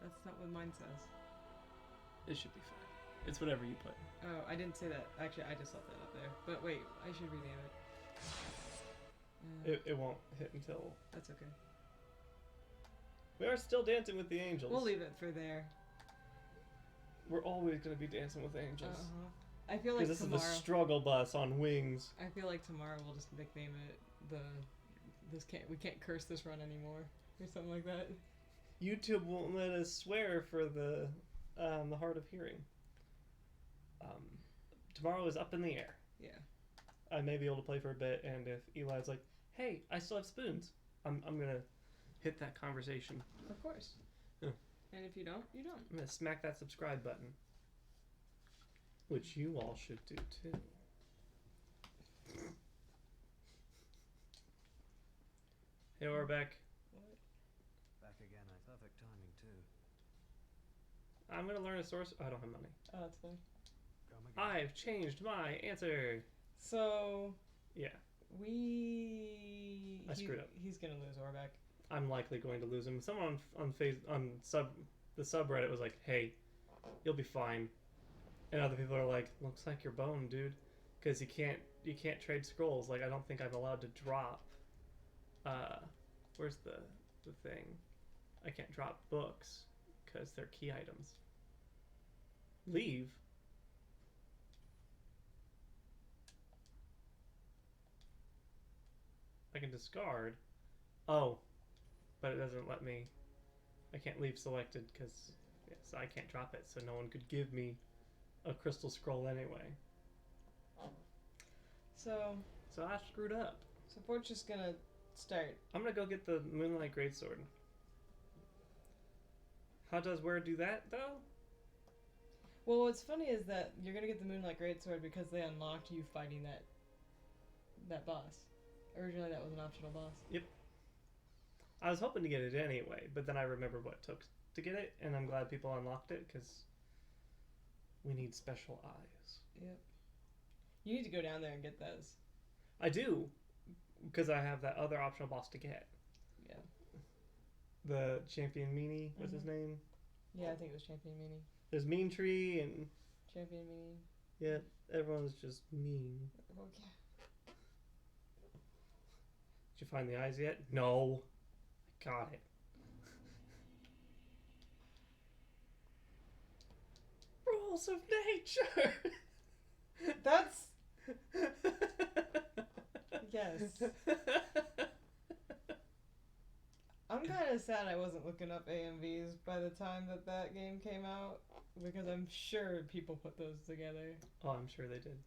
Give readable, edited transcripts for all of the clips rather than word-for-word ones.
That's not what mine says. It should be fine. It's whatever you put. Oh, I didn't say that. Actually, I just left that up there. But wait, I should rename it. It won't hit until... That's okay. We are still dancing with the angels. We'll leave it for there. We're always going to be dancing with angels. Uh-huh. I feel like this tomorrow... is the struggle bus on wings. I feel like tomorrow we'll just nickname it we can't curse this run anymore. Or something like that. YouTube won't let us swear for the hard of hearing. Tomorrow is up in the air. Yeah. I may be able to play for a bit, and if Eli's like, hey, I still have spoons, I'm going to hit that conversation. Of course. Yeah. And if you don't, you don't. I'm going to smack that subscribe button. Which you all should do, too. Hey, Orbeck. What? Back again, perfect timing too. I'm going to learn a source... I don't have money. Oh, that's fine. Come again. I've changed my answer. So... Yeah. I screwed up. He's gonna lose Orbeck. I'm likely going to lose him. Someone on the subreddit was like, hey, you'll be fine. And other people are like, looks like you're boned, dude. Because you can't trade scrolls. Like, I don't think I'm allowed to drop... where's the thing? I can't drop books because they're key items. Leave? I can discard. Oh, but it doesn't let me. I can't leave selected because I can't drop it, so no one could give me a crystal scroll anyway. So I screwed up. So Fort's just gonna start. I'm gonna go get the Moonlight Greatsword. How does where do that though? Well, what's funny is that you're gonna get the Moonlight Greatsword because they unlocked you fighting that boss. Originally, that was an optional boss. Yep. I was hoping to get it anyway, but then I remembered what it took to get it, and I'm glad people unlocked it because we need special eyes. Yep. You need to go down there and get those. I do, because I have that other optional boss to get. Yeah. The Champion Meanie, what's his name? Yeah, I think it was Champion Meanie. There's Mean Tree and... Champion Meanie. Yeah, everyone's just mean. Okay. Did you find the eyes yet? No. I got it. Rules of nature! That's... Yes. I'm kind of sad I wasn't looking up AMVs by the time that game came out, because I'm sure people put those together. Oh, I'm sure they did.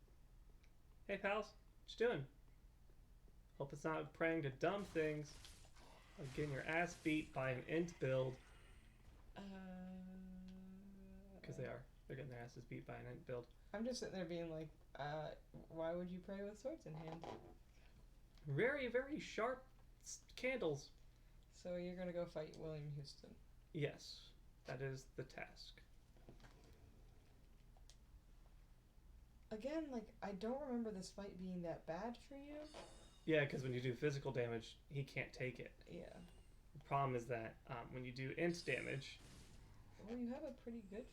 Hey, pals. What you doing? Hope it's not praying to dumb things. Like getting your ass beat by an int build. Because they are. They're getting their asses beat by an int build. I'm just sitting there being like, why would you pray with swords in hand? Very, very sharp candles. So you're gonna go fight William Houston. Yes, that is the task. Again, like, I don't remember this fight being that bad for you. Yeah, because when you do physical damage, he can't take it. Yeah. The problem is that when you do int damage... Well, you have a pretty good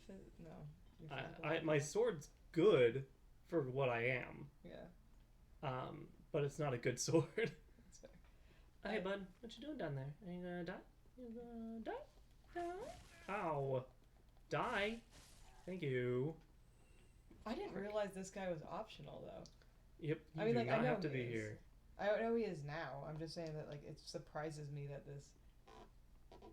No. my sword's good for what I am. Yeah. But it's not a good sword. That's fair. Hey, bud, what you doing down there? Are you gonna die? You gonna die? Die? Ow. Die? Thank you. I didn't realize this guy was optional, though. Yep, you I mean, do like, not I know have to he be is. here. I know he is now. I'm just saying that, like, it surprises me that this...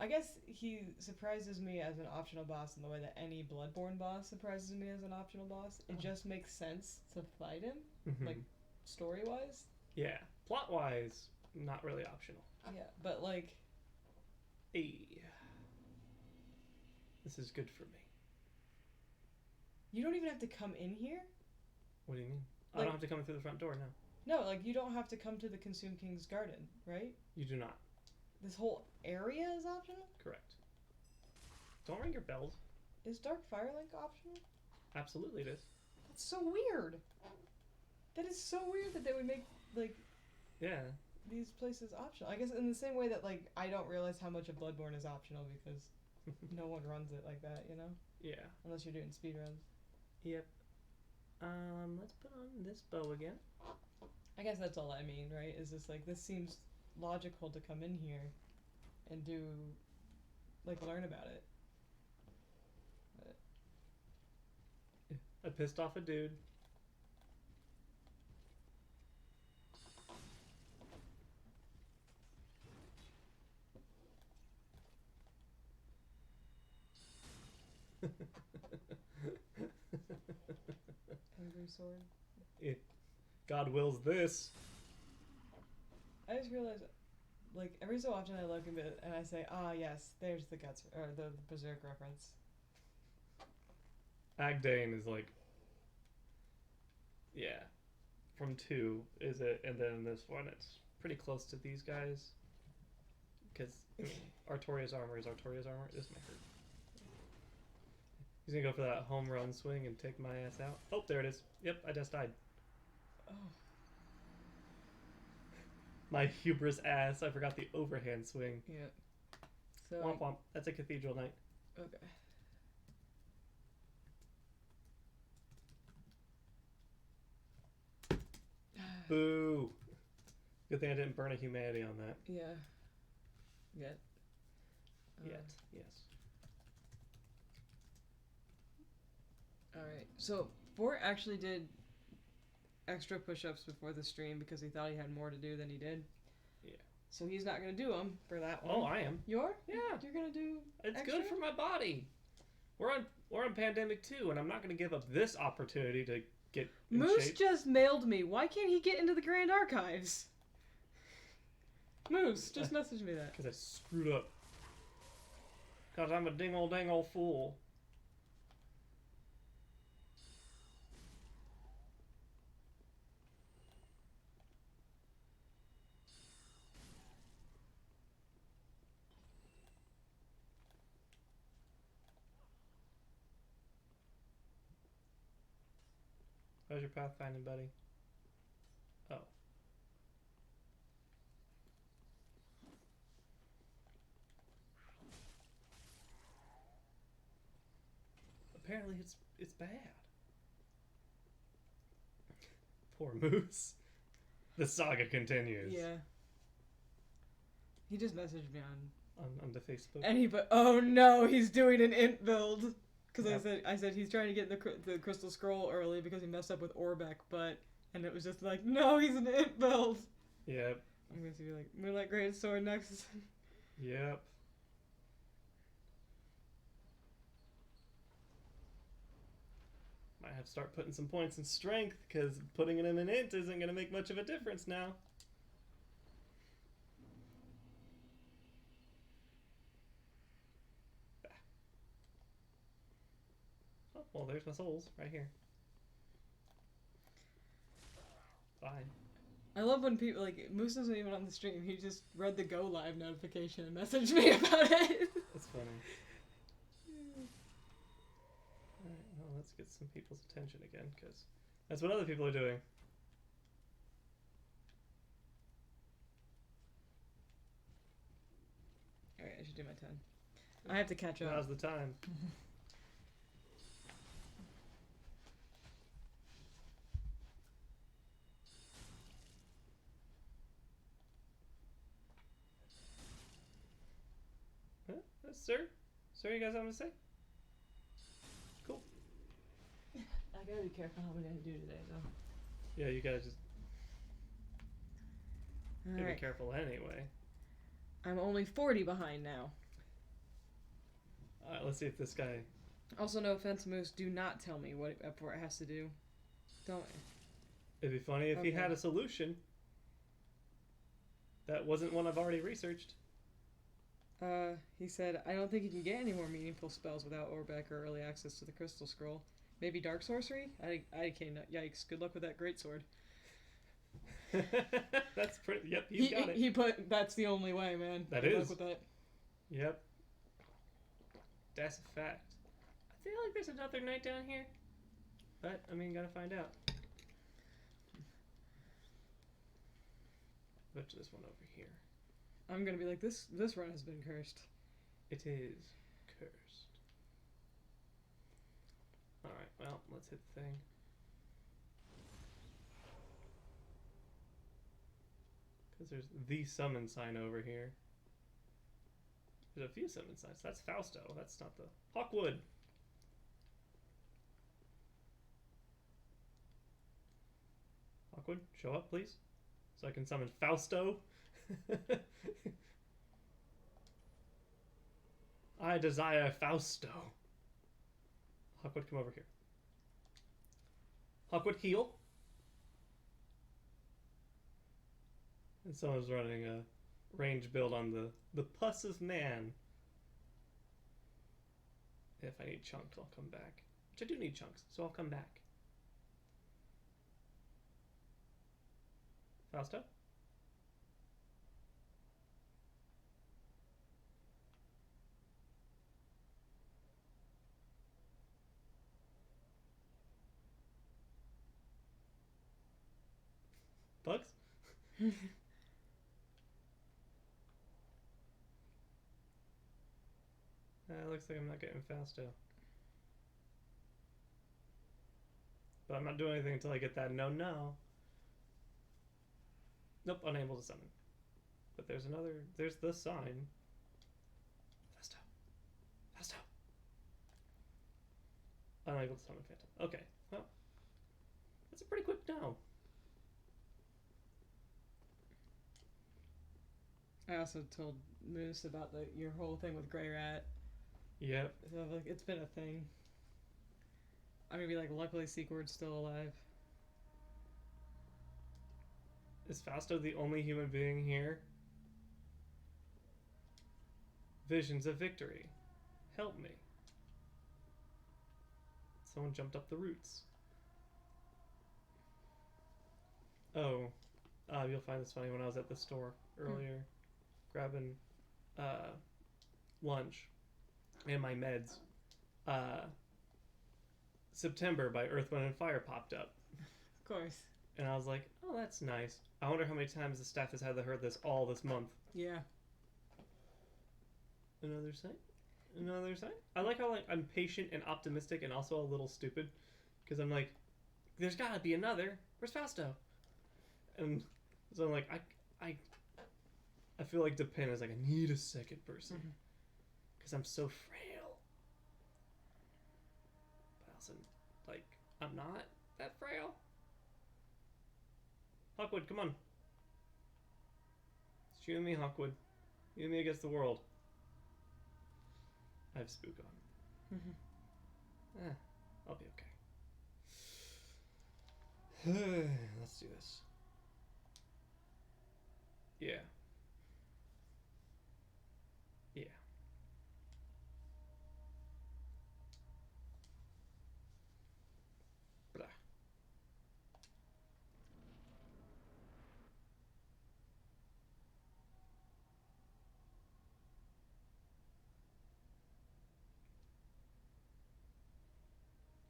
I guess he surprises me as an optional boss in the way that any Bloodborne boss surprises me as an optional boss. It just makes sense to fight him, like, story-wise. Yeah. Plot-wise, not really optional. Yeah, but, like... Hey. This is good for me. You don't even have to come in here? What do you mean? I Like, don't have to come in through the front door, no. No, like, you don't have to come to the Consume King's Garden, right? You do not. This whole area is optional? Correct. Don't ring your bells. Is Dark Firelink optional? Absolutely it is. That's so weird. That is so weird that they would make, like, Yeah. these places optional. I guess in the same way that, like, I don't realize how much of Bloodborne is optional because No one runs it like that, you know? Yeah. Unless you're doing speed runs. Yep. Let's put on this bow again. I guess that's all I mean, right? Is just like, this seems logical to come in here and do, like, learn about it. I pissed off a dude. Angry sword. God wills this. I just realized, like, every so often I look at it and I say, ah, yes, there's the Guts, or the Berserk reference. Agdane is like, yeah, from 2 is it, and then this one it's pretty close to these guys. Because Artoria's armor is Artoria's armor. This might hurt. He's gonna go for that home run swing and take my ass out. Oh, there it is. Yep, I just died. Oh. My hubris ass. I forgot the overhand swing. Yeah. So. Womp womp. That's a cathedral knight. Okay. Boo. Good thing I didn't burn a humanity on that. Yeah. Yet. Yet. Yes. Alright. So, Bort actually did extra push-ups before the stream because he thought he had more to do than he did. Yeah. So he's not going to do them for that one. Oh, I am. You're? Yeah. You're going to do It's extra? good for my body. We're on pandemic 2, and I'm not going to give up this opportunity to get in Moose shape. just mailed me. Why can't he get into the Grand Archives? Moose, just message me that. Because I screwed up. Because I'm a ding-ol' fool. How's your pathfinding, buddy? Oh. Apparently it's bad. Poor Moose. The saga continues. Yeah. He just messaged me On the Facebook. and he put, oh no, he's doing an int build. Because Yep. I said he's trying to get the Crystal Scroll early because he messed up with Orbeck, and it was just like, no, he's an int build. Yep. I'm going to be like, Moonlight Great Sword next. Yep. Might have to start putting some points in strength, because putting him in int isn't going to make much of a difference now. Oh, well, there's my souls right here. Fine. I love when people, like, Moose isn't even on the stream. He just read the Go Live notification and messaged me about it. That's funny. Alright, well, let's get some people's attention again, because that's what other people are doing. Alright, I should do my 10. I have to catch up. Now's the time. Sir? Sir, you guys have something to say? Cool. I gotta be careful how many I do today, though. Yeah, you guys just gotta be Alright. careful anyway. I'm only 40 behind now. Alright, let's see if this guy... Also, no offense, Moose, do not tell me what Epwort has to do. Don't. It'd be funny if he Okay. had a solution. That wasn't one I've already researched. He said, I don't think you can get any more meaningful spells without Orbeck or early access to the Crystal Scroll. Maybe Dark Sorcery? I can't. Yikes. Good luck with that Greatsword. That's pretty... Yep, he's got it. He put, that's the only way, man. That Good luck is. with that. Yep. That's a fact. I feel like there's another knight down here. But, I mean, gotta find out. But this one over here. I'm gonna be like, this run has been cursed. It is cursed. Alright, well, let's hit the thing. Because there's the summon sign over here. There's a few summon signs. That's Fausto. That's not the... Hawkwood! Hawkwood, show up, please. So I can summon Fausto. I desire Fausto. Hawkwood, come over here. Hawkwood, heal. And someone's running a range build on the Pus of Man. If I need chunks, I'll come back. Which I do need chunks, so I'll come back. Fausto? Bugs? Looks like I'm not getting Fausto. But I'm not doing anything until I get that no. Nope, unable to summon. But there's the sign. Fausto. Fausto. Unable to summon Phantom. Okay, well. That's a pretty quick no. I also told Moose about your whole thing with Grey Rat. Yep. So like it's been a thing. I'm gonna be like, luckily Sequord's still alive. Is Fausto the only human being here? Visions of victory. Help me. Someone jumped up the roots. Oh. You'll find this funny. When I was at the store earlier, grabbing lunch and my meds, September by Earth, Wind, and Fire popped up. Of course. And I was like, oh, that's nice. I wonder how many times the staff has had to heard this all this month. Yeah. Another sign? Another sign? I like how I'm patient and optimistic and also a little stupid. Because I'm like, there's gotta be another. Where's Fausto? And so I'm like, I feel like Depin is like, I need a second person. Because I'm so frail. But also, like, I'm not that frail. Hawkwood, come on. It's you and me, Hawkwood. You and me against the world. I have Spook on. I'll be okay. Let's do this. Yeah. Yeah. Blah.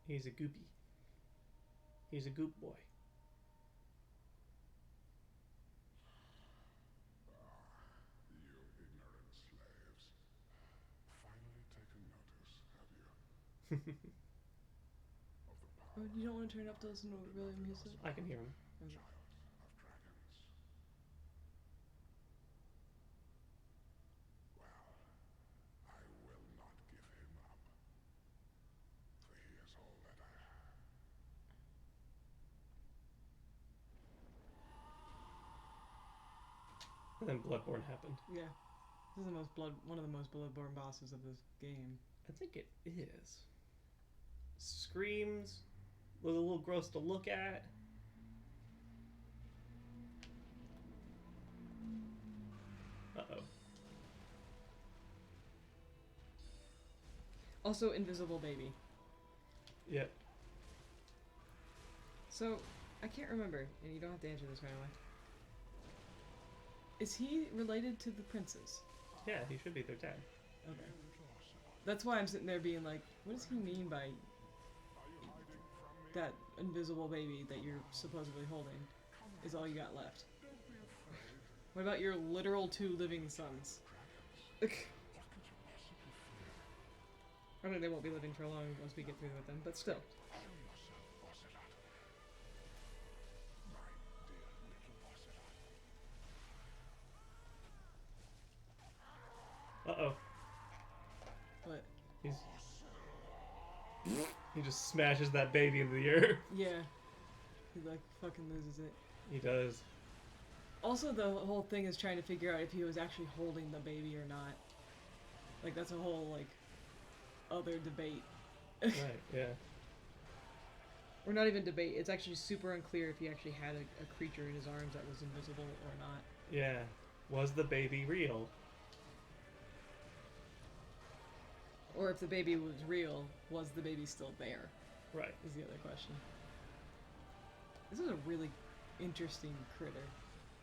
He's a goopy. He's a goop boy. You ignorant slaves. Finally taken notice, have you? Of the power Oh, you don't want to turn up to listen to really music? I can hear him. child of dragons. Well, I will not give him up. For he is all that I have. And then Bloodborne happened. Yeah. This is one of the most Bloodborne bosses of this game. I think it is. Screams. Look a little gross to look at. Uh-oh. Also, Invisible Baby. Yep. So, I can't remember, and you don't have to answer this right away. Is he related to the princes? Yeah, he should be their dad. Okay. That's why I'm sitting there being like, what does he mean by that invisible baby that you're supposedly holding is all you got left? What about your literal 2 living sons? I mean, they won't be living for long once we get through with them, but still. Yourself, Ocelot. My dear little Ocelot. Uh-oh. But He just smashes that baby into the earth. yeah, he like fucking loses it. He does. Also, the whole thing is trying to figure out if he was actually holding the baby or not. Like, that's a whole, like, other debate. Right, yeah. Or not even debate, it's actually super unclear if he actually had a creature in his arms that was invisible or not. Yeah. Was the baby real? Or if the baby was real, was the baby still there? Right. Is the other question. This is a really interesting critter.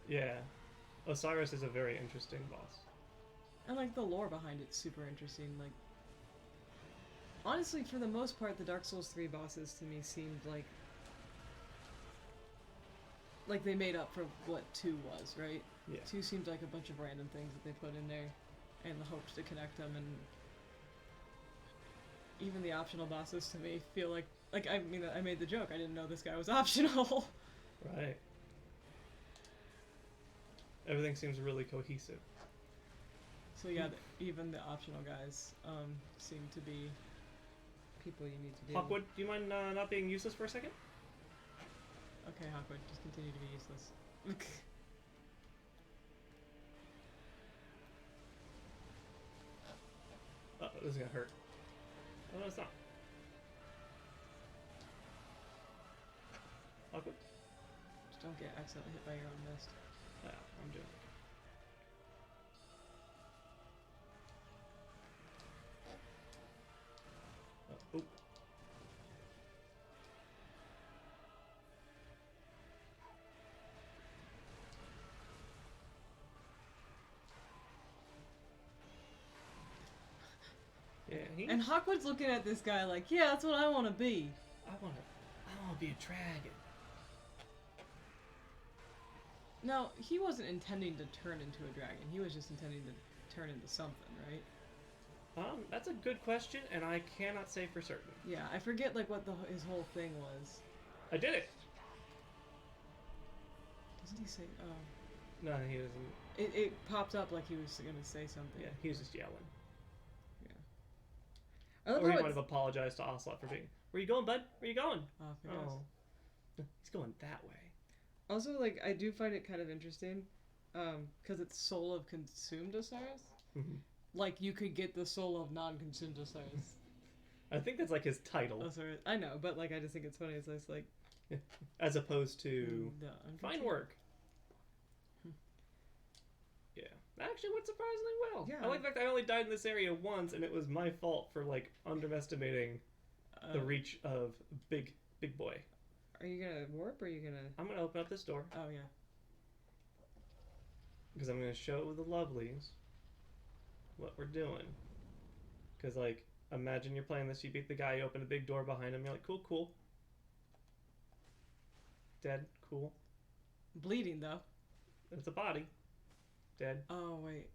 Yeah. Osiris is a very interesting boss. And, like, the lore behind it's super interesting. Like, honestly, for the most part, the Dark Souls 3 bosses to me seemed like they made up for what 2 was, right? Yeah. 2 seemed like a bunch of random things that they put in there, and the hopes to connect them, and even the optional bosses to me feel like I mean, I made the joke, I didn't know this guy was optional. Right. Everything seems really cohesive. So yeah, even the optional guys seem to be people you need to do. Hawkwood, do you mind not being useless for a second? Okay, Hawkwood, just continue to be useless. Uh-oh, this is gonna hurt. Oh, no, it's not. Hawkwood? Just don't get accidentally hit by your own mist. Yeah, I'm doing it. Oh, oop. Yeah, And Hawkwood's looking at this guy like, yeah, that's what I want to be. I wanna be a dragon. Now, he wasn't intending to turn into a dragon. He was just intending to turn into something, right? That's a good question, and I cannot say for certain. Yeah, I forget like what his whole thing was. I did it. Doesn't he say? Oh, No, he doesn't. it popped up like he was gonna say something. Yeah, he was just yelling. I love Or he how might have apologized to Ocelot for being. Where you going, bud? Where you going? Oh. He's going that way. Also, like, I do find it kind of interesting, because it's soul of consumed Osiris. Mhm. Like, you could get the soul of non-consumed Osiris. I think that's like his title, Osiris. I know, but like, I just think it's funny. It's like as opposed to the fine unconsumed- work. Yeah, that actually went surprisingly well. Yeah. I like the fact I only died in this area once, and it was my fault for like underestimating the reach of big boy. Are you gonna warp or are you gonna? I'm gonna open up this door Oh yeah. because I'm gonna show the lovelies what we're doing. Because like, imagine you're playing this, you beat the guy, you open a big door behind him, you're like, cool. Dead, cool. Bleeding though. It's a body. Dead. Oh wait,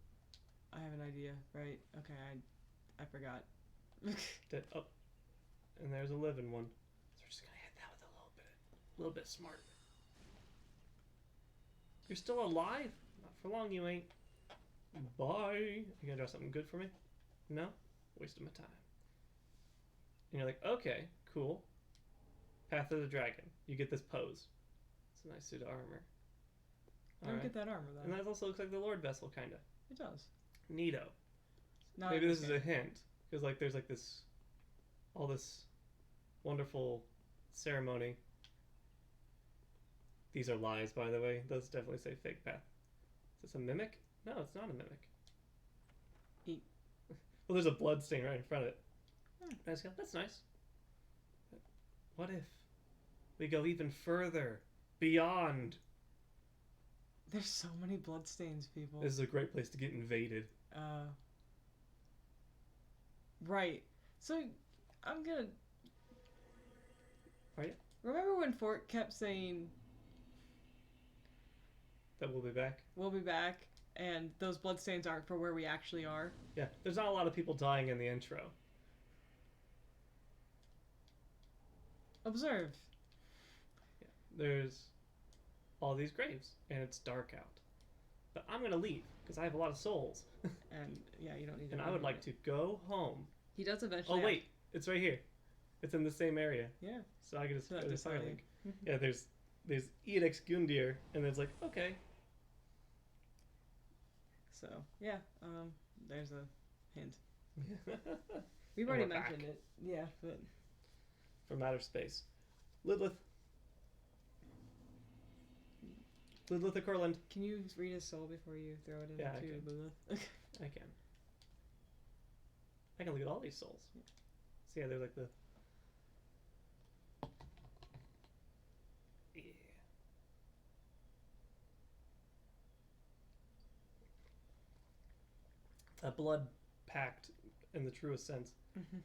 I have an idea. Right? Okay, I forgot. Dead. Oh, and there's a living one. So we're just gonna hit that with a little bit smart. You're still alive? Not for long, you ain't. Bye. You gonna draw something good for me? No? Wasting my time. And you're like, okay, cool. Path of the Dragon. You get this pose. It's a nice suit of armor. I don't get that armor And though. that also looks like the Lord Vessel, kinda. It does. Neato. No, Maybe this is a okay. hint. Because like there's like this all this wonderful ceremony. These are lies, by the way. Those definitely say fake path. Is this a mimic? No, it's not a mimic. Eat. Well, there's a blood stain right in front of it. Hmm. Nice. That's nice. But what if we go even further, beyond? There's so many bloodstains, people. This is a great place to get invaded. Right. So, I'm gonna. Are you? Remember when Fort kept saying, That we'll be back. we'll be back, and those bloodstains aren't for where we actually are? Yeah, there's not a lot of people dying in the intro. Observe. There's all these graves, and it's dark out. But I'm gonna leave because I have a lot of souls, And yeah, you don't need to. and I would like to go home. He does eventually. Oh wait, it's right here. It's in the same area, Yeah. so I can just It's not go to deciding. Firelink. Yeah, there's Edex Gundyr, and it's like okay. So yeah, there's a hint. We've already we're back. mentioned it. Yeah, but From outer space, Lidlith. Lidlith of Corland. can you read his soul before you throw it into Yeah, I can. Lilith? I can. I can look at all these souls. So yeah, they're like the. Yeah. A blood pact in the truest sense. Mhm.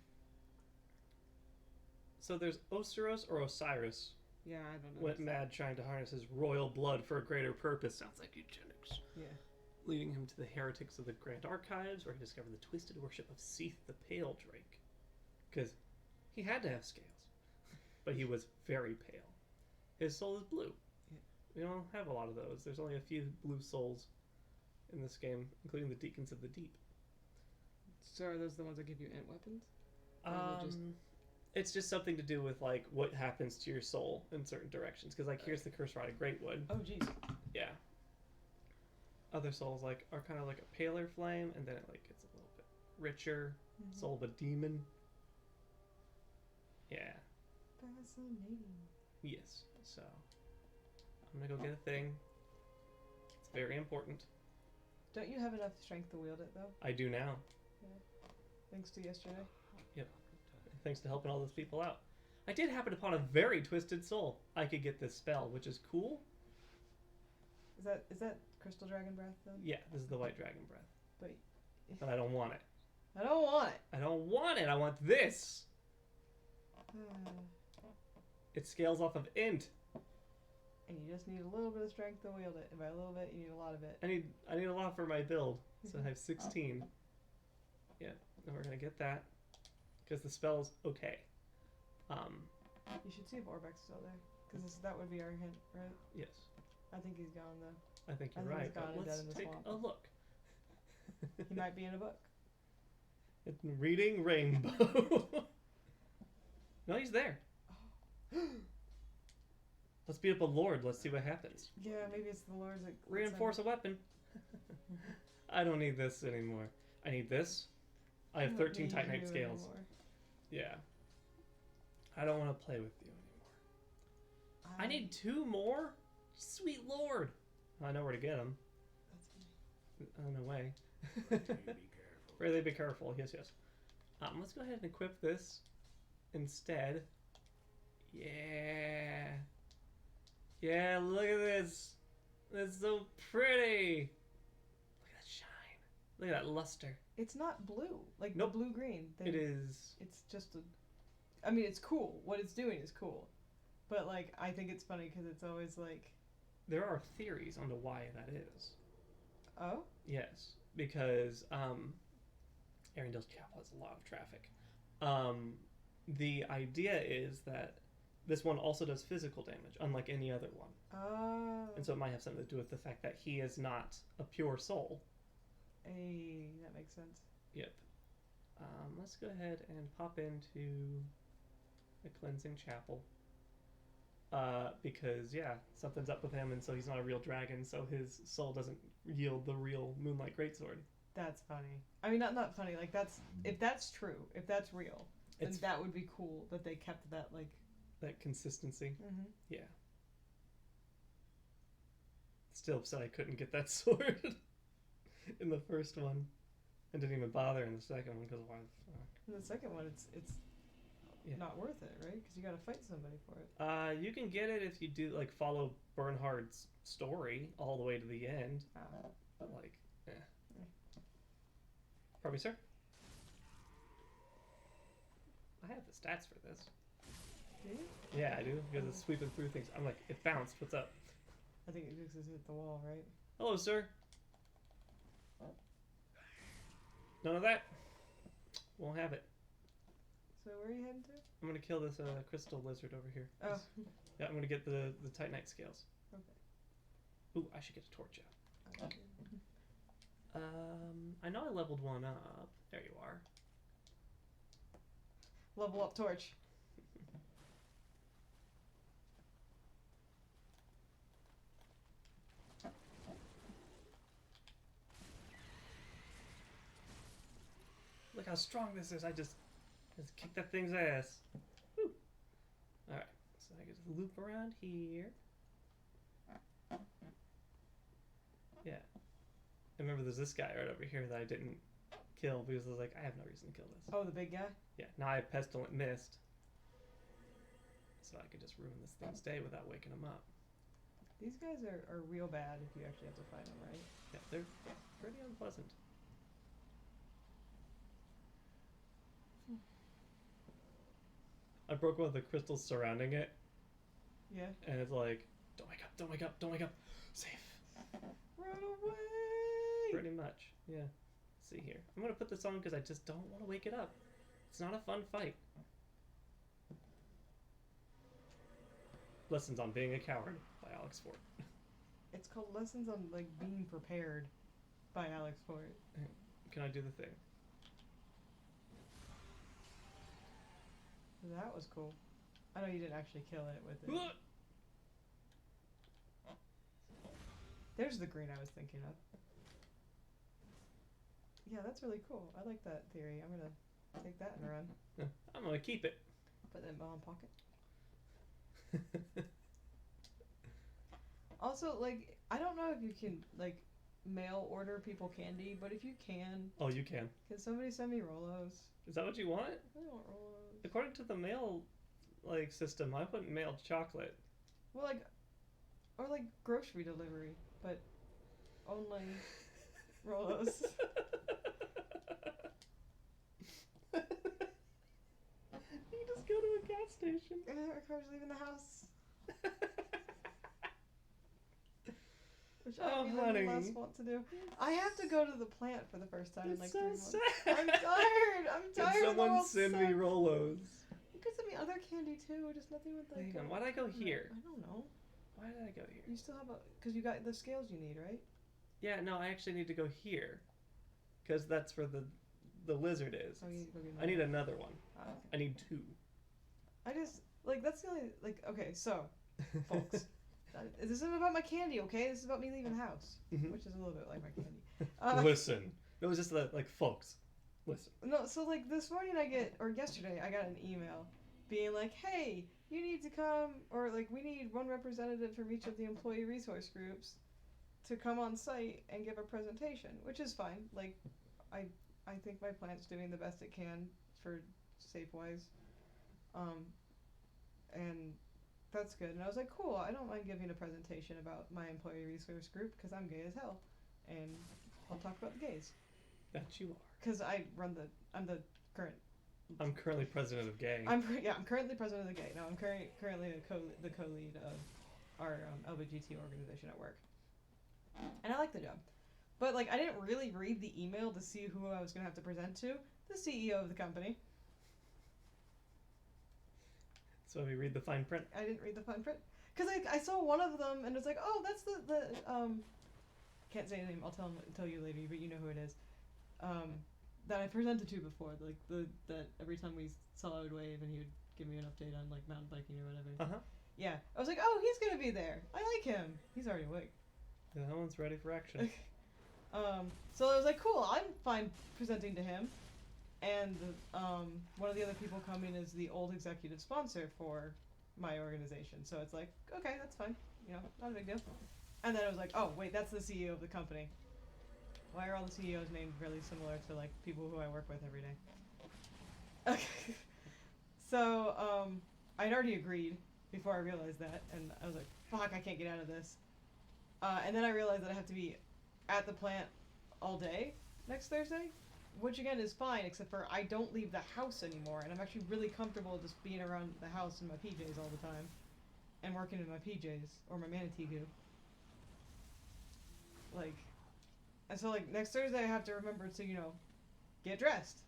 So there's Osiris or Osiris Yeah, I don't know. went mad trying to harness his royal blood for a greater purpose. Sounds like eugenics. Yeah. Leading him to the heretics of the Grand Archives, where he discovered the twisted worship of Seath the Pale Drake. Because he had to have scales, but he was very pale. His soul is blue. Yeah. We don't have a lot of those. There's only a few blue souls in this game, including the Deacons of the Deep. So are those the ones that give you int weapons? Or is it just- It's just something to do with like what happens to your soul in certain directions. Because like here's the Curse Rod of Greatwood. Oh jeez. Yeah. Other souls like are kind of like a paler flame, and then it like gets a little bit richer. Mhm. Soul of a demon. Yeah. Fascinating. Yes. So I'm gonna go get a thing. It's very important. Don't you have enough strength to wield it though? I do now, Thanks to yesterday. thanks to helping all those people out. I did happen upon a very twisted soul. I could get this spell, which is cool. Is that Crystal Dragon Breath though? Yeah, this is the White Dragon Breath. But- But I don't want it. I don't want it. I don't want it. I want this. It scales off of int. And you just need a little bit of strength to wield it. And by a little bit, you need a lot of it. I need a lot for my build, so I have 16. Yeah, and we're gonna get that because the spell's okay. You should see if Orbeck's still there. Because that would be our hint, right? Yes, I think he's gone though. I think I you're think right. he's gone But and dead let's in the take swamp. a look. He might be in a book. It's reading Rainbow. No, he's there. Let's beat up a lord. Let's see what happens. Yeah, maybe it's the Lord's like Reinforce a weapon. I don't need this anymore. I need this. I have 13 Titanite scales. Yeah. I don't want to play with you anymore. I need 2 more? Sweet lord. I know where to get them. That's No way. Be careful. Really be careful. Yes, yes. Let's go ahead and equip this instead. Yeah. Yeah, look at this. That's so pretty. Look at that shine. Look at that luster. It's not blue. Like Nope. the blue green. It is. It's just a. I mean, it's cool. What it's doing is cool. But like, I think it's funny because it's always like. There are theories on to why that is. Oh? Yes, because Arendelle Chapel has a lot of traffic. The idea is that this one also does physical damage, unlike any other one. Oh. And so it might have something to do with the fact that he is not a pure soul. Hey, that makes sense. Yep. Let's go ahead and pop into the cleansing chapel. Because, yeah, something's up with him, and so he's not a real dragon, so his soul doesn't yield the real Moonlight Greatsword. That's funny. I mean, not funny. Like that's if that's true, if that's real, then It's that would be cool that they kept that like. that consistency. Mm-hmm. Yeah. Still upset I couldn't get that sword in the first one. And didn't even bother in the second one because why the fuck? In the second one, it's Yeah. not worth it, right? Because you got to fight somebody for it. You can get it if you do like follow Bernhard's story all the way to the end. But like, Pardon me, sir? I have the stats for this. Do you? Yeah, I do, because it's sweeping through things. I'm like, it bounced, what's up? I think it just hit the wall, right? Hello, sir. None of that? Won't have it. So where are you heading to? I'm gonna kill this crystal lizard over here. Oh. Yeah, I'm gonna get the Titanite scales. Okay. Ooh, I should get a torch out. I know I leveled one up. There you are. Level up torch. Look how strong this is. I just kicked that thing's ass. Woo. Alright, so I get to loop around here. Yeah. I remember there's this guy right over here that I didn't kill because I was like, I have no reason to kill this. Oh, the big guy? Yeah, now I have Pestilent Mist. So I could just ruin this thing's day without waking him up. These guys are real bad if you actually have to fight them, right? Yeah, they're pretty unpleasant. I broke one of the crystals surrounding it, Yeah. and it's like, don't wake up, don't wake up, don't wake up. Safe. Run away! Pretty much, yeah. Let's see here. I'm gonna put this on because I just don't want to wake it up. It's not a fun fight. Lessons on Being a Coward by Alex Ford. It's called Lessons on like Being Prepared by Alex Ford. Can I do the thing? That was cool. I know you didn't actually kill it with it. There's the green I was thinking of. Yeah, that's really cool. I like that theory. I'm gonna take that and run. I'm gonna keep it. Put that in my pocket. Also, like, I don't know if you can, like, mail order people candy, but if you can Oh, you can. somebody send me Rolos? Is that what you want? I want Rolos. According to the mail, like, system, I wouldn't mail chocolate. Well, like, or like grocery delivery, but only Rolos. You just go to a gas station. Our car's leaving the house. Which Oh, I really honey. less want to do. I have to go to the plant for the first time in like It's 3 so months. sad. I'm tired. I'm Can tired. The someone world send me sucks. Rolos? You could send me other candy too, just nothing with like. Hang on, why'd I go here? I don't know. Why did I go here? You still have because you got the scales you need, right? Yeah, no, I actually need to go here. Because that's where the lizard is. Oh, you need to go get I need another. another one. Ah, okay. I need 2. I just like that's the only like okay. So, folks, this isn't about my candy, okay? This is about me leaving the house, Mhm. which is a little bit like my candy. Listen. It was just like, folks, listen. No, so like this morning or yesterday I got an email being like, hey, you need to come, or like we need one representative from each of the employee resource groups to come on site and give a presentation, which is fine. Like, I think my plant's doing the best it can for SafeWise. And that's good. And I was like, cool, I don't mind giving a presentation about my employee resource group because I'm gay as hell. And I'll talk about the gays. That you are. Because I'm the current. I'm currently president of Gay. I'm currently president of the gay. No, I'm currently the co-lead of our LBGT organization at work. And I like the job. But like I didn't really read the email to see who I was going to have to present to. The CEO of the company. So we read the fine print. I didn't read the fine print. Because I saw one of them and it's like, oh, that's the can't say his name. I'll tell you later, but you know who it is. That I presented to before, like that every time we saw I would wave and he would give me an update on like mountain biking or whatever. Uh-huh. Yeah, I was like, oh, he's gonna be there. I like him. He's already awake. Yeah, that one's ready for action. So I was like, cool. I'm fine presenting to him. And one of the other people coming is the old executive sponsor for my organization. So it's like, okay, that's fine. You know, not a big deal. And then I was like, oh, wait, that's the CEO of the company. Why are all the CEOs named really similar to like people who I work with every day? Okay. So I'd already agreed before I realized that, and I was like, fuck, I can't get out of this. And then I realized that I have to be at the plant all day next Thursday, which again is fine, except for I don't leave the house anymore, and I'm actually really comfortable just being around the house in my PJs all the time, and working in my PJs, or my manatee goo. Like, and so like next Thursday I have to remember to, you know, get dressed,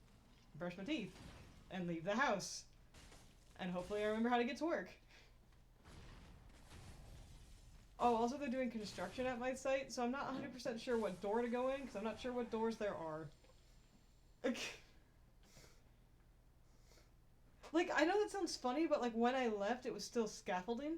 brush my teeth, and leave the house. And hopefully I remember how to get to work. Oh, also they're doing construction at my site, so I'm not 100% sure what door to go in, because I'm not sure what doors there are. Like, I know that sounds funny, but like when I left, it was still scaffolding,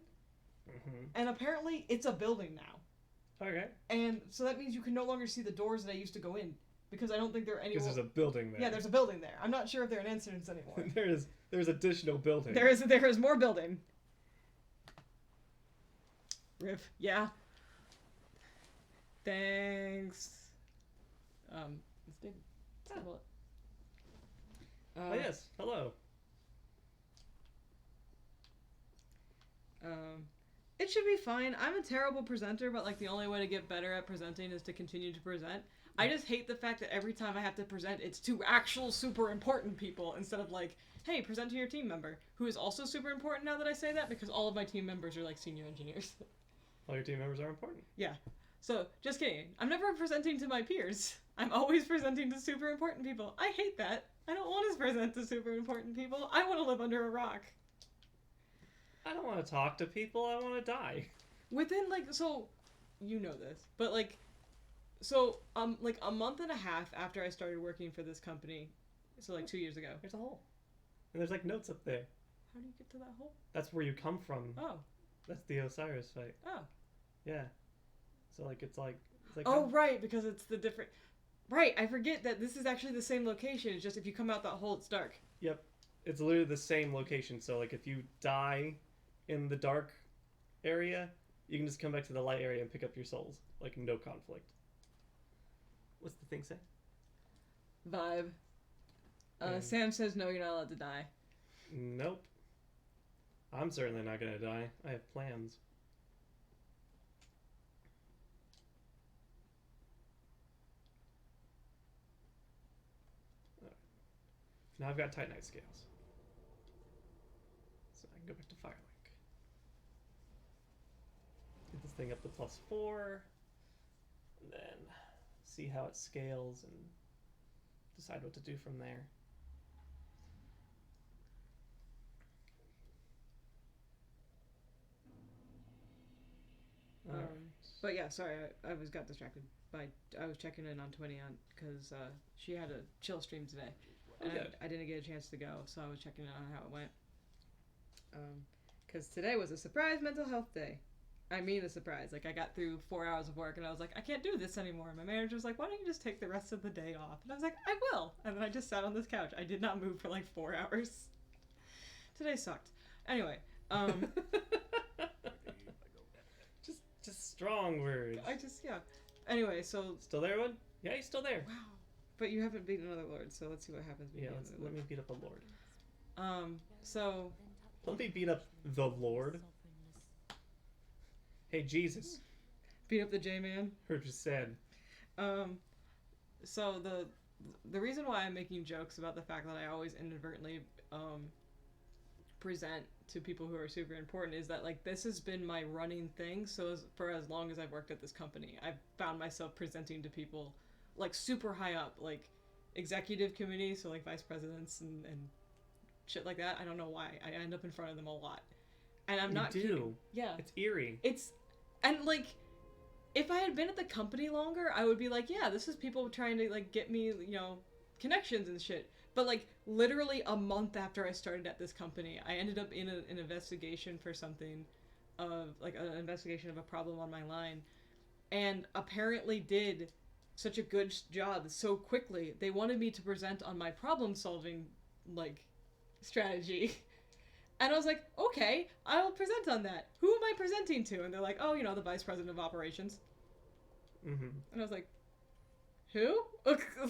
and apparently it's a building now. Okay. And so that means you can no longer see the doors that I used to go in, because I don't think there are any. Because there's a building there. Yeah, there's a building there. I'm not sure if they're in incidents anymore. there's additional building. There is more building. Riff. Yeah. Thanks. It's David. Oh yes. Hello. It should be fine. I'm a terrible presenter, but like the only way to get better at presenting is to continue to present. I just hate the fact that every time I have to present, it's to actual super important people instead of like, hey, present to your team member, who is also super important now that I say that, because all of my team members are like senior engineers. All your team members are important. Yeah. So, just kidding. I'm never presenting to my peers. I'm always presenting to super important people. I hate that. I don't want to present to super important people. I want to live under a rock. I don't want to talk to people. I want to die. Within, like, so, you know this, but, like, so, like, a month and a half after I started working for this company, so, like, 2 years ago. There's a hole. And there's, like, notes up there. How do you get to that hole? That's where you come from. Oh. That's the Osiris fight. Oh. Yeah. So, like, it's like... Oh, right, because it's the different... Right, I forget that this is actually the same location. It's just if you come out that hole, it's dark. Yep. It's literally the same location. So, like, if you die in the dark area, you can just come back to the light area and pick up your souls. Like, no conflict. What's the thing say? Vibe. Yeah. Sam says, no, you're not allowed to die. Nope. I'm certainly not gonna die. I have plans. Now I've got Titanite scales. So I can go back to Firelink. Get this thing up to +4. And then see how it scales and decide what to do from there. But yeah, sorry, I got distracted by I was checking in on 20 on because she had a chill stream today, and I didn't get a chance to go, so I was checking in on how it went. Because today was a surprise mental health day. I mean a surprise. Like I got through 4 hours of work and I was like, I can't do this anymore. And my manager was like, why don't you just take the rest of the day off? And I was like, I will. And then I just sat on this couch. I did not move for like 4 hours. Today sucked. Anyway, Just strong words. yeah. Anyway, so... Still there, Wood? Yeah, he's still there. Wow. But you haven't beaten another lord, so let's see what happens. Yeah, let me beat up a lord. So... Let me beat up the lord. Hey, Jesus. Beat up the J-Man. Heard you said. So the reason why I'm making jokes about the fact that I always inadvertently, present to people who are super important is that like this has been my running thing. So for as long as I've worked at this company, I've found myself presenting to people like super high up, like executive committee, so like vice presidents and shit like that. I don't know why. I end up in front of them a lot. And I'm not kidding. Yeah. It's eerie. And like if I had been at the company longer, I would be like, yeah, this is people trying to like get me, you know, connections and shit. But like literally a month after I started at this company, I ended up in an investigation for something of like an investigation of a problem on my line, and apparently did such a good job so quickly. They wanted me to present on my problem solving like strategy. And I was like, okay, I'll present on that. Who am I presenting to? And they're like, oh, you know, the vice president of operations. Mm-hmm. And I was like, who?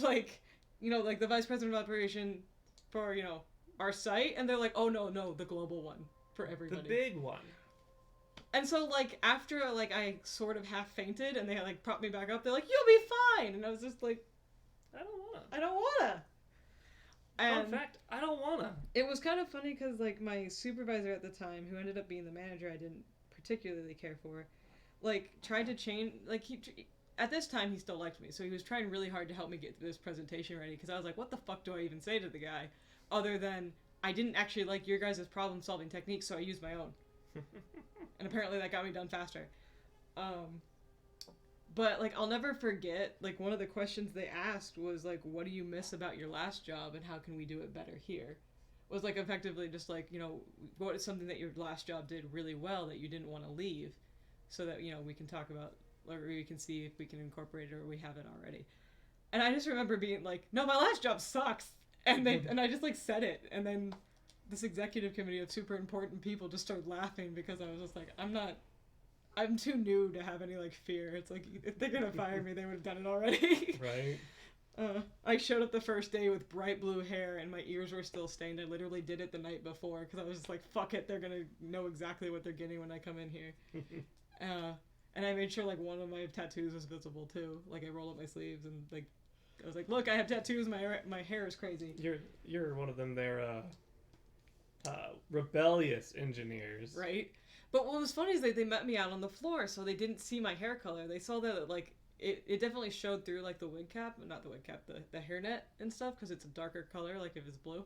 Like, you know, like the vice president of operation for, you know, our site. And they're like, oh, no, the global one for everybody. The big one. And so, like, after, like, I sort of half fainted and they, like, propped me back up, they're like, you'll be fine. And I was just like, I don't I don't wanna. And fun fact, I don't wanna. it was kind of funny because, like, my supervisor at the time, who ended up being the manager I didn't particularly care for, like, tried to change, like, at this time he still liked me, so he was trying really hard to help me get this presentation ready, because I was like, what the fuck do I even say to the guy? other than I didn't actually like your guys' problem solving techniques, so I used my own. And apparently that got me done faster. But like I'll never forget, like one of the questions they asked was like, what do you miss about your last job and how can we do it better here? Was like effectively just like, you know, what is something that your last job did really well that you didn't want to leave, so that, you know, we can talk about, or we can see if we can incorporate it or we haven't already. And I just remember being like, no, my last job sucks. And I just like said it, and then this executive committee of super important people just started laughing because I was just like, I'm too new to have any like fear. It's like if they're gonna fire me, they would have done it already. Right. I showed up the first day with bright blue hair and my ears were still stained. I literally did it the night before because I was just like, fuck it, they're gonna know exactly what they're getting when I come in here. And I made sure like one of my tattoos was visible too. Like I roll up my sleeves and like I was like, look, I have tattoos. My hair is crazy. You're one of them. They're rebellious engineers. Right. But what was funny is they met me out on the floor, so they didn't see my hair color. They saw that like it definitely showed through like the wig cap, not the wig cap, the hairnet and stuff, because it's a darker color, like if it's blue.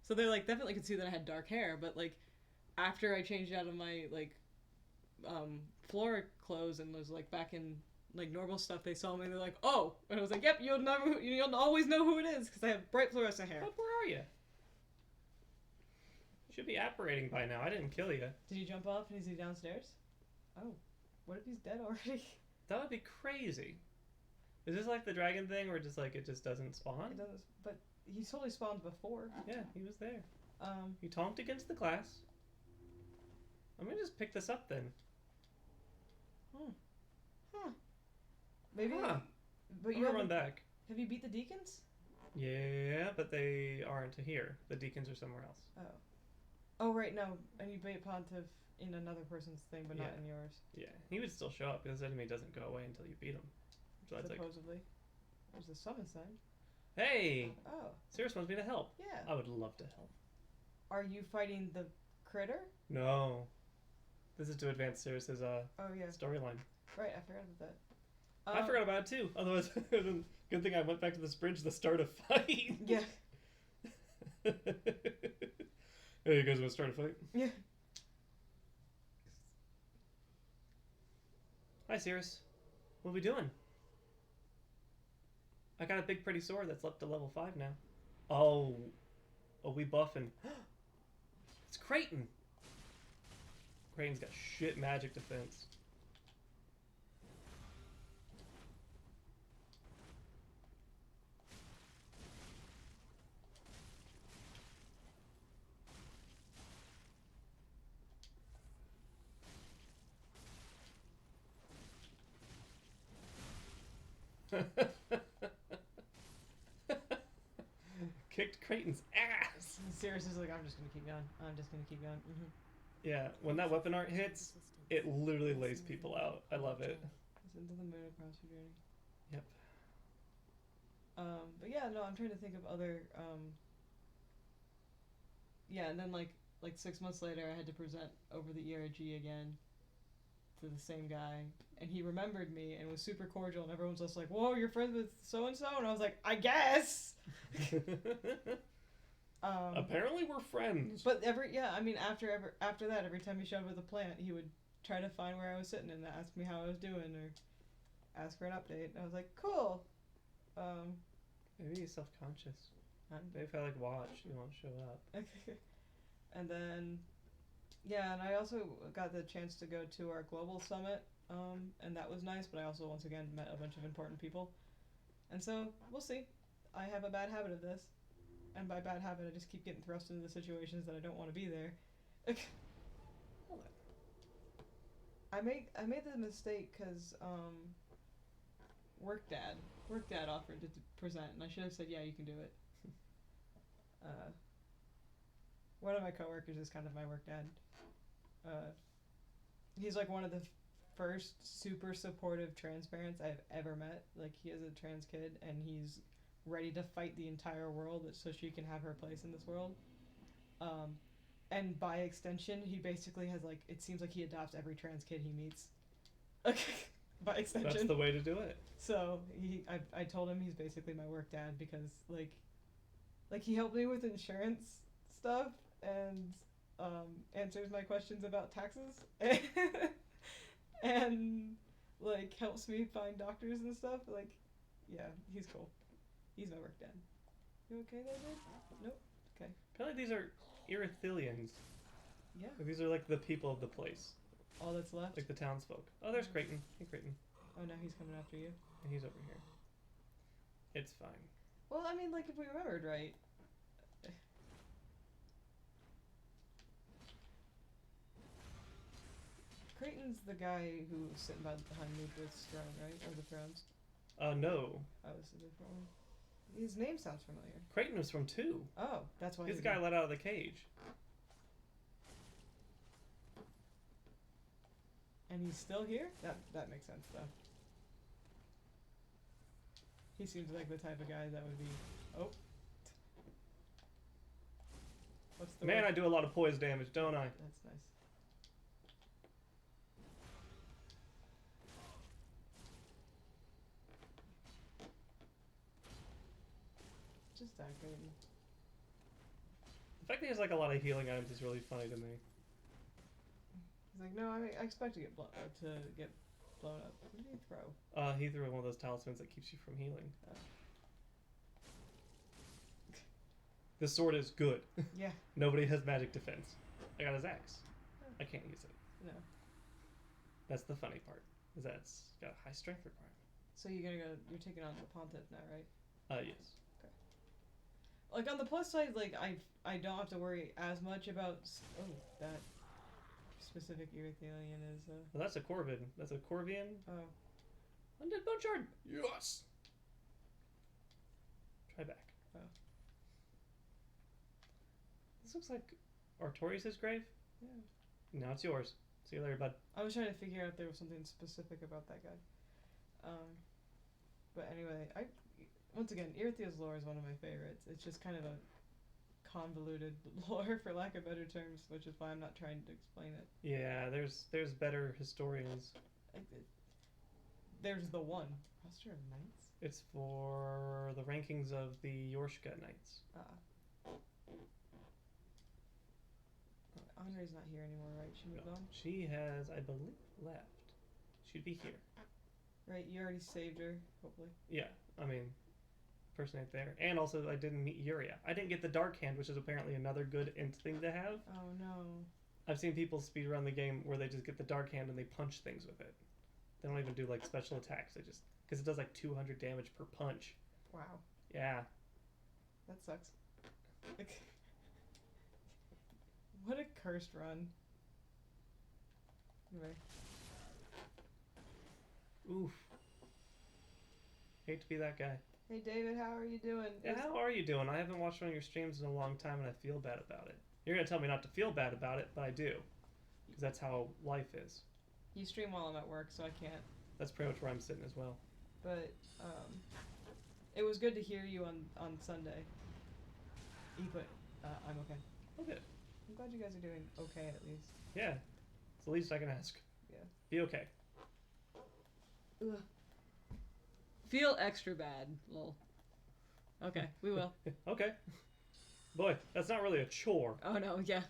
So they like definitely could see that I had dark hair. But like after I changed out of my like floor clothes and was like back in like normal stuff, they saw me and they're like, oh, and I was like, yep, you'll always know who it is because I have bright fluorescent hair. But where are you? Should be apparating by now. I didn't kill you. Did he jump off and is he downstairs? Oh, what if he's dead already? That would be crazy. Is this like the dragon thing where just like it just doesn't spawn? It doesn't, but he totally spawned before. Yeah, he was there. He tonked against the glass. I'm gonna just pick this up then. Maybe. Huh. But I'm you gonna haven't- run back. Have you beat the deacons? Yeah, but they aren't here. The deacons are somewhere else. Oh. Oh right, no, and you beat Pontiff in another person's thing, but not Yeah. in yours. Yeah, he would still show up because the enemy doesn't go away until you beat him. So that's like, Supposedly. There's the summon sign. hey, Oh, Cirrus wants me to help. yeah. I would love to help. Are you fighting the critter? No, this is to advance Cirrus's Oh yeah. storyline. Right, I forgot about that. I forgot about it too. Otherwise, good thing I went back to this bridge to start a fight. Yeah. Hey, you guys want to start a fight? Yeah. Hi, Cirrus. What are we doing? I got a big pretty sword that's up to level 5 now. Oh, we buffing. It's Creighton. Creighton's got shit magic defense. Kicked Creighton's ass. Sirius is like, I'm just gonna keep going. I'm just gonna keep going. Mm-hmm. Yeah, when that weapon art hits, it literally lays people out. I love it. It's into the moon across your journey. Yep. But yeah, no, I'm trying to think of other. Yeah, and then like 6 months later, I had to present over the ERG again to the same guy, and he remembered me and was super cordial, and everyone's just like, "Whoa, you're friends with so and so," and I was like, "I guess." Apparently, we're friends. But after that, every time he showed up at the plant, he would try to find where I was sitting and ask me how I was doing or ask for an update. And I was like, "Cool." Maybe he's self-conscious. Maybe if I like watch, he won't show up. And then, yeah, and I also got the chance to go to our global summit, and that was nice. But I also once again met a bunch of important people, and so we'll see. I have a bad habit of this, and by bad habit, I just keep getting thrust into the situations that I don't want to be there. I made the mistake because work dad offered to present, and I should have said, yeah, you can do it. One of my coworkers is kind of my work dad. He's like one of the first super supportive trans parents I've ever met. Like, he has a trans kid, and he's ready to fight the entire world so she can have her place in this world. And by extension, he basically has, like, it seems like he adopts every trans kid he meets. Okay, by extension. That's the way to do it. So I told him he's basically my work dad because, like, Like, he helped me with insurance stuff and answers my questions about taxes and like helps me find doctors and stuff. Like, yeah, he's cool. He's my work dad. You okay there, dude? Nope. Okay. Apparently these are Irithilians. Yeah. Like, these are like the people of the place, All that's left. like the townsfolk. Oh, there's Creighton. Hey, Creighton. Oh, now he's coming after you. And he's over here. It's fine. Well, I mean, like, if we remembered right. Creighton's the guy who was sitting behind Ludwig's throne, right? Or the thrones. No. Oh, this is a different one. His name sounds familiar. Creighton was from 2. Oh, that's why. He's the guy let out of the cage. And he's still here? That makes sense, though. He seems like the type of guy that would be... Oh. What's the Man, word? I do a lot of poise damage, don't I? That's nice. Just that great. The fact that he has like a lot of healing items is really funny to me. He's like, no, I expect to get blown up. What did he throw? He threw one of those talismans that keeps you from healing. Oh. This sword is good. Yeah. Nobody has magic defense. I got his axe. Oh. I can't use it. No. That's the funny part. Is that it's got a high strength requirement. So you're taking on the Pontiff now, right? Yes. Like, on the plus side, like, I don't have to worry as much about... Oh, that specific Irithilian is... Well, that's a Corvid. That's a Corvian. Oh. Undead Bone Shard. Yes. Try back. Oh. This looks like Artorias' grave. Yeah. Now it's yours. See you later, bud. I was trying to figure out if there was something specific about that guy. But anyway, once again, Irithia's lore is one of my favorites. It's just kind of a convoluted lore, for lack of better terms, which is why I'm not trying to explain it. Yeah, there's better historians. There's the one. Roster of Knights? It's for the rankings of the Yorshka Knights. Andre's not here anymore, right? She moved No. on? She has, I believe, left. She'd be here. Right, you already saved her, hopefully. Yeah, I mean, impersonate there. And also, I didn't meet Yuria. I didn't get the Dark Hand, which is apparently another good int thing to have. Oh no. I've seen people speedrun the game where they just get the Dark Hand and they punch things with it. They don't even do, like, special attacks. They just... Because it does, like, 200 damage per punch. Wow. Yeah. That sucks. What a cursed run. Anyway. Oof. Hate to be that guy. Hey David, how are you doing? Yeah, how are you doing? I haven't watched one of your streams in a long time and I feel bad about it. You're going to tell me not to feel bad about it, but I do. Because that's how life is. You stream while I'm at work, so I can't. That's pretty much where I'm sitting as well. But, it was good to hear you on Sunday. You put, I'm okay. Oh, good. I'm glad you guys are doing okay, at least. Yeah. It's the least I can ask. Yeah. Be okay. Ugh. Feel extra bad, lol. Okay, we will. Okay. Boy, that's not really a chore. Oh no, yeah.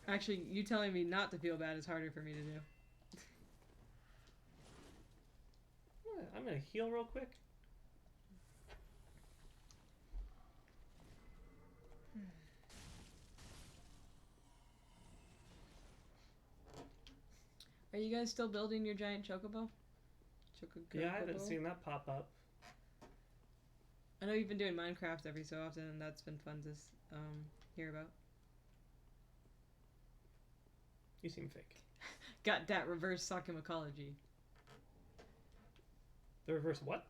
Actually, you telling me not to feel bad is harder for me to do. I'm going to heal real quick. Are you guys still building your giant chocobo? Yeah, I haven't seen that pop up. I know you've been doing Minecraft every so often, and that's been fun to hear about. You seem fake. Got that reverse psychomacology. The reverse what?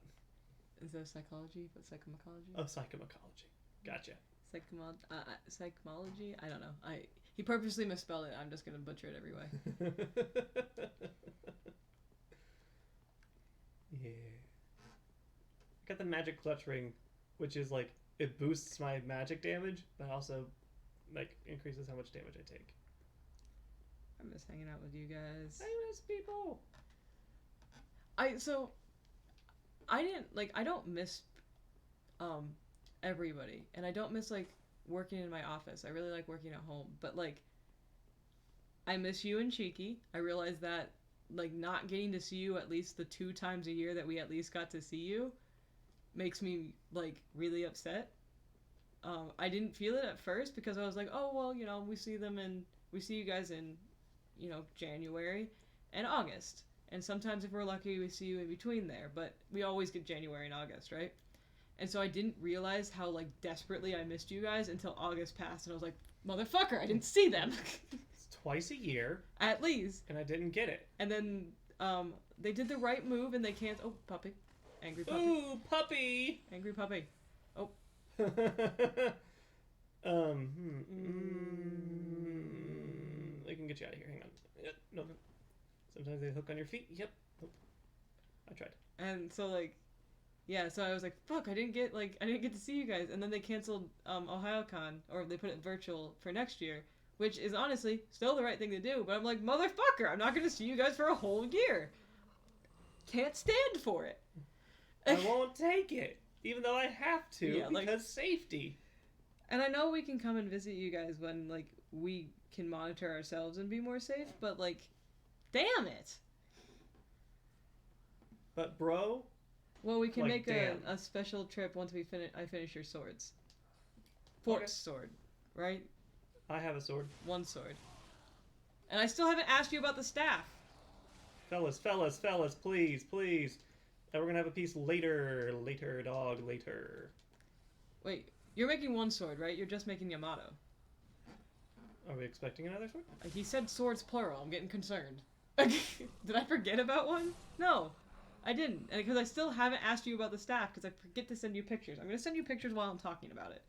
Is that psychology? But psychomacology? Oh, psychomacology. Gotcha. Psychomology? I don't know. He purposely misspelled it. I'm just gonna butcher it every way. Yeah. I got the magic clutch ring, which is like it boosts my magic damage, but also like increases how much damage I take. I miss hanging out with you guys. I miss people. I don't miss everybody. And I don't miss, like, working in my office. I really like working at home. But, like, I miss you and Cheeky. I realize that, like, not getting to see you at least the 2 times a year that we at least got to see you makes me, like, really upset. I didn't feel it at first because I was like, oh, well, you know, we see you guys in, you know, January and August. And sometimes if we're lucky, we see you in between there. But we always get January and August, right? And so I didn't realize how, like, desperately I missed you guys until August passed. And I was like, motherfucker, I didn't see them. It's twice a year. At least. And I didn't get it. And then they did the right move and they can't... Oh, puppy. Angry puppy. Ooh, puppy! Angry puppy. Oh. I can get you out of here. Hang on. No. Sometimes they hook on your feet. Yep. Nope. I tried. And so, like, yeah, so I was like, fuck, I didn't get to see you guys. And then they canceled OhioCon, or they put it virtual for next year, which is honestly still the right thing to do. But I'm like, motherfucker, I'm not going to see you guys for a whole year. Can't stand for it. I won't take it, even though I have to, Yeah, because like, safety. And I know we can come and visit you guys when, like, we can monitor ourselves and be more safe, but, like, damn it. But, bro... Well, we can like, make a special trip once I finish your swords. Fort's sword, right? I have a sword. 1 sword. And I still haven't asked you about the staff. Fellas, please. And we're gonna have a piece later, dog, later. Wait, you're making 1 sword, right? You're just making Yamato. Are we expecting another sword? He said swords plural. I'm getting concerned. Did I forget about one? No, I didn't. And because I still haven't asked you about the staff because I forget to send you pictures. I'm going to send you pictures while I'm talking about it.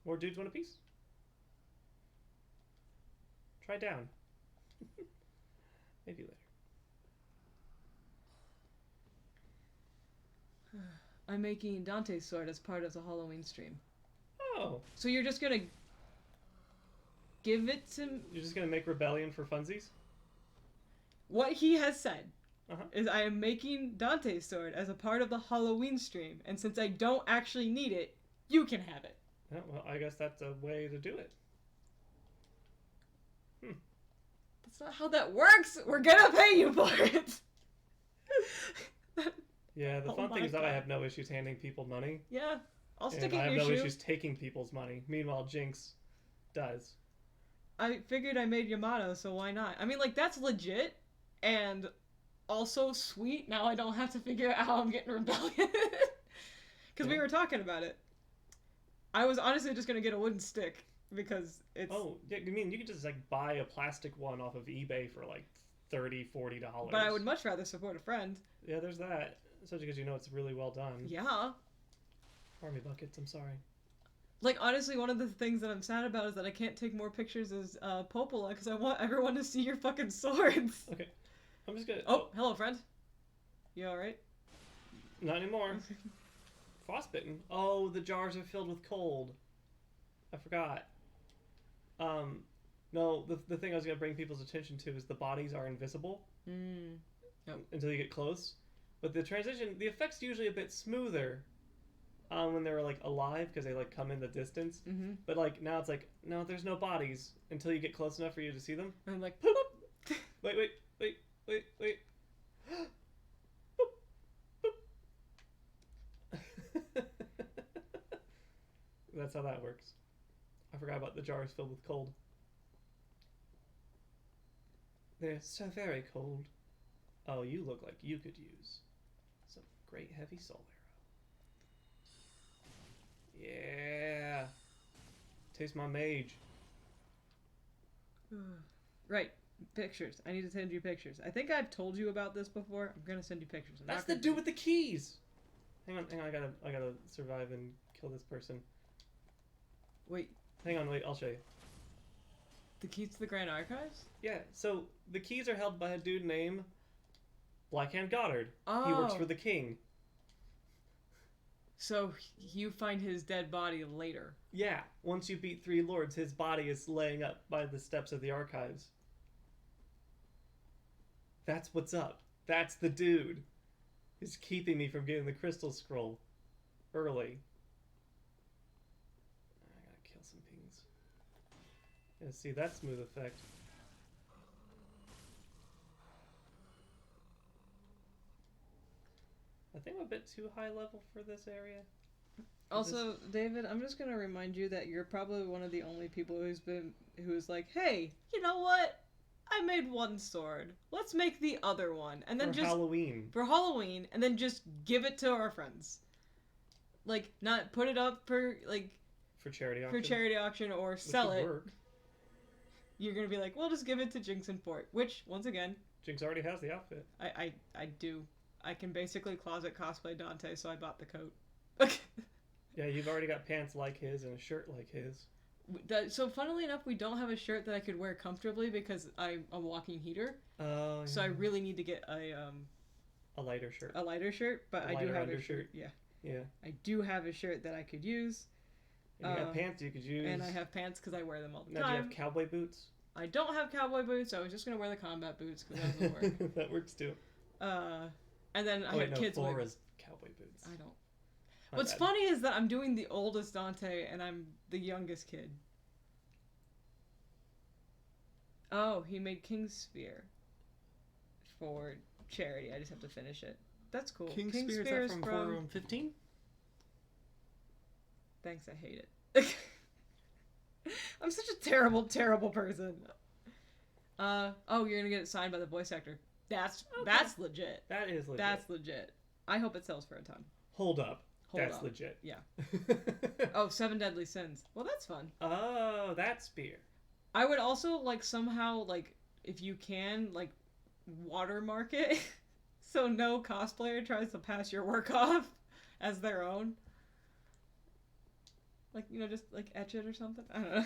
More dudes want a piece? Try down. Maybe later. I'm making Dante's sword as part of the Halloween stream. Oh. So you're just gonna give it to... You're just gonna make Rebellion for funsies? What he has said Uh-huh. is I am making Dante's sword as a part of the Halloween stream, and since I don't actually need it, you can have it. Yeah, well, I guess that's a way to do it. That's not how that works! We're gonna pay you for it! Yeah, the Oh fun my thing is that I God. have no issues handing people money. Yeah, I'll stick And it I in have your no shoe. issues taking people's money. Meanwhile, Jinx does. I figured I made Yamato, so why not? I mean, like, that's legit, and also sweet. Now I don't have to figure out how I'm getting Rebellion. Because we Yeah. were talking about it. I was honestly just gonna get a wooden stick, because it's... Oh, yeah, I mean, you could just, like, buy a plastic one off of eBay for, like, $30, $40. But I would much rather support a friend. Yeah, there's that. Especially because you know it's really well done. Yeah. Army buckets, I'm sorry. Like, honestly, one of the things that I'm sad about is that I can't take more pictures as Popola, because I want everyone to see your fucking swords. Okay. I'm just gonna... Oh, hello, friend. You alright? Not anymore. Frostbitten. Oh, the jars are filled with cold. I forgot. No, the thing I was gonna bring people's attention to is the bodies are invisible until you get close. But the transition, the effect's usually a bit smoother when they're, like, alive, because they, like, come in the distance. Mm-hmm. But, like, now it's like, no, there's no bodies until you get close enough for you to see them. And I'm like, Boop. boop. Wait. Boop. That's how that works. I forgot about the jars filled with cold. They're so very cold. Oh, you look like you could use some great heavy soul arrow. Yeah. Taste my mage. Right, pictures. I need to send you pictures. I think I've told you about this before. I'm gonna send you pictures. That's the dude with the keys. Hang on. I gotta survive and kill this person. Wait, Hang on, wait. I'll show you. the keys to the Grand Archives? Yeah. So the keys are held by a dude named Blackhand Goddard. Oh. He works for the king. So you find his dead body later. Yeah. Once you beat 3 lords, his body is laying up by the steps of the archives. That's what's up. That's the dude. is keeping me from getting the crystal scroll early. I gotta kill some pings. Yeah, see that smooth effect. I think I'm a bit too high level for this area. Also, David, I'm just gonna remind you that you're probably one of the only people who's like, hey, you know what? I made one sword. Let's make the other one, and then For just Halloween. for Halloween, and then just give it to our friends. Like, not put it up for For charity auction. for charity auction or Which sell would it. work. You're gonna be like, we'll just give it to Jinx and Fort, which once again, Jinx already has the outfit. I do. I can basically closet cosplay Dante, so I bought the coat. Yeah, you've already got pants like his and a shirt like his. So funnily enough, we don't have a shirt that I could wear comfortably because I'm a walking heater. Oh, yeah. So I really need to get a lighter shirt. lighter shirt, but A I do lighter have a undershirt. shirt. Yeah, Yeah. I do have a shirt that I could use, And you have pants you could use. and I have pants because I wear them all the Now, do you time. have cowboy boots? I don't have cowboy boots. I was just gonna wear the combat boots because that doesn't work. That works too. And then I Oh, wait, have no, kids with. Flora's cowboy boots. I don't. My What's bad. funny is that I'm doing the oldest Dante and I'm the youngest kid. Oh, he made King's Spear for charity. I just have to finish it. That's cool. King's King's Spear, is Spear that from 415? Thanks, I hate it. I'm such a terrible, terrible person. Oh, you're gonna get it signed by the voice actor. That's legit. That is legit. That's legit. I hope it sells for a ton. Hold up. Hold That's up. legit. Yeah. Oh, Seven Deadly Sins. Well, that's fun. Oh, that spear. I would also somehow if you can watermark it so no cosplayer tries to pass your work off as their own. Just etch it or something. I don't know.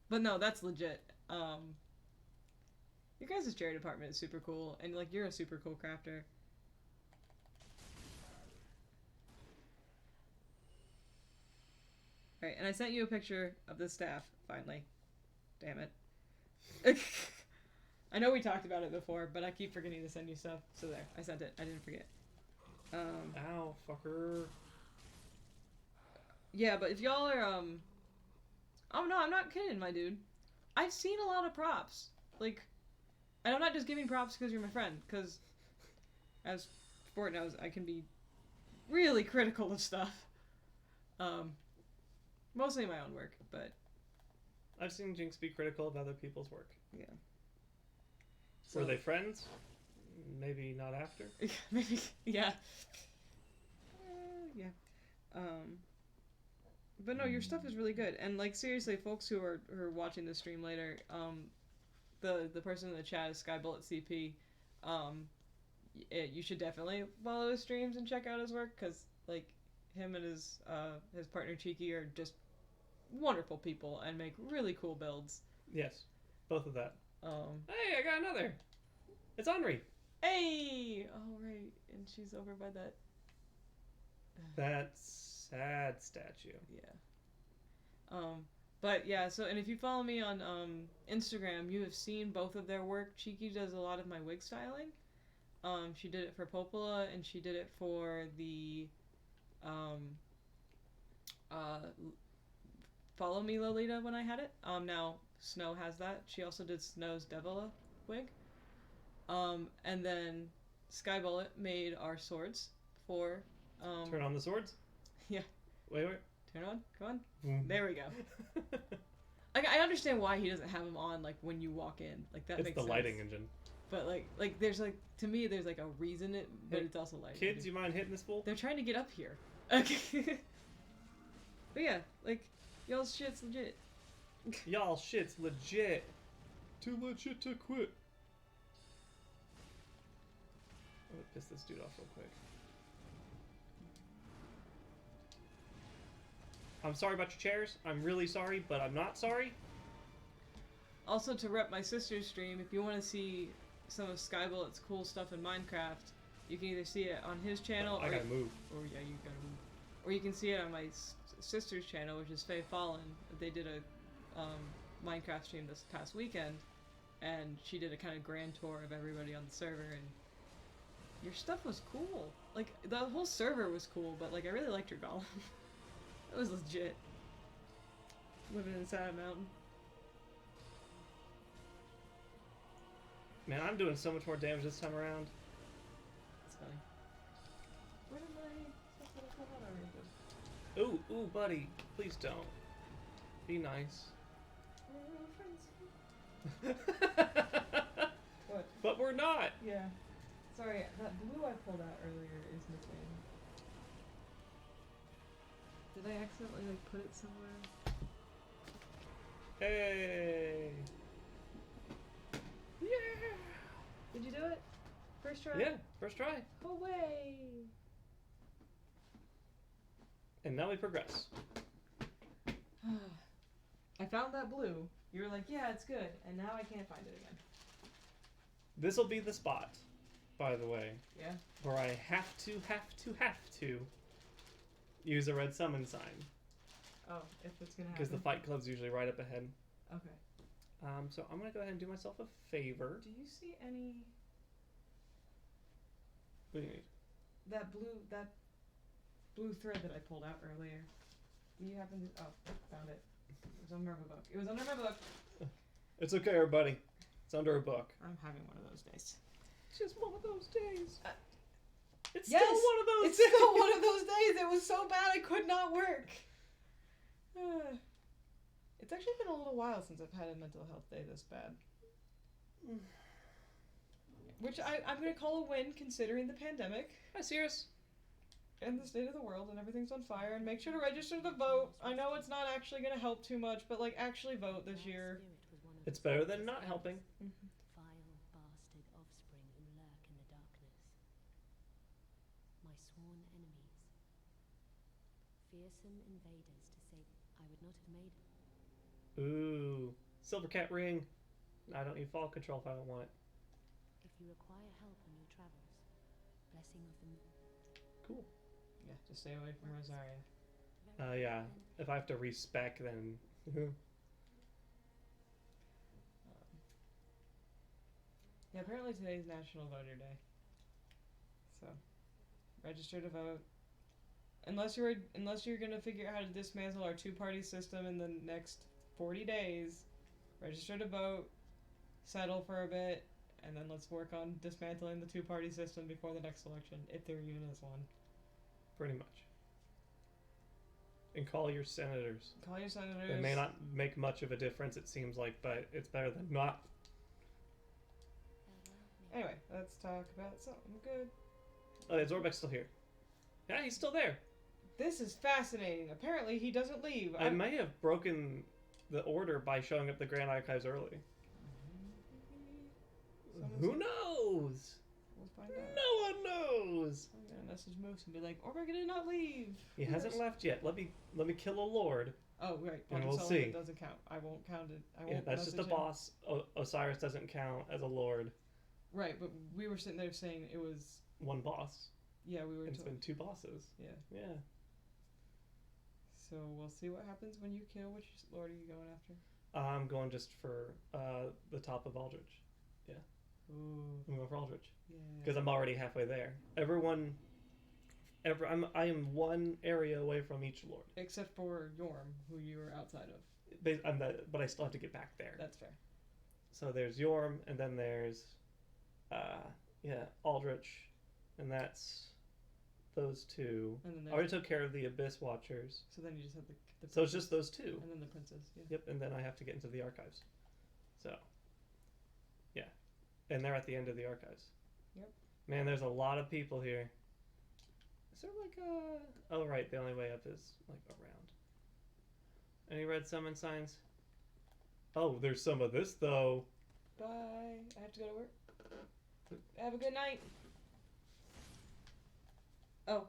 But no, that's legit. Your guys' charity department is super cool, and you're a super cool crafter. Alright, and I sent you a picture of the staff, finally. Damn it. I know we talked about it before, but I keep forgetting to send you stuff. So there, I sent it. I didn't forget. Ow, fucker. Yeah, but if y'all are, oh no, I'm not kidding, my dude. I've seen a lot of props. And I'm not just giving props because you're my friend, because, as Fort knows, I can be really critical of stuff. Mostly my own work, but... I've seen Jinx be critical of other people's work. Yeah. Were they friends? Maybe not after. Maybe, yeah. Yeah. But no, your stuff is really good. And seriously, folks who are watching the stream later, the person in the chat is Skybullet CP. You should definitely follow his streams and check out his work because him and his partner Cheeky are just wonderful people and make really cool builds. Yes, both of that. Um, Hey, I got another. It's Henri. Hey! Oh, right. And she's over by that. That sad statue. Yeah. But yeah, and if you follow me on Instagram, you have seen both of their work. Cheeky does a lot of my wig styling. She did it for Popola, and she did it for the Follow Me Lolita when I had it. Now Snow has that. She also did Snow's Devila wig. And then Skybullet made our swords for Turn on the swords? Yeah. Wait. Turn on. Come on. Mm. There we go. I understand why he doesn't have them on when you walk in. That It's makes the sense. lighting engine. But there's to me there's a reason but Hey, it's also lighting. Kids, you mind hitting this fool? They're trying to get up here. Okay. But yeah, y'all's shit's legit. Y'all shit's legit. Too legit to quit. I'm gonna piss this dude off real quick. I'm sorry about your chairs. I'm really sorry, but I'm not sorry. Also, to rep my sister's stream, if you want to see some of Skybullet's cool stuff in Minecraft, you can either see it on his channel I gotta move. Or yeah, you gotta move. Or you can see it on my sister's channel, which is Faye Fallen. They did a Minecraft stream this past weekend, and she did a kind of grand tour of everybody on the server, and Your stuff was cool. Like, the whole server was cool, but, like, I really liked your golem. That was legit. Living inside a mountain. Man, I'm doing so much more damage this time around. It's funny. Where did my stuff that I pulled out already go? Ooh, buddy. Please don't. Be nice. We're friends. What? But we're not. Yeah. Sorry, that blue I pulled out earlier is missing. Did I accidentally, like, put it somewhere? Hey. Yeah. Did you do it? First try? Yeah, first try. Away! And now we progress. I found that blue. You were like, yeah, it's good. And now I can't find it again. This'll be the spot, by the way, Yeah? where I have to use a red summon sign. Oh, if it's gonna happen. Because the fight club's usually right up ahead. Okay. So I'm gonna go ahead and do myself a favor. Do you see any... What do you need? That blue thread that I pulled out earlier. Do you happen to... Oh, found it. It was under my book. It was under my book. It's okay, everybody. It's under a book. I'm having one of those days. It's just one of those days. It's Yes! still one of those It's days. still one of those days. It was so bad I could not work. It's actually been a little while since I've had a mental health day this bad. Which I'm going to call a win considering the pandemic Hi, Cirrus. and the state of the world and everything's on fire. And make sure to register to vote. I know it's not actually going to help too much, but like actually vote this year. It's better than not helping. Vile bastard offspring who lurk in the darkness. My sworn enemies. Fearsome invaders to say I would not have made it. Ooh, silver cat ring. I don't need fall control if I don't want it. If you require help on your travels, blessing of the moon. Cool. Yeah, just stay away from Rosaria. Yeah. If I have to respec, then. Yeah, apparently today's National Voter Day. So, register to vote. Unless you're gonna figure out how to dismantle our two-party system in the next 40 days, register to vote, settle for a bit, and then let's work on dismantling the two-party system before the next election, if there even is one. Pretty much. And call your senators. Call your senators. It may not make much of a difference, it seems like, but it's better than not. Anyway, let's talk about something good. Oh, is Zorbek's still here? Yeah, he's still there. This is fascinating. Apparently, he doesn't leave. I may have broken the order by showing up the Grand Archives early. Who knows? We'll find out. No one knows. I'm gonna message Moose and be like, "Orbeck did not leave." He hasn't left yet. Let me kill a lord. Oh, right. And Punch we'll Sullivan see. doesn't count. I won't count it. I won't. Yeah, that's just a message him. boss. Osiris doesn't count as a lord. Right, but we were sitting there saying it was. One boss. Yeah, we were. It's been two bosses. Yeah. Yeah. So we'll see what happens when you kill. Which lord are you going after? I'm going just for the top of Aldrich. Ooh. I'm going for Aldrich Yeah. because I'm already halfway there. I am one area away from each lord. Except for Yorm, who you were outside of. But I still have to get back there. That's fair. So there's Yorm, and then there's, Aldrich, and that's those two. And then I there's. already took care of the Abyss Watchers, So then you just have the. so it's just those two. And then the princess. Yeah. Yep, and then I have to get into the archives. So, yeah, and they're at the end of the archives. Yep. Man, there's a lot of people here. Is there like a? Oh right, the only way up is like around. Any red summon signs? Oh, there's some of this though. Bye. I have to go to work. Have a good night. Oh.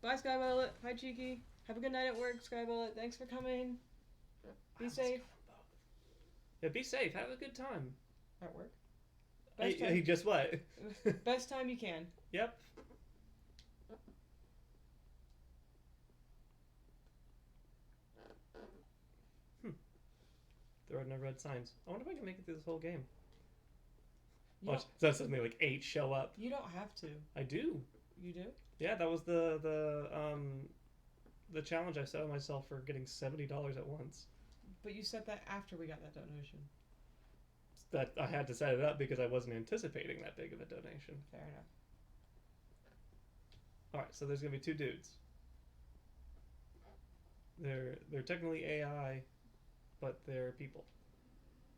Bye, Sky Bullet. Hi, Cheeky. Have a good night at work, Sky Bullet. Thanks for coming. Be I almost safe. got 'em both. Yeah, be safe. Have a good time. At work. Hey, Best time. hey, just what? Best time you can. Yep. There are no red signs. I wonder if I can make it through this whole game. You Oh, don't, so that's something like 8 show up. you don't have to. I do. You do? Yeah, that was the challenge I set myself for getting $70 at once. But you said that after we got that donation. That I had to set it up because I wasn't anticipating that big of a donation. Fair enough. All right, so there's gonna be 2 dudes. They're technically AI, but they're people,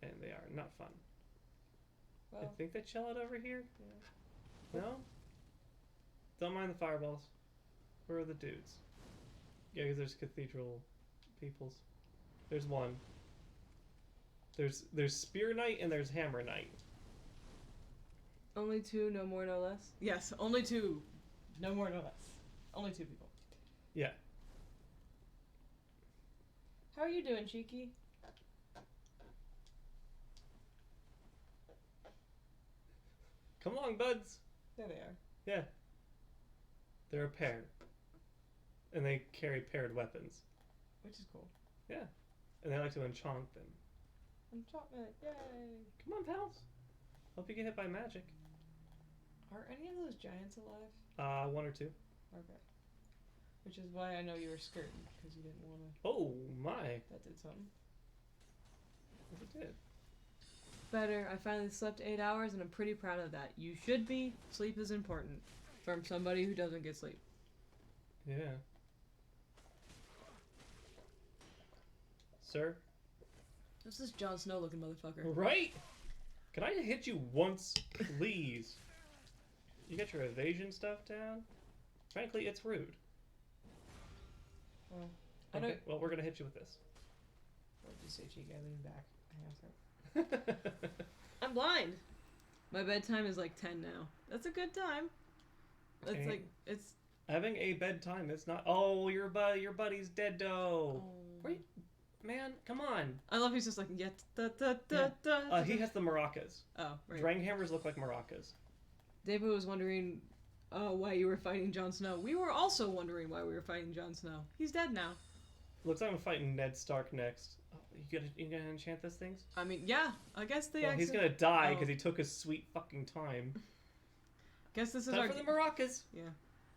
and they are not fun. I Well, think they chill out over here. yeah. No? Don't mind the fireballs. Where are the dudes? Yeah, because there's cathedral peoples. There's one. There's Spear Knight and there's Hammer Knight. Only 2, no more, no less? Yes, only 2. No more, no less. Only 2 people. Yeah. How are you doing, Cheeky? Come along, buds. There they are. Yeah. They're a pair. And they carry paired weapons. Which is cool. And they like to enchant them. Enchantment, yay! Come on, pals. Hope you get hit by magic. Are any of those giants alive? 1 or 2. Okay. Which is why I know you were skirting, because you didn't want to. Oh, my. That did something. Yes, it did. Better. I finally slept 8 hours, and I'm pretty proud of that. You should be. Sleep is important. From somebody who doesn't get sleep. Yeah. Sir? This is Jon Snow looking motherfucker. Right? Can I hit you once, please? You got your evasion stuff down? Frankly, it's rude. Well, I Okay, don't. well, we're gonna hit you with this. What did you say, Cheeky? I lean back. Hang on a second. I'm blind. My bedtime is like 10 now. That's a good time. It's Okay. like it's. Having a bedtime is not. Oh, your buddy's dead, though. Where you... Man, come on. I love he's just like yeah. Da, da, da, da, He has the maracas. Oh, right. Dranghammers look like maracas. David was wondering why you were fighting Jon Snow. We were also wondering why we were fighting Jon Snow. He's dead now. Looks like I'm fighting Ned Stark next. Oh, you gonna enchant those things? I mean, yeah. I guess they. Well, he's actually... gonna die Oh. because he took his sweet fucking time. Guess this is Time our. for the maracas. Yeah.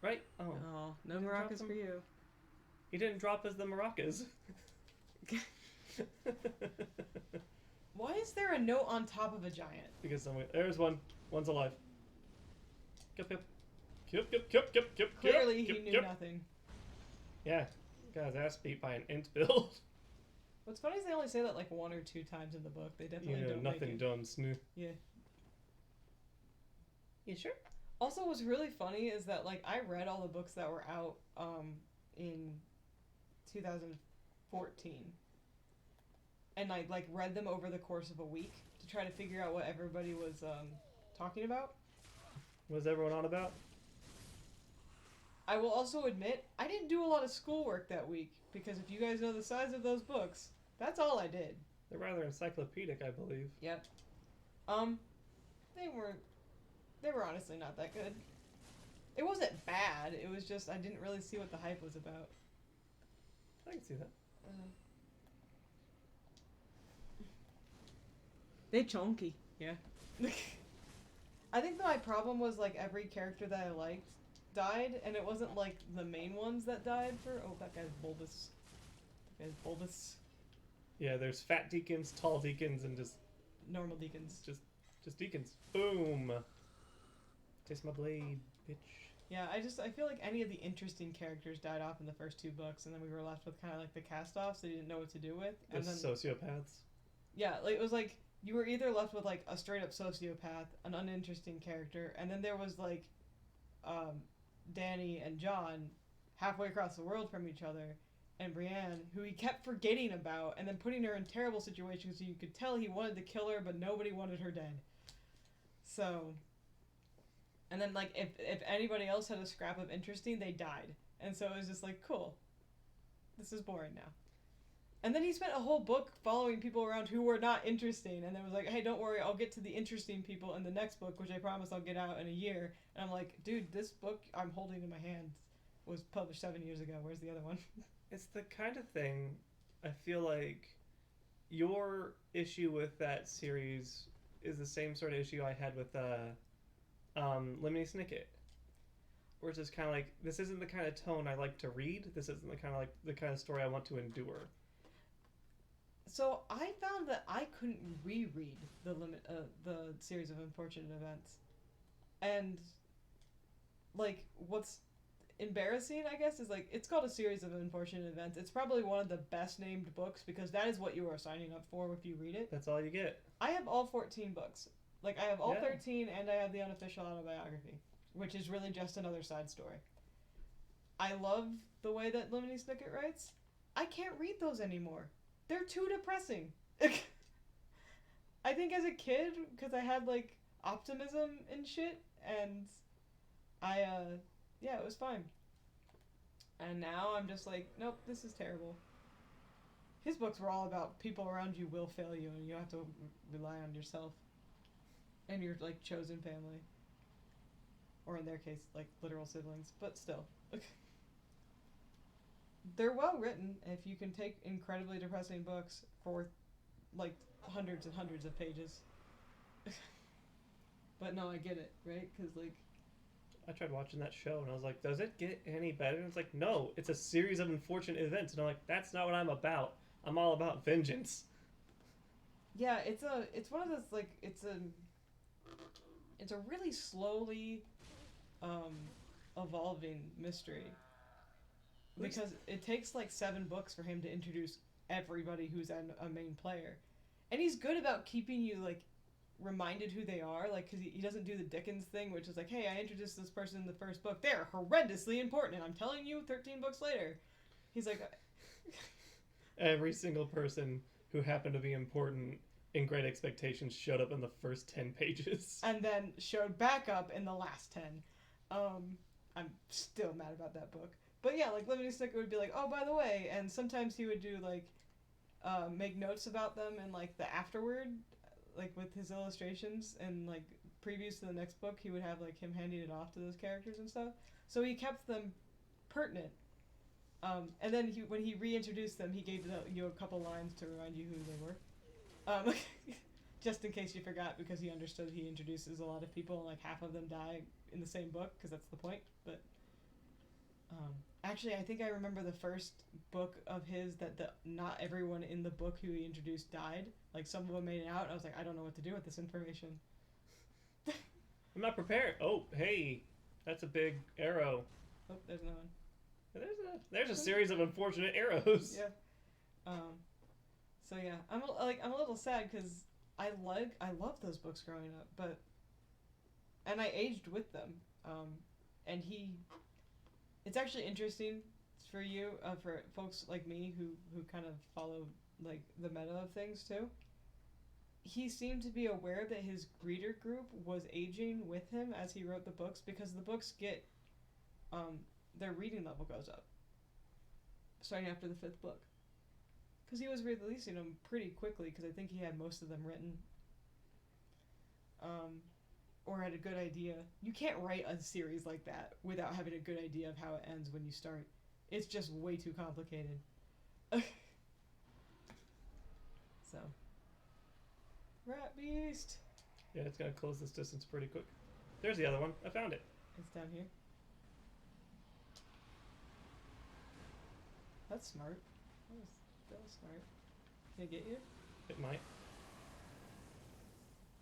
Right? Oh. Oh, no Didn't drop maracas them? for you. He didn't drop us the maracas. Why is there a note on top of a giant? Because someone... There's one. One's alive. Kip, kip. Kip, kip, kip, kip, kip, Clearly, kip, he knew kip. nothing. Yeah. Got his ass beat by an int build. What's funny is they only say that like 1 or 2 times in the book. They definitely You know, don't. nothing make it. done, Snoo. Yeah. You sure? Also, what's really funny is that like I read all the books that were out in 2014, and I like read them over the course of a week to try to figure out what everybody was talking about. What's everyone on about? I will also admit I didn't do a lot of schoolwork that week because if you guys know the size of those books, that's all I did. They're rather encyclopedic, I believe. Yep. They were honestly not that good. It wasn't bad. It was just I didn't really see what the hype was about. I can see that. They chunky. Yeah. I think my problem was like every character that I liked died, and it wasn't like the main ones that died for. Oh, that guy's bulbous. That guy's bulbous. Yeah, there's fat deacons, tall deacons, and just Normal deacons. deacons. Boom. Taste my blade, bitch. Yeah, I feel like any of the interesting characters died off in the first 2 books, and then we were left with kind of like the cast-offs that you didn't know what to do with. The And then sociopaths. yeah, like it was like you were either left with like a straight-up sociopath, an uninteresting character, and then there was like Danny and John halfway across the world from each other, and Brienne, who he kept forgetting about, and then putting her in terrible situations so you could tell he wanted to kill her, but nobody wanted her dead. So, and then like if anybody else had a scrap of interesting, they died, and so it was just like cool. This is boring now. And then he spent a whole book following people around who were not interesting, and then was like, hey, don't worry, I'll get to the interesting people in the next book, which I promise I'll get out in a year. And I'm like, dude, this book I'm holding in my hand was published 7 years ago. Where's the other one? It's the kind of thing I feel like your issue with that series is the same sort of issue I had with Lemony Snicket, where it's just kind of like, this isn't the kind of tone I like to read. This isn't the kind of story I want to endure. So I found that I couldn't reread the series of unfortunate events, and like what's embarrassing, I guess, is like it's called a series of unfortunate events. It's probably one of the best named books because that is what you are signing up for if you read it. That's all you get. I have all 14 books. Like I have all Yeah. 13, and I have the unofficial autobiography, which is really just another side story. I love the way that Lemony Snicket writes. I can't read those anymore. They're too depressing. I think as a kid, because I had like optimism and shit, and yeah, it was fine. And now I'm just like, nope, this is terrible. His books were all about people around you will fail you, and you have to rely on yourself and your like chosen family, or in their case, like literal siblings. But still, they're well written. If you can take incredibly depressing books for like hundreds and hundreds of pages. But no, I get it, right? Because like, I tried watching that show and I was like, does it get any better? And it's like, no, it's a series of unfortunate events. And I'm like, that's not what I'm about. I'm all about vengeance. yeah, it's one of those like it's a really slowly evolving mystery. Because it takes like 7 books for him to introduce everybody who's a main player. And he's good about keeping you like reminded who they are, like because he doesn't do the Dickens thing, which is like, hey, I introduced this person in the first book, they're horrendously important, and I'm telling you 13 books later. He's like Every single person who happened to be important in Great Expectations showed up in the first 10 pages. and then showed back up in the last 10. I'm still mad about that book. But yeah, like Lemony Snicket would be like, oh, by the way, and sometimes he would do like make notes about them and like the afterward, like with his illustrations and like previews to the next book, he would have like him handing it off to those characters and stuff. So he kept them pertinent. And then when he reintroduced them, he gave you a couple lines to remind you who they were. Just in case you forgot, because he understood he introduces a lot of people and like half of them die in the same book, because that's the point. But actually, I think I remember the first book of his that not everyone in the book who he introduced died. Like some of them made it out. I was like, I don't know what to do with this information. I'm not prepared. Oh, hey, that's a big arrow. Oh, there's no one. There's a series of unfortunate arrows. Yeah. So yeah, I'm a little sad because I love those books growing up, and I aged with them. And it's actually interesting for you, for folks like me who kind of follow like the meta of things too. He seemed to be aware that his reader group was aging with him as he wrote the books, because the books get their reading level goes up starting after the 5th book, because he was releasing them pretty quickly, because I think he had most of them written or had a good idea. You can't write a series like that without having a good idea of how it ends when you start. It's just way too complicated. So Rat Beast. Yeah, it's gonna close this distance pretty quick. There's the other one. I found it. It's down here. That's smart. That was smart. Can I get you? It might.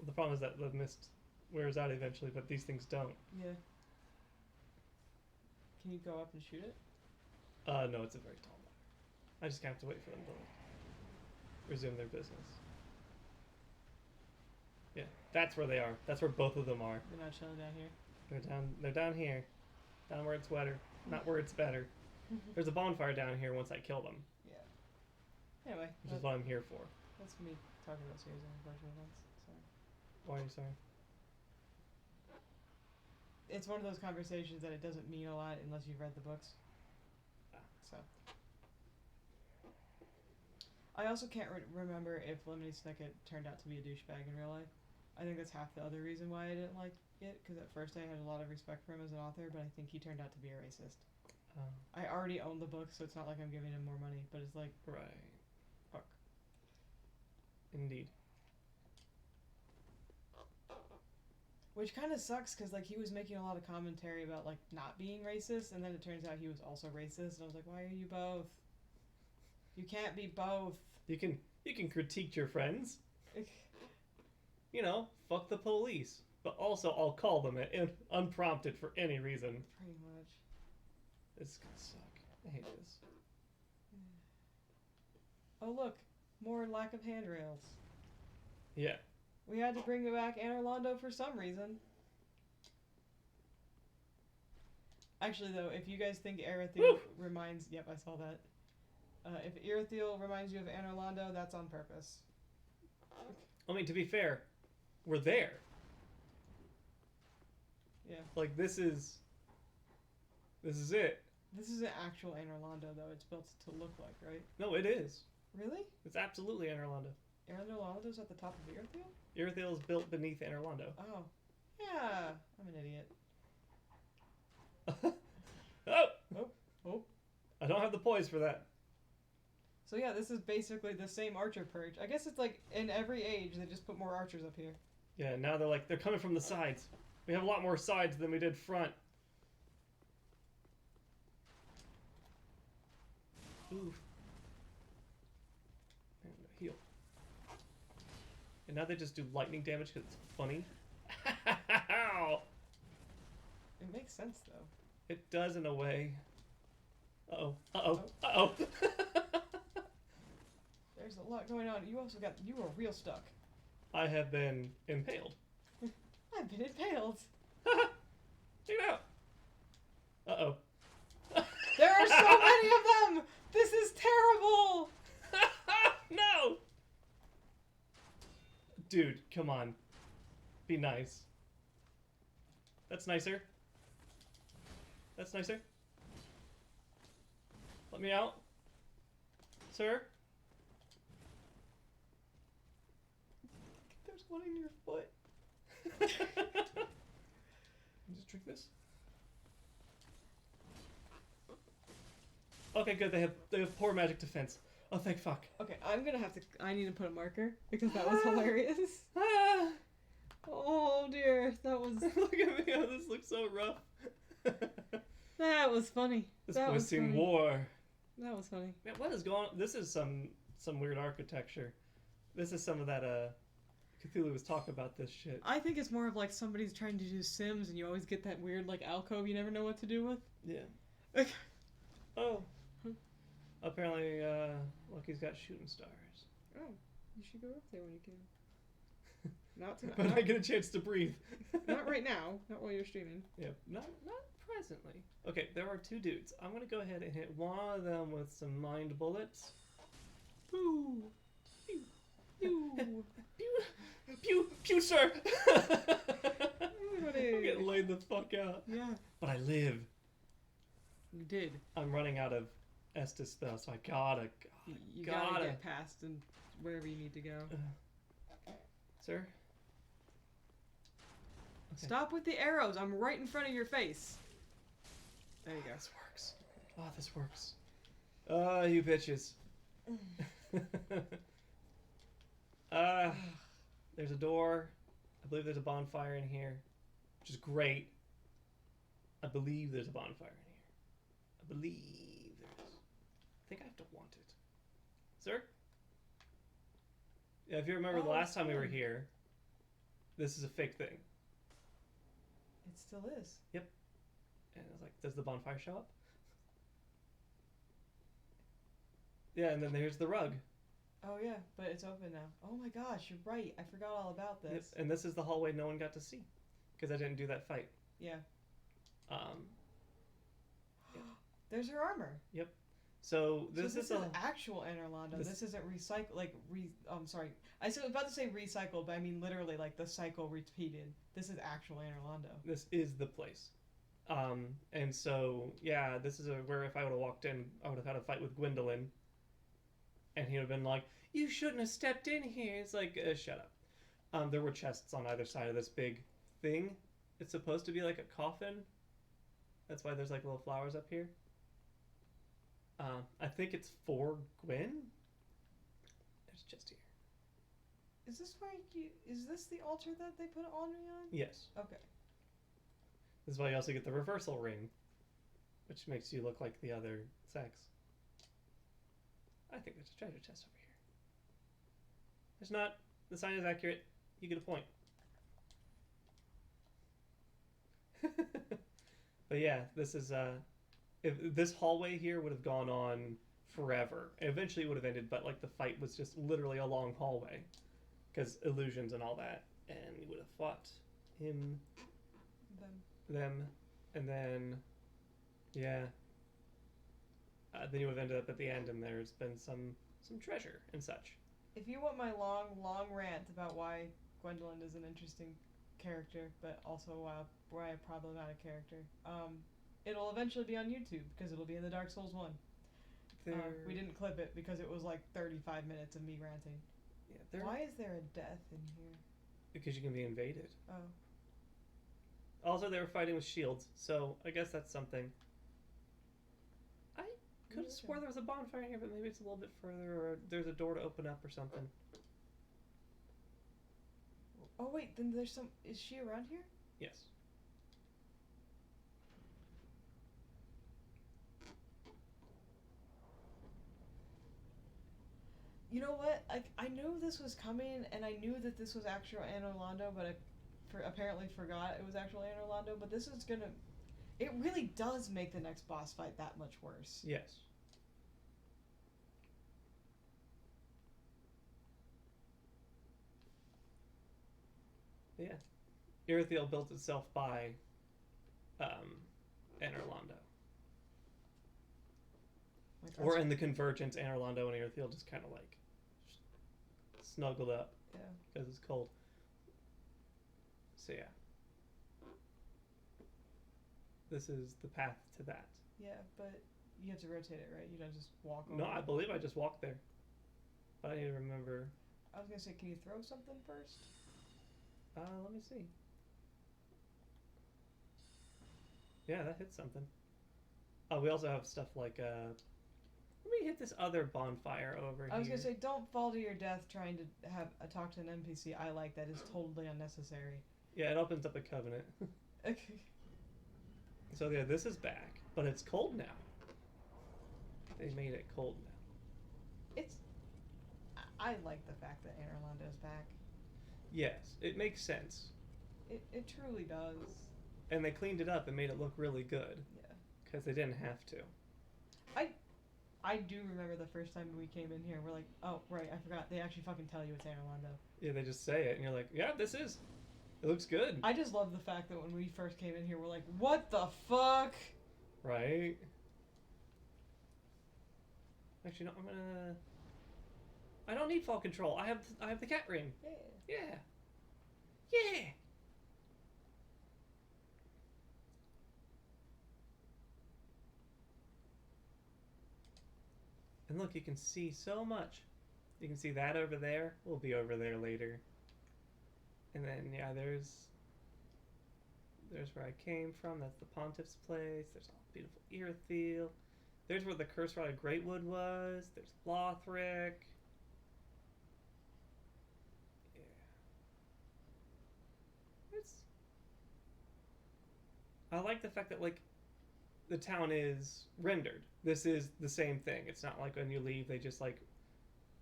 The problem is that the mist wears out eventually, but these things don't. Yeah. Can you go up and shoot it? No, it's a very tall ladder. I just have to wait for them to resume their business. Yeah, that's where they are. That's where both of them are. They're not chilling down here. They're down here. Down where it's wetter. Not where it's better. There's a bonfire down here once I kill them, Yeah. Anyway, which is what I'm here for. that's me talking about series of unfortunate events. Sorry. Why are you sorry? It's one of those conversations that it doesn't mean a lot unless you've read the books. So. I also can't remember if Lemony Snicket turned out to be a douchebag in real life. I think that's half the other reason why I didn't like it, because at first I had a lot of respect for him as an author, but I think he turned out to be a racist. I already own the book, so it's not like I'm giving him more money, but it's like, Right. fuck. Indeed. Which kind of sucks because like he was making a lot of commentary about like not being racist, and then it turns out he was also racist. And I was like, why are you both? You can't be both. You can critique your friends. You know, fuck the police, but also I'll call them unprompted for any reason. Pretty much. This is gonna suck. I hate this. Oh look, more lack of handrails. Yeah. We had to bring back Anor Londo for some reason. Actually, though, if you guys think Erethiel reminds... Yep, I saw that. If Erethiel reminds you of Anor Londo, that's on purpose. I mean, to be fair, we're there. Yeah. Like, this is it. This is an actual Anor Londo, though. It's built to look like, right? No, it is. Really? It's absolutely Anor Londo. Anor Londo's at the top of Erethiel? Erethiel is built beneath Anor Londo. Oh. Yeah. I'm an idiot. Oh! Oh. Oh. I don't have the poise for that. So yeah, this is basically the same archer perch. I guess it's like in every age they just put more archers up here. Yeah, now they're coming from the sides. We have a lot more sides than we did front. Ooh. And heal. And now they just do lightning damage because it's funny. It makes sense though. It does in a way. Uh-oh. Uh-oh. Uh-oh. There's a lot going on. You are real stuck. I have been impaled. I've been impaled. Check it out. Uh-oh. There are so many of them! This is terrible! No! Dude, come on. Be nice. That's nicer. That's nicer. Let me out. Sir? There's one in your foot. Just drink this. Okay, good. They have poor magic defense. Oh, thank fuck. Okay, I need to put a marker because that was hilarious. Ah! Oh dear, that was Look at me. Oh, this looks so rough. that was funny. This That boy's was seen funny. war. That was funny. Man, what is going on? This is some weird architecture. This is some of that, Cthulhu was talking about this shit. I think it's more of like somebody's trying to do Sims and you always get that weird like alcove you never know what to do with. Yeah. Oh. Apparently, Lucky's got shooting stars. Oh, you should go up there when you can. Not tonight. When I get a chance to breathe. Not right now. Not while you're streaming. Yep. Not presently. Okay, there are two dudes. I'm gonna go ahead and hit one of them with some mind bullets. Pew! Pew! Pew! Pew! Pew! Pew, sir! I'm getting laid the fuck out. Yeah. But I live. You did. I'm running out of Estus though, so I gotta You gotta get past and wherever you need to go. Sir? Okay. Stop with the arrows. I'm right in front of your face. There you go. This works. Oh, this works. You bitches. There's a door. I believe there's a bonfire in here, which is great. I believe there's a bonfire in here. I believe there is. I think I have to want it. Sir? Yeah, if you remember the last time we were here, this is a fake thing. It still is. Yep. And I was like, does the bonfire show up? Yeah, and then there's the rug. Oh yeah, but it's open now. Oh my gosh, you're right. I forgot all about this. Yep. And this is the hallway no one got to see because I didn't do that fight. Yeah. Yeah. There's her armor. Yep. So this is is actual Anor Londo. this- This isn't recycle I'm sorry. I was about to say recycled, but I mean literally like the cycle repeated. This is actual Anor Londo. this is the place. And so yeah, this is where if I would have walked in, I would have had a fight with Gwendolyn, and he would have been like, "You shouldn't have stepped in here." It's like, shut up. There were chests on either side of this big thing. It's supposed to be like a coffin. That's why there's like little flowers up here. I think it's for Gwen. There's a chest here. Is this why you? Is this the altar that they put Henri on? Yes. Okay. This is why you also get the reversal ring, which makes you look like the other sex. I think there's a treasure chest over here. There's not. The sign is accurate. You get a point. But yeah, this is if this hallway here would have gone on forever. Eventually it would have ended, but like the fight was just literally a long hallway because illusions and all that, and you would have fought him, them, and then yeah, then you would have ended up at the end, and there's been some treasure and such. If you want my long rant about why Gwendolyn is an interesting character, but also why a problematic character, it'll eventually be on YouTube because it'll be in the Dark Souls 1. We didn't clip it because it was like 35 minutes of me ranting. Yeah, why is there a death in here? Because you can be invaded. Oh. Also, they were fighting with shields, so I guess that's something. I could have swore there was a bonfire here, but maybe it's a little bit further, or there's a door to open up or something. Oh wait, then there's some. Is she around here? Yes. You know what? I knew this was coming, and I knew that this was actual Anne Orlando, but I apparently forgot it was actual Anne Orlando. But this is gonna. It really does make the next boss fight that much worse. Yes. Yeah. Irithyll built itself by Anne Orlando. Like, Or in the Convergence, Anne Orlando and Irithyll just kind of like snuggled up. Yeah. Because it's cold. So yeah. This is the path to that. Yeah, but you have to rotate it, right? You don't just walk over. No, I believe I just walked there. But I need to remember. I was gonna say, can you throw something first? Let me see. Yeah, that hit something. Oh, we also have stuff like let me hit this other bonfire over here. I was gonna say, don't fall to your death trying to have talk to an NPC. I like that is totally unnecessary. Yeah, it opens up a covenant. Okay. So yeah, this is back, but it's cold now. They made it cold now. It's. I like the fact that Anne Orlando's back. Yes, it makes sense. It truly does. And they cleaned it up and made it look really good. Yeah. Because they didn't have to. I do remember the first time we came in here, we're like, oh, right, I forgot. They actually fucking tell you it's Anne Orlando. Yeah, they just say it, and you're like, yeah, this is. It looks good. I just love the fact that when we first came in here, we're like, what the fuck? Right? Actually, no, I'm gonna. I don't need fall control. I have the cat ring. Yeah. Yeah. Yeah. And look, you can see so much. You can see that over there. We'll be over there later. And then yeah, there's where I came from. That's the Pontiff's place. There's all beautiful Irithyll. There's where the Curse Rod of Greatwood was. There's Lothric. I like the fact that like the town is rendered. This is the same thing. It's not like when you leave they just like,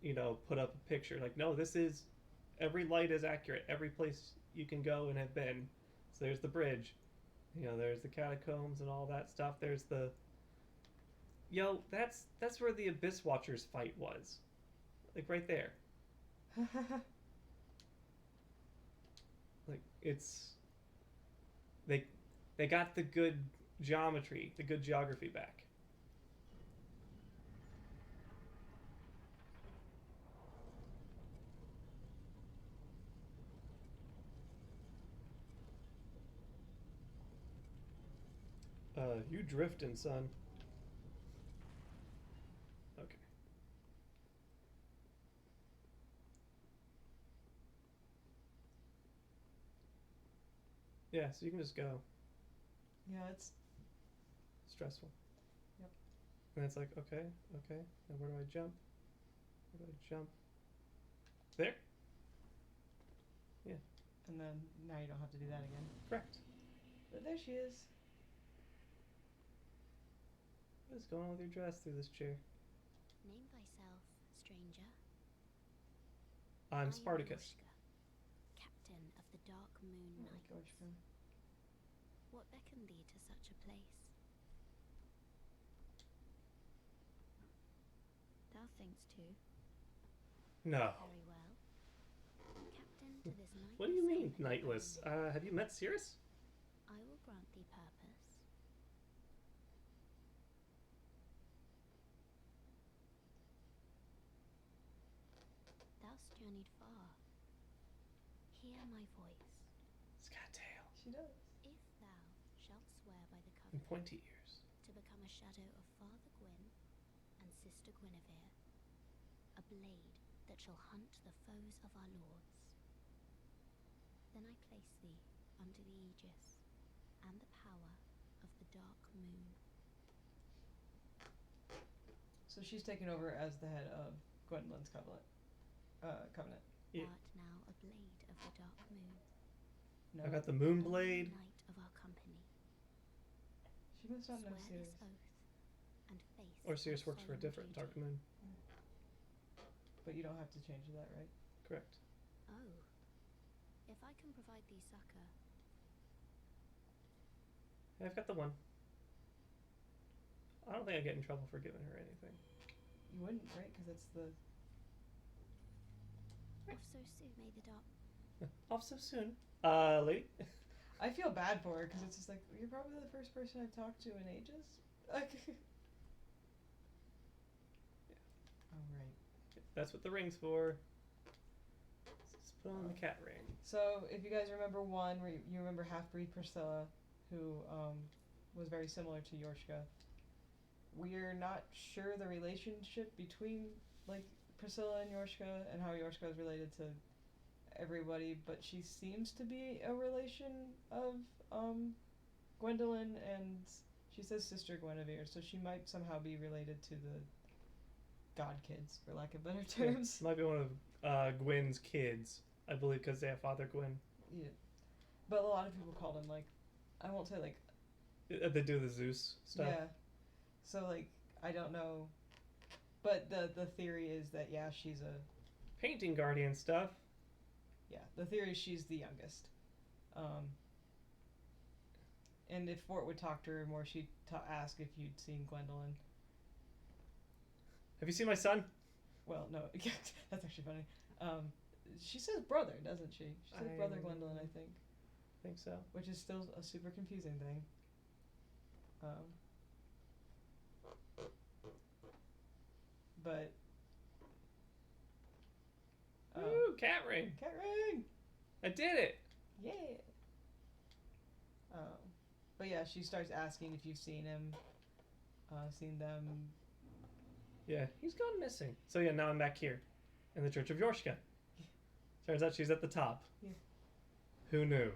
you know, put up a picture. Like no, this is every light is accurate. Every place you can go and have been. So there's the bridge. You know, there's the catacombs and all that stuff. There's the that's where the Abyss Watchers fight was. Like right there. Like it's they got the good geometry, the good geography back. You drifting, son. Okay. Yeah, so you can just go. Yeah, it's Stressful. Yep. And it's like, okay. And where do I jump? Where do I jump? There. And then now you don't have to do that again. Correct. But there she is. What is going on with your dress through this chair? Name thyself, stranger. I'm I am Spartacus. Yorshka, captain of the Dark Moon Oh my Knights. gosh, man. What beckoned thee to such a place? Thou thinkst too. No. Very well. Captain to this knightless What do you mean, company knightless? only, Have you met Cirrus? I will grant thee purpose. Thou'st journeyed far. Hear my voice. It's got a tail She does. If thou shalt swear by the and covenant pointy ears. to become a shadow of Father Gwyn and Sister Guinevere, a blade that shall hunt the foes of our lords, then I place thee under the aegis and the power of the Dark Moon. So she's taken over as the head of Gwendolyn's covenant. Yeah. Art now a blade of the Dark Moon, No. I got the moon only blade. knight of our company. She must not know Swear Sirius. this oath and face Or Cirrus thy works for a solemn different duty. Dark Moon. But you don't have to change that, right? Correct. Oh, if I can provide thee succor, I've got the one. I don't think I get in trouble for giving her anything. You wouldn't, right? Because it's the. off so soon may the dark. Off so soon. Lady? I feel bad for her because it's just like you're probably the first person I've talked to in ages. Like. All right. That's what the ring's for. Just put on the cat ring. So if you guys remember one, where you remember half-breed Priscilla, who was very similar to Yorshka. We're not sure the relationship between like Priscilla and Yorshka and how Yorshka is related to everybody, but she seems to be a relation of Gwendolyn, and she says Sister Guinevere, so she might somehow be related to the God kids, for lack of better terms. Yeah, might be one of Gwyn's kids, I believe, because they have Father Gwyn. Yeah. But a lot of people called him like, I won't say like, They do the Zeus stuff. yeah. So like, I don't know, but the theory is that yeah, she's a Painting Guardian stuff. yeah. The theory is she's the youngest. And if Fort would talk to her more, she'd ask if you'd seen Gwendolyn. Have you seen my son? Well, no, that's actually funny. She says brother, doesn't she? She says brother I- Gwendolyn, I think, Think so. which is still a super confusing thing. But Ooh, cat ring. cat ring, I did it. yeah. But yeah, she starts asking if you've seen him, seen them. Yeah, he's gone missing. So yeah, now I'm back here, in the Church of Yorshka. Turns out she's at the top. Yeah. Who knew?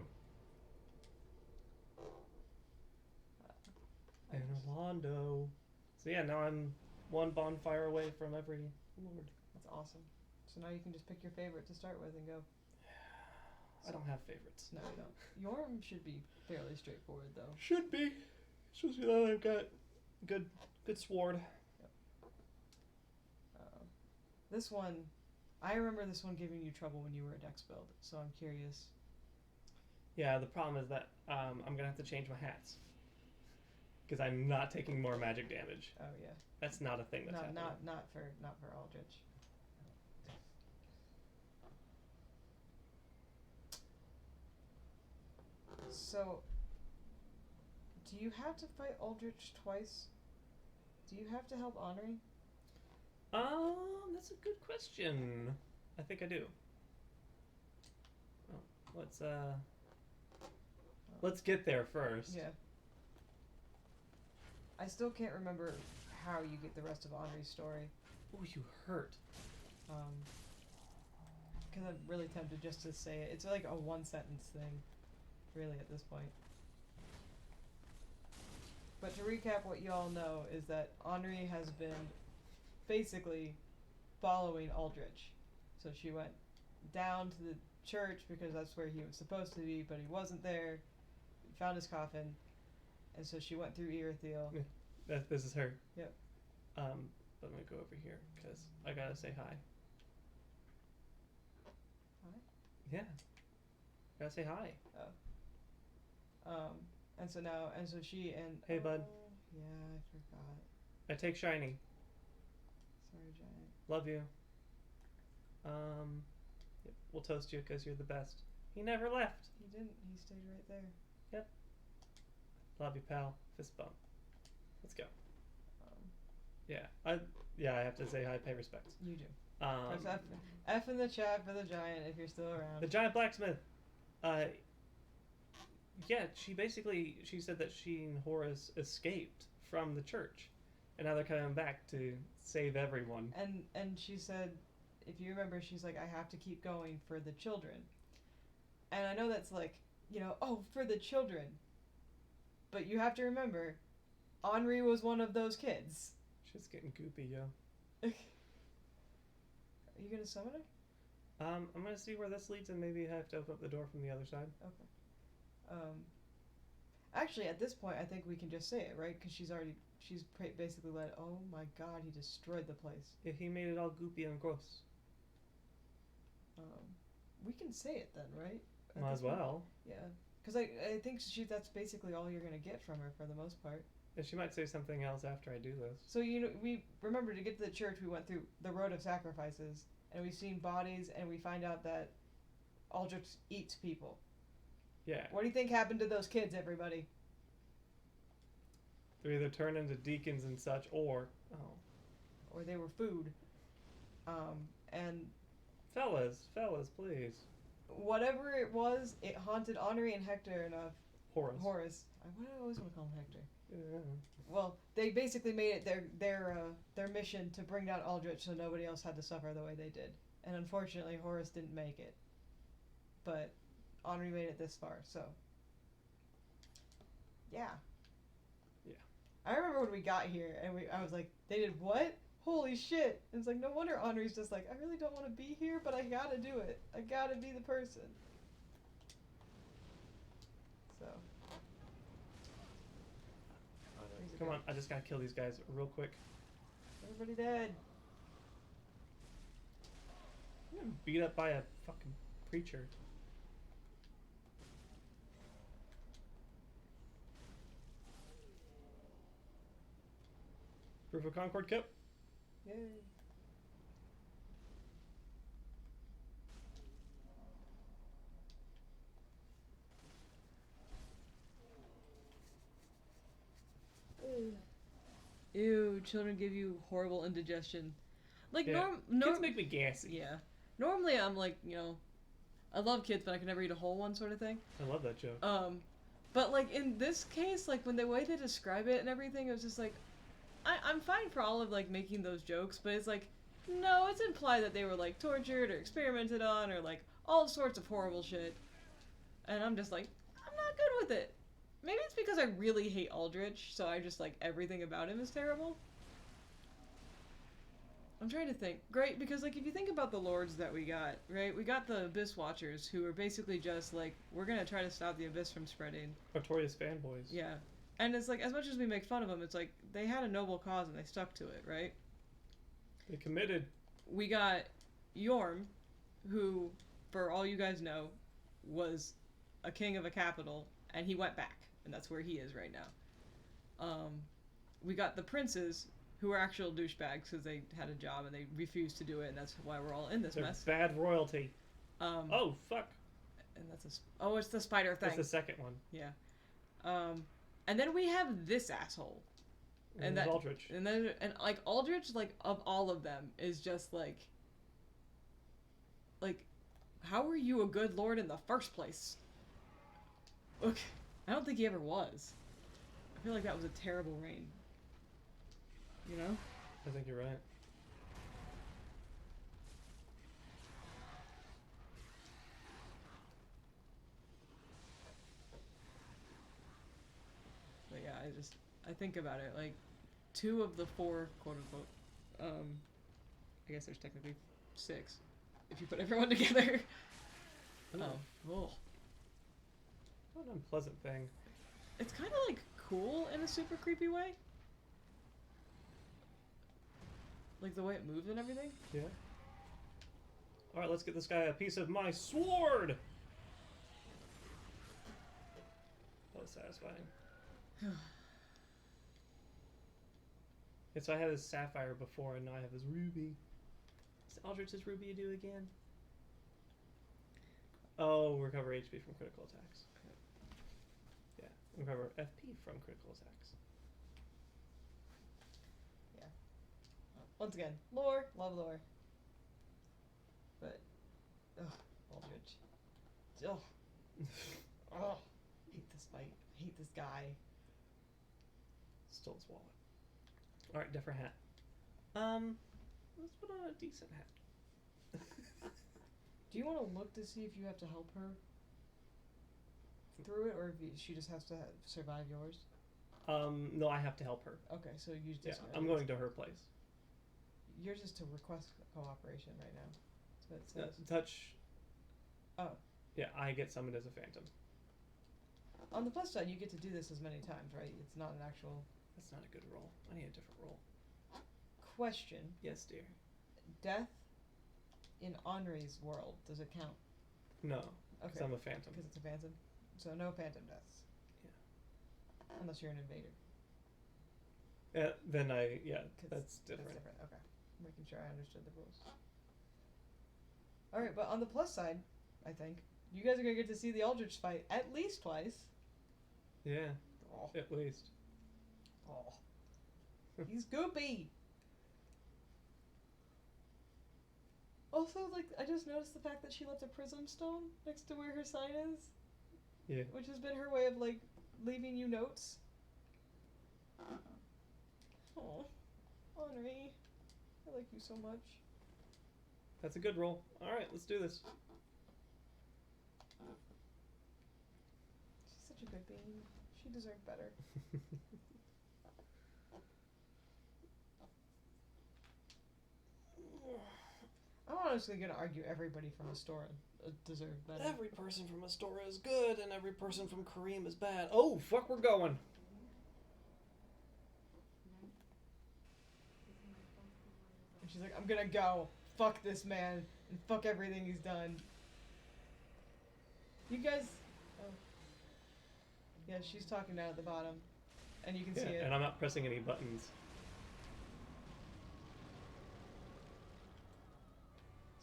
I And just- Orlando. So yeah, now I'm one bonfire away from every lord. That's awesome. So now you can just pick your favorite to start with and go. I don't have favorites. No, you don't. Yorm should be fairly straightforward though. Should be. Supposed to be that I've got good sword. This one, I remember this one giving you trouble when you were a Dex build, so I'm curious. Yeah, the problem is that I'm gonna have to change my hats. Because I'm not taking more magic damage. Oh yeah, That's not a thing that's happening. not for Aldrich. So, do you have to fight Aldrich twice? Do you have to help Henri? That's a good question. I think I do. Well, let's get there first. Yeah. I still can't remember how you get the rest of Henri's story. Oh, you hurt. Because I'm really tempted just to say it. It's like a one sentence thing, really, at this point. But to recap, what you all know is that Henri has been basically following Aldrich. So she went down to the church because that's where he was supposed to be, but he wasn't there. He found his coffin, and so she went through Irithiel. Yeah. This is her. Yep. But let me go over here because I gotta say hi. Hi? Yeah. Gotta say hi. And so she and Hey, bud. Yeah, I forgot. I take Shiny. Sorry, Giant. Love you. Yep, we'll toast you because you're the best. He never left. He didn't. He stayed right there. Love you, pal. Fist bump. Let's go. Um, I have to say hi, pay respects. you do. Um, Press F in the chat for the Giant if you're still around. the giant blacksmith. Yeah, she said that she and Horace escaped from the church, and now they're coming back to save everyone. And she said, if you remember, she's like, I have to keep going for the children. And I know that's like, for the children. But you have to remember, Henri was one of those kids. She's getting goopy, yo. Are you gonna summon her? I'm gonna see where this leads, and maybe I have to open up the door from the other side. Okay. Actually, at this point, I think we can just say it, right? Because she's basically let. Oh my God, he destroyed the place. Yeah, he made it all goopy and gross. We can say it then, right? At Might this as point? well. Yeah, because I think that's basically all you're gonna get from her for the most part. And she might say something else after I do this. So we remember to get to the church, we went through the road of sacrifices, and we've seen bodies, and we find out that Aldrich eats people. Yeah. What do you think happened to those kids, everybody? They either turn into deacons and such, or Or they were food. And fellas, please. whatever it was, it haunted Henri and Hector enough. Horace. Horace. Why do I always want to call him Hector? Yeah. Well, they basically made it their mission to bring down Aldrich so nobody else had to suffer the way they did. And unfortunately, Horace didn't make it. But Henri made it this far, so. Yeah. Yeah. I remember when we got here, and I was like, they did what? Holy shit. And it's like, no wonder Henri's just like, I really don't want to be here, but I gotta do it. I gotta be the person. So. Come on, I just gotta kill these guys real quick. Everybody dead. I'm getting beat up by a fucking preacher. Proof of Concord Cup. Yay. Ew, children give you horrible indigestion. Like, Yeah. Kids make me gassy. Yeah. Normally I'm like, I love kids, but I can never eat a whole one sort of thing. I love that joke. But like in this case, like when the way they describe it and everything, it was just like, I'm fine for all of like making those jokes, but it's like, no, it's implied that they were like tortured or experimented on or like all sorts of horrible shit. And I'm just like, I'm not good with it. Maybe it's because I really hate Aldrich, so I just like everything about him is terrible. I'm trying to think. Great, because like if you think about the lords that we got, right? We got the Abyss Watchers, who are basically just like, we're gonna try to stop the Abyss from spreading. Notorious fanboys. Yeah. And it's like, as much as we make fun of them, it's like, they had a noble cause and they stuck to it, right? They committed. We got Yorm, who, for all you guys know, was a king of a capital, and he went back, and that's where he is right now. We got the princes, who were actual douchebags because they had a job and they refused to do it, and that's why we're all in this They're mess. bad royalty. Oh fuck. And that's it's the spider thing. That's the second one. Yeah. And then we have this asshole. And that Aldrich. And then like Aldrich, like of all of them, is just like how are you a good lord in the first place? Look, I don't think he ever was. I feel like that was a terrible reign. You know? I think you're right. But yeah, I think about it, like 2 of the 4 quote unquote, I guess there's technically 6 if you put everyone together. Oh. Oh. What an unpleasant thing. It's kind of like cool in a super creepy way. Like the way it moves and everything. Yeah. Alright, let's get this guy a piece of my sword! That was satisfying. Yeah, so I had his sapphire before, and now I have his ruby. What's Aldrich's ruby do again? Oh, recover HP from critical attacks. Yeah, recover FP from critical attacks. Once again, lore, love lore. But, ugh, Aldrich. Ugh. Ugh. Hate this fight. Hate this guy. Stole his wallet. Alright, different hat. Let's put on a decent hat. Do you want to look to see if you have to help her through it, or if she just has to survive yours? No, I have to help her. Okay, so you just. Yeah, I'm going to her place. Yours is to request cooperation right now. So it says. Touch. Oh. Yeah, I get summoned as a phantom. On the plus side, you get to do this as many times, right? It's not an actual. That's not a good roll. I need a different roll. Question. Yes, dear. Death in Henri's world, does it count? No, because Okay. I'm a phantom. Because it's a phantom? So no phantom deaths. Yeah. Unless you're an invader. Then yeah, 'Cause that's different. That's different, okay. Making sure I understood the rules. Alright, but on the plus side, I think, you guys are going to get to see the Aldrich fight at least twice. Yeah, Oh. at least. Oh. He's goopy! Also, like, I just noticed the fact that she left a prism stone next to where her sign is. Yeah. Which has been her way of, like, leaving you notes. Oh, Henri. I like you so much. That's a good roll. Alright, let's do this. She's such a good being. She deserved better. I'm honestly gonna argue everybody from Astora deserved better. Every person from Astora is good, and every person from Kareem is bad. Oh, fuck, we're going. And she's like, I'm gonna go. Fuck this man. And fuck everything he's done. You guys... Oh. Yeah, she's talking down at the bottom. And you can see it. And I'm not pressing any buttons.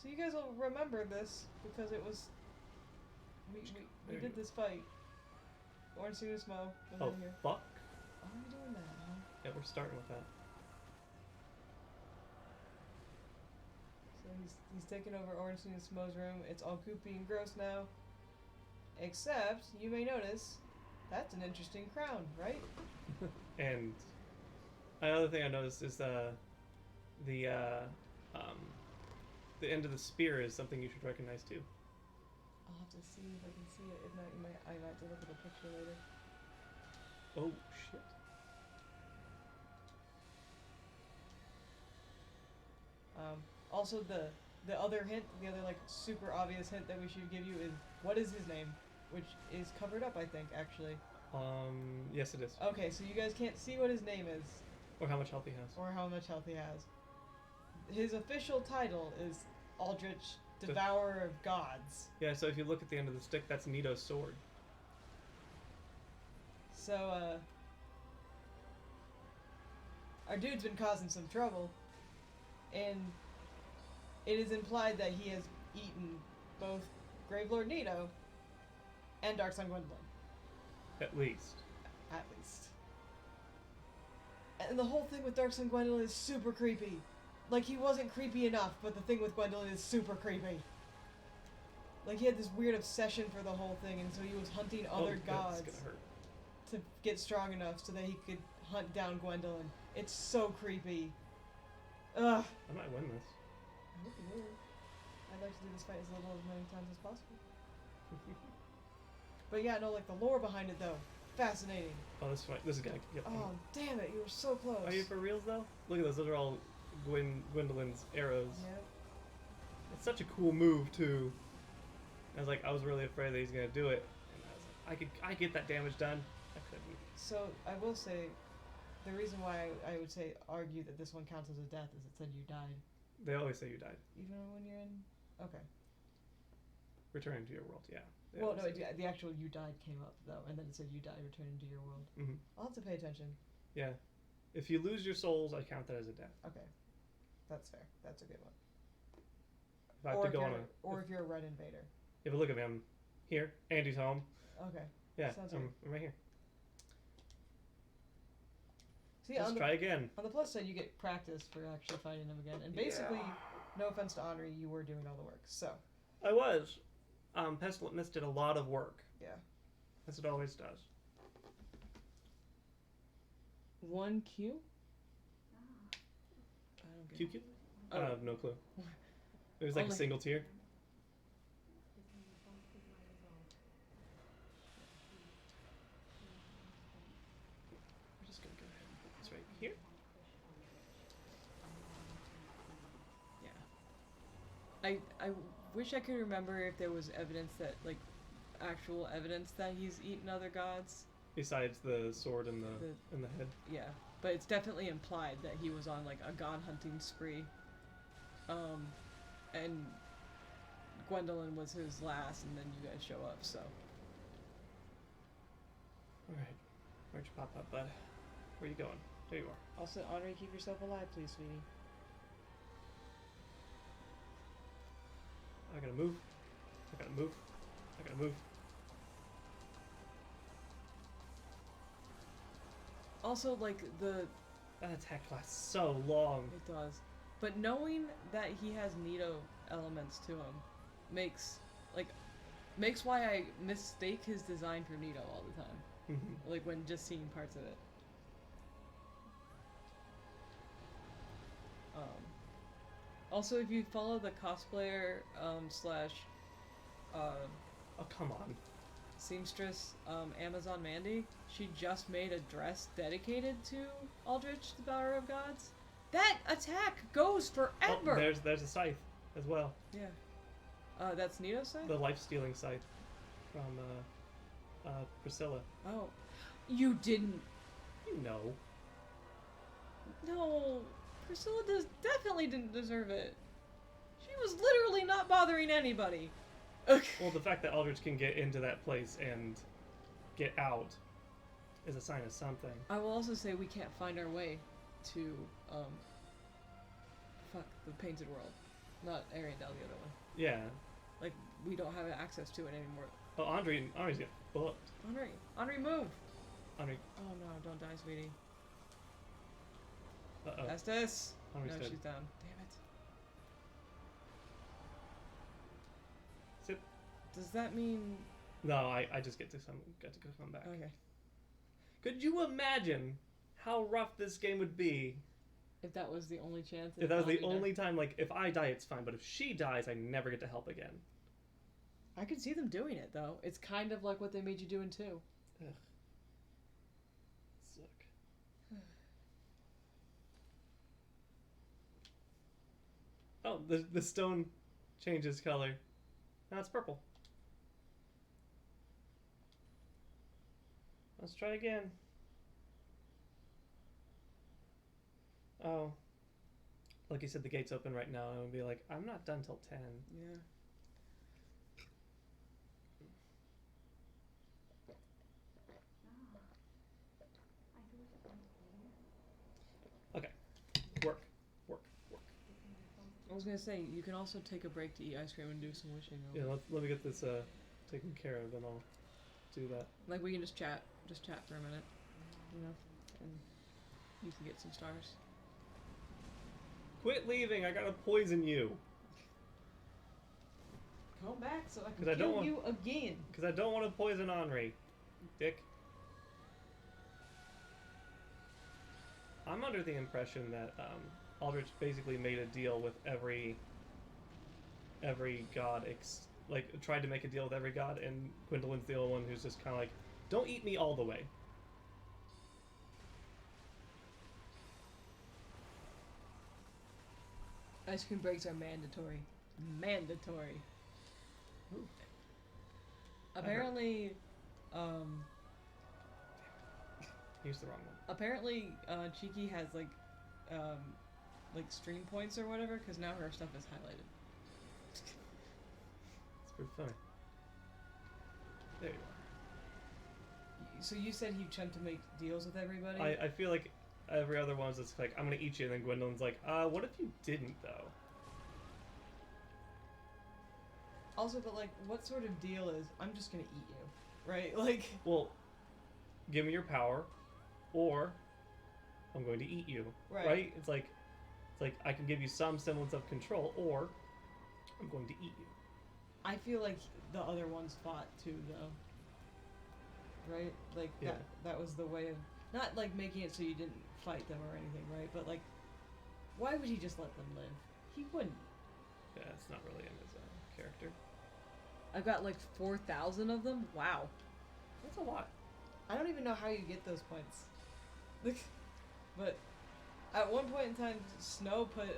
So you guys will remember this, because it was... We did this fight. Orange Sinus Mo was Oh, in here. fuck. Why are we doing that, huh? Yeah, we're starting with that. So he's taken over Orange Sinus Mo's room. It's all goopy and gross now. Except, you may notice, that's an interesting crown, right? And another thing I noticed is the end of the spear is something you should recognize too. I'll have to see if I can see it. If not, I might have to look at the picture later. Oh shit. Also, the other hint, the other like super obvious hint that we should give you is what is his name, which is covered up, I think, actually. Yes it is. Okay, so you guys can't see what his name is Or how much health he has. or how much health he has. His official title is Aldrich, Devourer of Gods. Yeah, so if you look at the end of the stick, that's Nito's sword. So, our dude's been causing some trouble, and it is implied that he has eaten both Gravelord Nito and Darksun Gwendolyn. At least. At least. And the whole thing with Darksun Gwendolyn is super creepy. Like, he wasn't creepy enough, but the thing with Gwendolyn is super creepy. Like, he had this weird obsession for the whole thing, and so he was hunting other gods That's gonna hurt. to get strong enough so that he could hunt down Gwendolyn. It's so creepy. Ugh. I might win this. I hope you will. I'd like to do this fight as little as many times as possible. But yeah, no, like the lore behind it though, fascinating. Oh, this is gonna get me. Oh, damn it, you were so close. Are you for reals though? Look at those. Those are all Gwendolyn's arrows. Yep. It's such a cool move too. I was like, I was really afraid that he's gonna do it, and I was like, I get that damage done. I couldn't. So I will say, the reason why I would say argue that this one counts as a death is it said you died, They always say you died. even when you're in. Okay. Returning to your world, yeah. They Well, always no, say- the actual you died came up though, and then it said you died, returning to your world. Mhm. I'll have to pay attention. Yeah. If you lose your souls, I count that as a death. Okay, that's fair. That's a good one. If I have Or to if go you're, on a. or if you're a red invader. If you look at me, I'm here. Andy's home. Okay. Yeah, Sounds I'm right here. See, Let's on try again. the plus side, you get practice for actually fighting them again, and basically, no offense to Henri, you were doing all the work. So I was. Pestilent Mist did a lot of work. yeah. As it always does. 1Q. I don't get QQ? Oh. I have no clue. It was like Only- a single tier. We're just gonna go ahead and put this right here. I wish I could remember if there was evidence that like actual evidence that he's eaten other gods. Besides the sword and the head. Yeah, but it's definitely implied that he was on like a god hunting spree. And Gwendolyn was his last, and then you guys show up. So Alright. Where'd you pop up, bud? Where you going? There you are. also, Henri, keep yourself alive, please, sweetie. I gotta move. I gotta move. I gotta move. Also, like That attack lasts so long. it does, but knowing that he has Nito elements to him makes why I mistake his design for Nito all the time. Mhm. Like when just seeing parts of it. Also, if you follow the cosplayer slash Oh, come on. seamstress Amazon Mandy, she just made a dress dedicated to Aldrich, the Bower of Gods. That attack goes Oh, forever. there's a scythe as well. Yeah. That's Nito's side? The life-stealing scythe from Priscilla. Oh. You didn't. You know. No. Priscilla definitely didn't deserve it. She was literally not bothering anybody. Well, the fact that Aldrich can get into that place and get out is a sign of something. I will also say we can't find our way to, the Painted World. Not Ariandel, the other one. Yeah. Like, we don't have access to it anymore. Oh, Andre's getting booked. Henri, move! Andre. Oh no, don't die, sweetie. Uh-oh. Estes! Henri's No, dead. she's down. Damn it. Sit. Does that mean... No, I just get to come back. Okay. Could you imagine how rough this game would be If that was the only chance. if that was the Zombie died. only time, like, if I die, it's fine, but if she dies, I never get to help again. I could see them doing it, though. It's kind of like what they made you do in 2. Suck. Oh, the stone changes color. Now it's purple. Let's try again. Oh. Like you said, the gate's open right now, and I would be like, I'm not done till 10. Yeah. Work. Work. Work. I was gonna say, you can also take a break to eat ice cream and do some wishing. Yeah, let me get this taken care of, and I'll do that. Like, we can just chat for a minute, you know, and you can get some stars. Quit leaving! I gotta poison you! Come back so I can 'Cause I don't kill want- you again. Because I don't want to poison Henri. Dick. I'm under the impression that Aldrich basically made a deal with every god, tried to make a deal with every god, and Gwendolyn's the only one who's just kind of like, don't eat me all the way. Ice cream breaks are mandatory. Mandatory. Apparently, Use the wrong one. apparently, Cheeky has like stream points or whatever, because now her stuff is highlighted. It's pretty funny. There you So you said he tried to make deals with everybody? are. I feel like every other one's just like, I'm gonna eat you, and then Gwendolyn's like, what if you didn't though? Also, but like, what sort of deal is I'm just gonna eat you, right? Like, Well, give me your power, or I'm going to eat you. Right. It's like I can give you some semblance of control, or I'm going to eat you. I feel like the other ones fought too, though. Right? Like Yeah. that was the way of not like making it so you didn't fight them or anything, right? But like, why would he just let them live? He wouldn't. Yeah, it's not really in his character. I've got like 4,000 of them. Wow. That's a lot. I don't even know how you get those points. But at one point in time, Snow put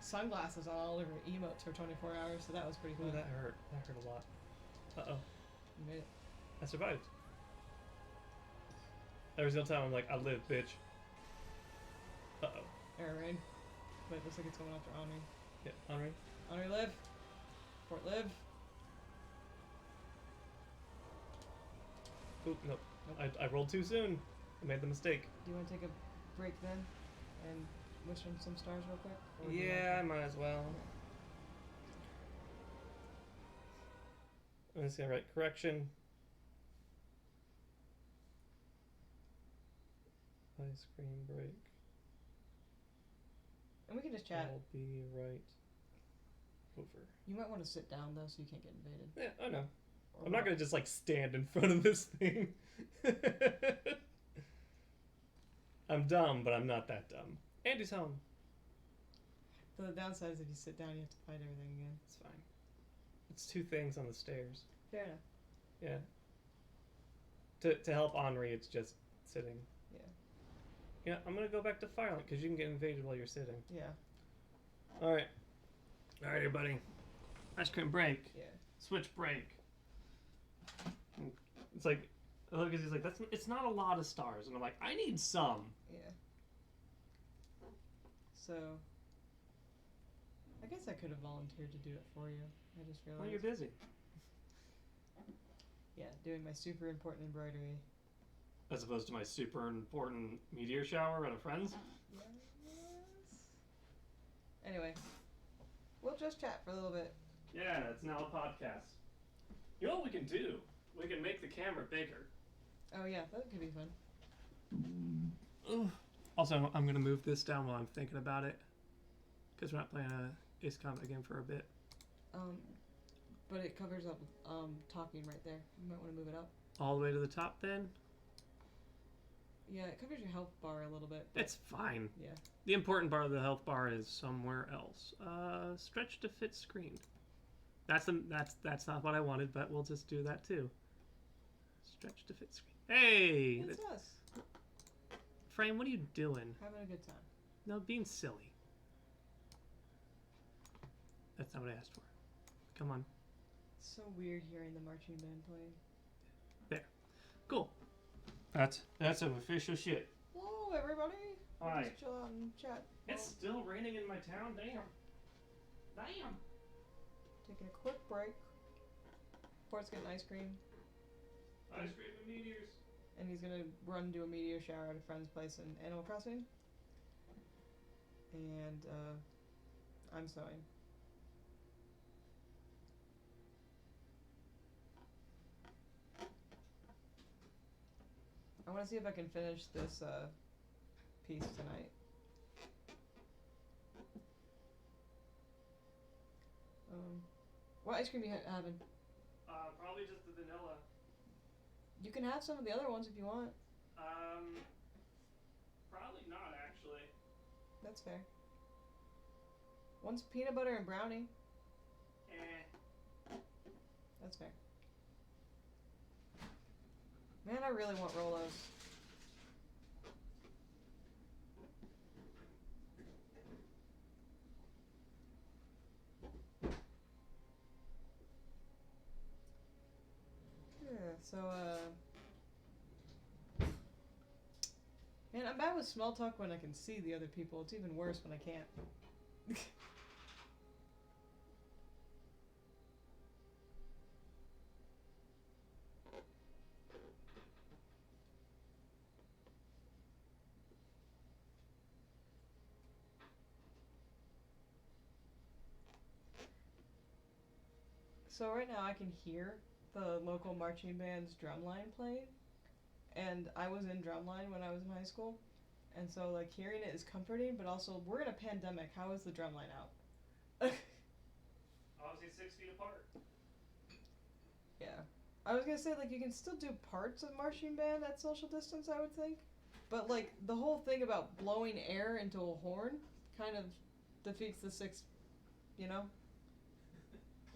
sunglasses on all of her emotes for 24 hours, so that was pretty Ooh, fun. that hurt. That hurt a lot. Uh-oh. You made it. I survived. Every single time I'm like, I live, bitch. Uh-oh. Air raid. Wait, looks like it's going after Henri. Yeah, Henri. Henri, live. Fort live. Oop, nope. Nope. I rolled too soon. I made the mistake. Do you want to take a break then? And wish him some stars real quick? Or do you Yeah, I want might as well. I'm just gonna write correction. Ice cream break. And we can just chat. I'll be right over. You might want to sit down though so you can't get invaded. Yeah, I know. Or I'm not gonna just like stand in front of this thing. I'm dumb, but I'm not that dumb. Andy's home. The downside is if you sit down, you have to fight everything again. It's fine. It's two things on the stairs. Fair enough. Yeah. To help Henri, it's just sitting. Yeah. Yeah, I'm gonna go back to Firelight because you can get invaded while you're sitting. Yeah. All right, everybody. Ice cream break. Yeah. Switch break. It's like, because he's like, it's not a lot of stars, and I'm like, I need some. Yeah. So, I guess I could have volunteered to do it for you. I just realized. Well, you're busy. Yeah, doing my super important embroidery. As opposed to my super important meteor shower at a friend's. Yes. Anyway, we'll just chat for a little bit. Yeah, it's now a podcast. You know what we can do? We can make the camera bigger. Oh yeah, that could be fun. Also, I'm gonna move this down while I'm thinking about it, because we're not playing a Ace Combat game for a bit. But it covers up talking right there. You might want to move it up. All the way to the top, then. Yeah, it covers your health bar a little bit. It's fine. Yeah. The important part of the health bar is somewhere else. Stretch to fit screen. That's not what I wanted, but we'll just do that too. Stretch to fit screen. Hey, It's us Frame, what are you doing? having a good time. No, being silly. That's not what I asked for. Come on. It's so weird hearing the marching band playing. Cool. That's some official shit. Hello, everybody. Hi. Just chill out and chat. It's still raining in my town. Damn. Taking a quick break. Port's getting ice cream, Ice cream and meteors. and he's gonna run do a meteor shower at a friend's place in Animal Crossing. And I'm sewing. I want to see if I can finish this piece tonight. What ice cream are you having? Probably just the vanilla. You can have some of the other ones if you want. Probably not actually. That's fair. One's peanut butter and brownie. That's fair. Man, I really want Rolos. So, man, I'm bad with small talk when I can see the other people. It's even worse when I can't. So right now I can hear the local marching band's drumline playing, and I was in drumline when I was in high school, and so like hearing it is comforting, but also we're in a pandemic. How is the drumline out? Obviously 6 feet apart. Yeah, I was gonna say like you can still do parts of marching band at social distance, I would think, but like the whole thing about blowing air into a horn kind of defeats the six, you know.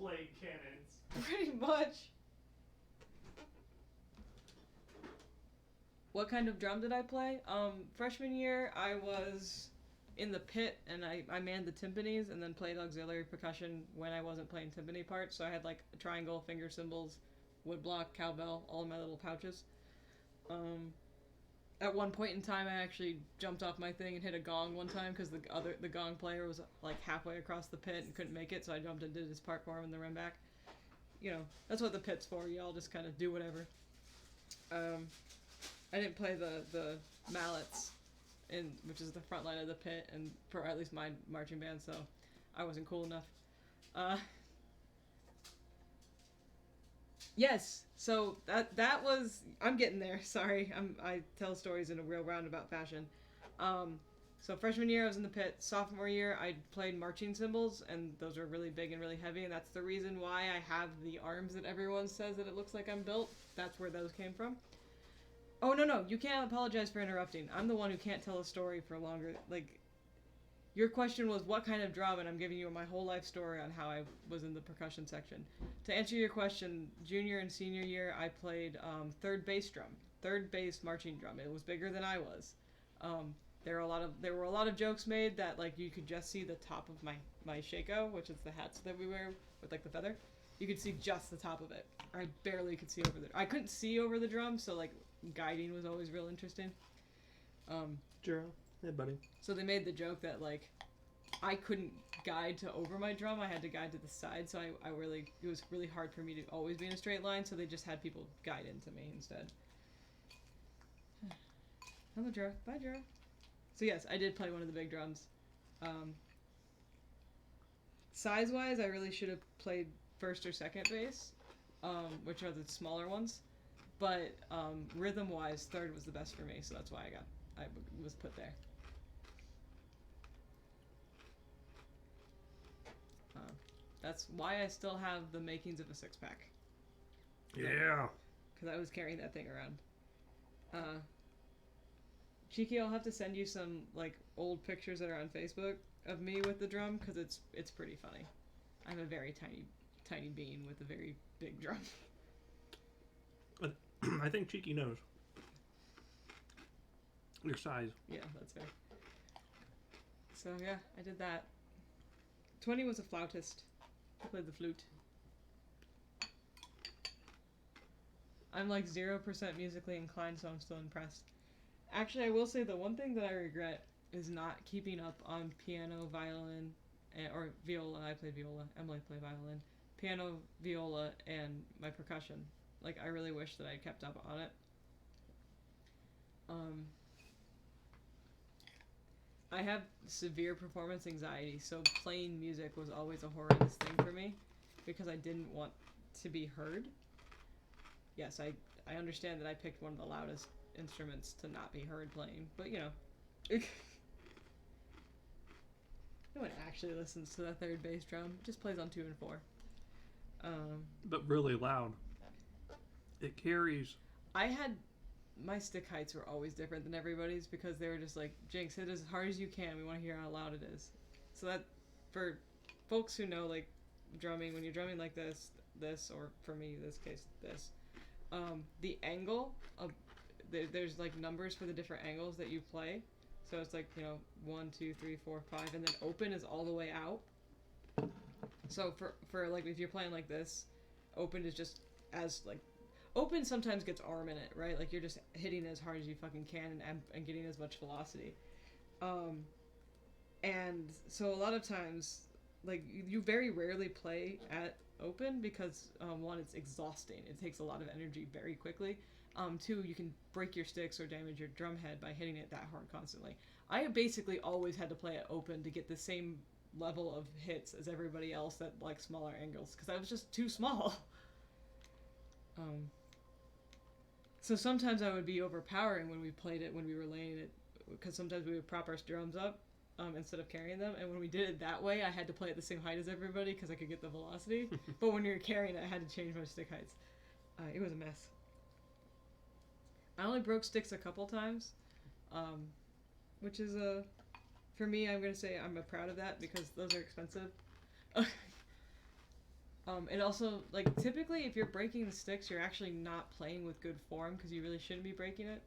Plague cannons. Pretty much. What kind of drum did I play? Freshman year, I was in the pit and I manned the timpanis and then played auxiliary percussion when I wasn't playing timpani parts. So I had like a triangle, finger cymbals, woodblock, cowbell, all in my little pouches. At one point in time, I actually jumped off my thing and hit a gong one time because the gong player was like halfway across the pit and couldn't make it, so I jumped and did his part for him and then ran back. You know, that's what the pit's for. Y'all just kind of do whatever. I didn't play the mallets, which is the front line of the pit, and for at least my marching band, so I wasn't cool enough. Yes, so that was, I'm getting there. Sorry, I tell stories in a real roundabout fashion. So freshman year I was in the pit. Sophomore year I played marching cymbals, and those were really big and really heavy, and that's the reason why I have the arms that everyone says that it looks like I'm built. That's where those came from. Oh no, you can't apologize for interrupting. I'm the one who can't tell a story for longer. Like, your question was what kind of drum, and I'm giving you my whole life story on how I was in the percussion section. To answer your question, junior and senior year, I played third bass drum, third bass marching drum. It was bigger than I was. There were a lot of jokes made that like you could just see the top of my shako, which is the hats that we wear with like the feather. You could see just the top of it. I barely could see over I couldn't see over the drum, so like guiding was always real interesting. Jero, hey buddy. So they made the joke that like I couldn't guide to over my drum. I had to guide to the side, so it was really hard for me to always be in a straight line, so they just had people guide into me instead. Hello, Jero. Bye, Jero. So yes, I did play one of the big drums. Size-wise, I really should have played first or second bass, which are the smaller ones. But rhythm-wise, third was the best for me, so that's why I was put there. That's why I still have the makings of a six-pack. Yeah. Because I was carrying that thing around. Cheeky, I'll have to send you some like old pictures that are on Facebook of me with the drum, because it's pretty funny. I'm a very tiny bean with a very big drum. I think Cheeky knows your size. Yeah, that's fair. So yeah, I did that. 20 was a flautist. I played the flute. I'm like 0% musically inclined, so I'm still impressed. Actually, I will say the one thing that I regret is not keeping up on piano, violin, or viola. I played viola. Emily played violin. Piano, viola, and my percussion. Like, I really wish that I kept up on it. I have severe performance anxiety, so playing music was always a horrendous thing for me because I didn't want to be heard. Yes, I understand that I picked one of the loudest instruments to not be heard playing, but you know. No one actually listens to that third bass drum. It just plays on 2 and 4. But really loud. It carries. My stick heights were always different than everybody's because they were just like, Jinx, hit as hard as you can. We want to hear how loud it is. So that, for folks who know, like, drumming, when you're drumming like this, or for me, this case, this, the angle of, there's, like, numbers for the different angles that you play. So it's like, 1, 2, 3, 4, 5, and then open is all the way out. So for like, if you're playing like this, open is just as, like, open sometimes gets arm in it, right? Like you're just hitting as hard as you fucking can and getting as much velocity. And so a lot of times, like you very rarely play at open because one, it's exhausting. It takes a lot of energy very quickly. Two, you can break your sticks or damage your drum head by hitting it that hard constantly. I basically always had to play at open to get the same level of hits as everybody else at like smaller angles because I was just too small. So sometimes I would be overpowering when we played it when we were laying it because sometimes we would prop our drums up instead of carrying them, and when we did it that way I had to play at the same height as everybody because I could get the velocity. But when you're carrying it I had to change my stick heights. It was a mess. I only broke sticks a couple times, which is for me, I'm gonna say I'm proud of that because those are expensive. And also, like, typically if you're breaking the sticks, you're actually not playing with good form because you really shouldn't be breaking it.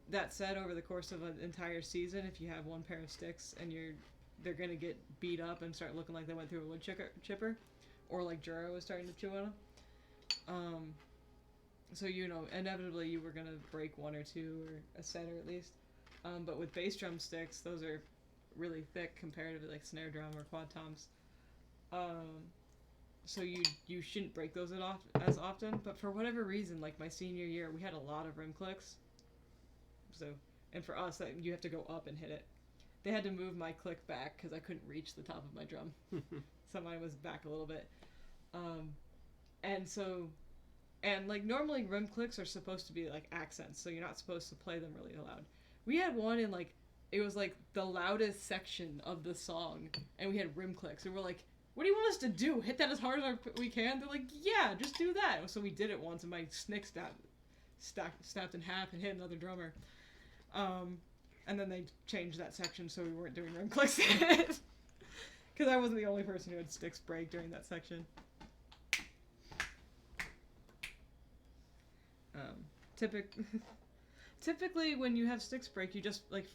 That said, over the course of an entire season, if you have one pair of sticks and they're gonna get beat up and start looking like they went through a wood chipper, or like Juro was starting to chew on them. So, you know, inevitably you were going to break one or two, or a setter at least. But with bass drum sticks, those are really thick comparatively like snare drum or quad toms. So you shouldn't break those as often. But for whatever reason, like my senior year, we had a lot of rim clicks. So, and for us, you have to go up and hit it. They had to move my click back because I couldn't reach the top of my drum. So mine was back a little bit. And like normally rim clicks are supposed to be like accents, so you're not supposed to play them really loud. We had one in like, it was like the loudest section of the song, and we had rim clicks, and we're like, what do you want us to do? Hit that as hard as we can? They're like, yeah, just do that. So we did it once, and my snick snapped in half and hit another drummer. And then they changed that section so we weren't doing rim clicks in it. Because I wasn't the only person who had sticks break during that section. Typically when you have sticks break, you just, like,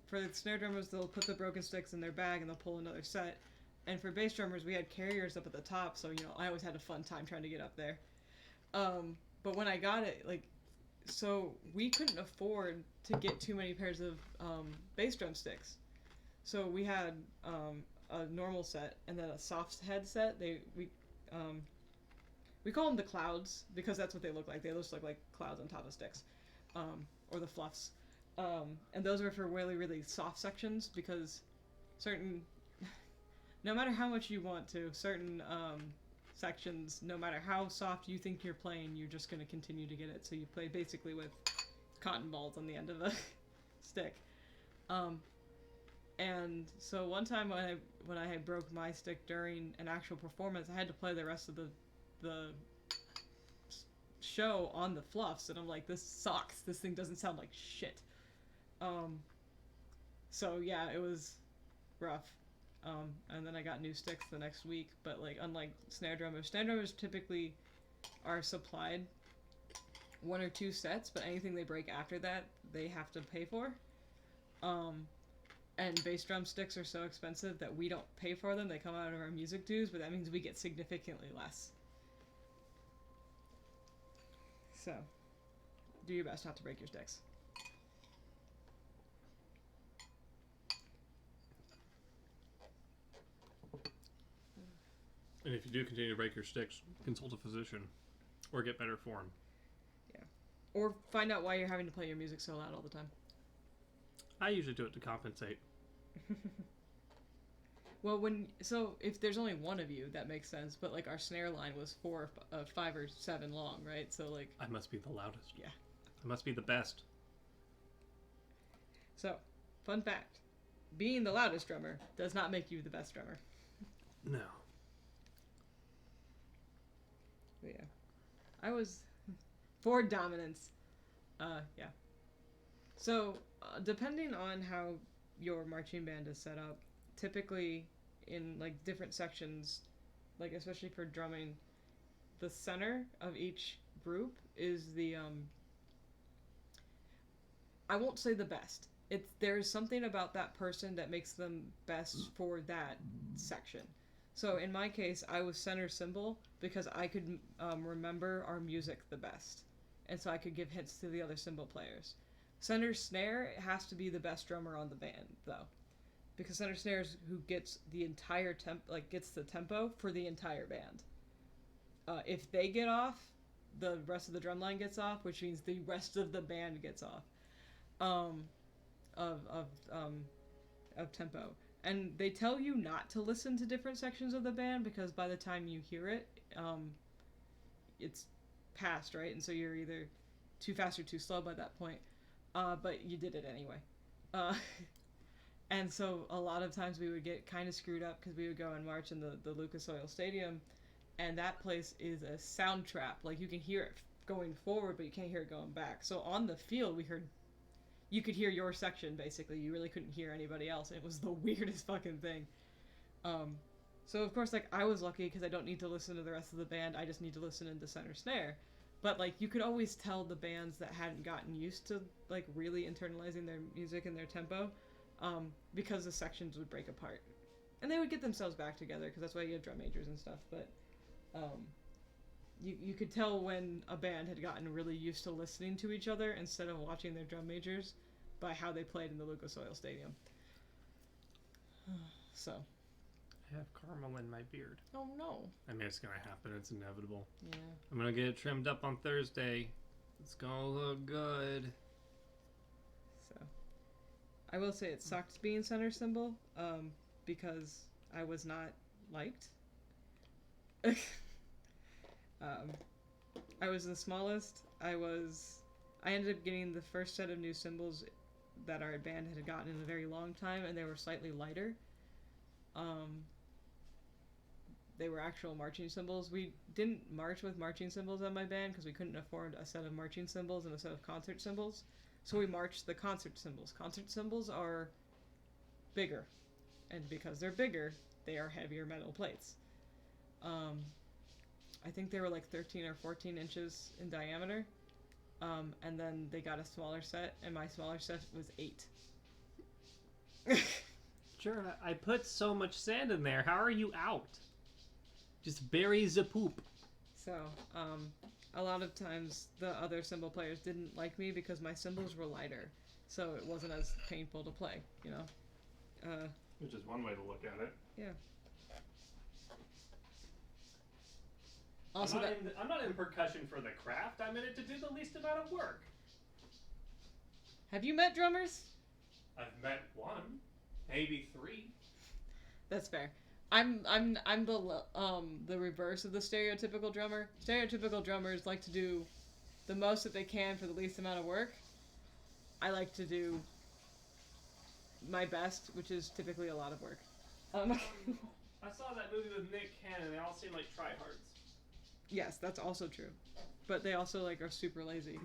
for the snare drummers, they'll put the broken sticks in their bag and they'll pull another set. And for bass drummers, we had carriers up at the top, so, you know, I always had a fun time trying to get up there. But when I got it, like, so we couldn't afford to get too many pairs of bass drum sticks. So we had a normal set and then a soft head set. We call them the clouds because that's what they look like. They just look like clouds on top of sticks, or the fluffs. And those are for really, really soft sections because no matter how much you want to, certain sections, no matter how soft you think you're playing, you're just going to continue to get it. So you play basically with cotton balls on the end of a stick. And so one time when I had broke my stick during an actual performance, I had to play the rest of the show on the fluffs, and I'm like, this sucks. This thing doesn't sound like shit. So yeah, it was rough. And then I got new sticks the next week, but like unlike snare drummers typically are supplied one or two sets, but anything they break after that, they have to pay for. And bass drum sticks are so expensive that we don't pay for them. They come out of our music dues, but that means we get significantly less. So, do your best not to break your sticks. And if you do continue to break your sticks, consult a physician or get better form. Yeah. Or find out why you're having to play your music so loud all the time. I usually do it to compensate. Well, if there's only one of you, that makes sense. But like our snare line was 5 or 7 long, right? So like I must be the loudest. Yeah. I must be the best. So, fun fact: being the loudest drummer does not make you the best drummer. No. But yeah, I was for dominance. Yeah. So, depending on how your marching band is set up, typically in like different sections, like especially for drumming, the center of each group is the I won't say the best. There's something about that person that makes them best for that section. So in my case, I was center cymbal because I could remember our music the best, and so I could give hints to the other cymbal players. Center snare has to be the best drummer on the band, though, because center snare is who gets the entire gets the tempo for the entire band. If they get off, the rest of the drum line gets off, which means the rest of the band gets off of tempo. And they tell you not to listen to different sections of the band because by the time you hear it, it's past, right? And so you're either too fast or too slow by that point. But you did it anyway. And so a lot of times we would get kind of screwed up because we would go and march in the Lucas Oil Stadium, and that place is a sound trap. Like, you can hear it going forward, but you can't hear it going back. So on the field, you could hear your section, basically. You really couldn't hear anybody else. It was the weirdest fucking thing. So, of course, like, I was lucky because I don't need to listen to the rest of the band. I just need to listen into center snare. But, like, you could always tell the bands that hadn't gotten used to, like, really internalizing their music and their tempo because the sections would break apart. And they would get themselves back together because that's why you have drum majors and stuff. But you could tell when a band had gotten really used to listening to each other instead of watching their drum majors by how they played in the Lucas Oil Stadium. So. I have caramel in my beard. Oh no. I mean, it's gonna happen. It's inevitable. Yeah. I'm gonna get it trimmed up on Thursday. It's gonna look good. So, I will say it sucked being center cymbal, because I was not liked. I was the smallest. I ended up getting the first set of new cymbals that our band had gotten in a very long time, and they were slightly lighter. They were actual marching cymbals. We didn't march with marching cymbals on my band because we couldn't afford a set of marching cymbals and a set of concert cymbals. So we marched the concert cymbals. Concert cymbals are bigger. And because they're bigger, they are heavier metal plates. I think they were like 13 or 14 inches in diameter. And then they got a smaller set, and my smaller set was 8. Sure, I put so much sand in there. How are you out? Just bury the poop. So, a lot of times the other cymbal players didn't like me because my cymbals were lighter. So it wasn't as painful to play, you know? Which is one way to look at it. Yeah. Also, I'm not in percussion for the craft. I'm in it to do the least amount of work. have you met drummers? I've met one, maybe 3. That's fair. I'm the reverse of the stereotypical drummer. Stereotypical drummers like to do the most that they can for the least amount of work. I like to do my best, which is typically a lot of work. I saw that movie with Nick Cannon. They all seem like tryhards. Yes, that's also true. But they also like are super lazy.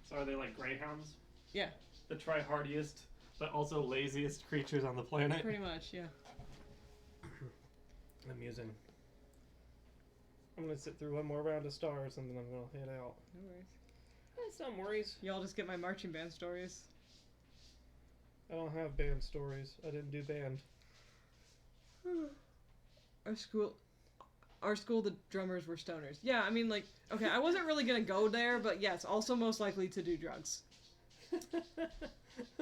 So are they like greyhounds? Yeah. The tryhardiest, but also laziest creatures on the planet. Pretty much, yeah. Amusing. I'm gonna sit through one more round of stars and then I'm gonna head out. No worries. That's no worries. Y'all just get my marching band stories. I don't have band stories. I didn't do band. Our school, the drummers were stoners. Yeah, I mean, like, okay, I wasn't really gonna go there, but yes, also most likely to do drugs.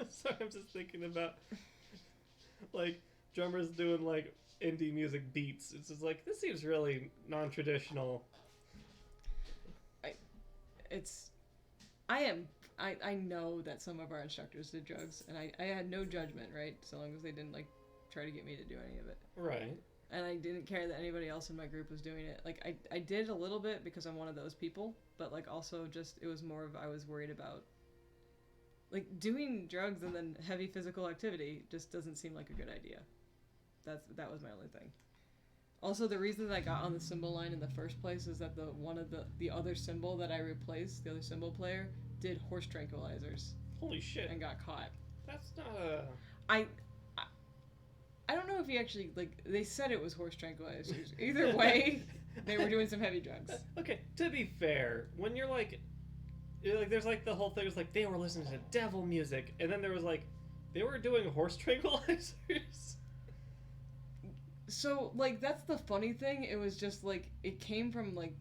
Sorry, I'm just thinking about, like, drummers doing, like, indie music beats. It's just like, this seems really non-traditional. I know that some of our instructors did drugs, and I had no judgment, right? So long as they didn't, like, try to get me to do any of it. Right. And I didn't care that anybody else in my group was doing it. Like, I did a little bit because I'm one of those people, but, like, also just, it was more of, I was worried about, like, doing drugs and then heavy physical activity just doesn't seem like a good idea. That was my only thing. Also, the reason that I got on the cymbal line in the first place is that the other cymbal that I replaced, the other cymbal player, did horse tranquilizers Holy shit. and got caught. That's not a... I don't know if he actually, like, they said it was horse tranquilizers. Either way, they were doing some heavy drugs. Okay, to be fair, when you're like, there's like the whole thing was like they were listening to devil music, and then there was like, they were doing horse tranquilizers. So, like, that's the funny thing. It was just, like, it came from, like,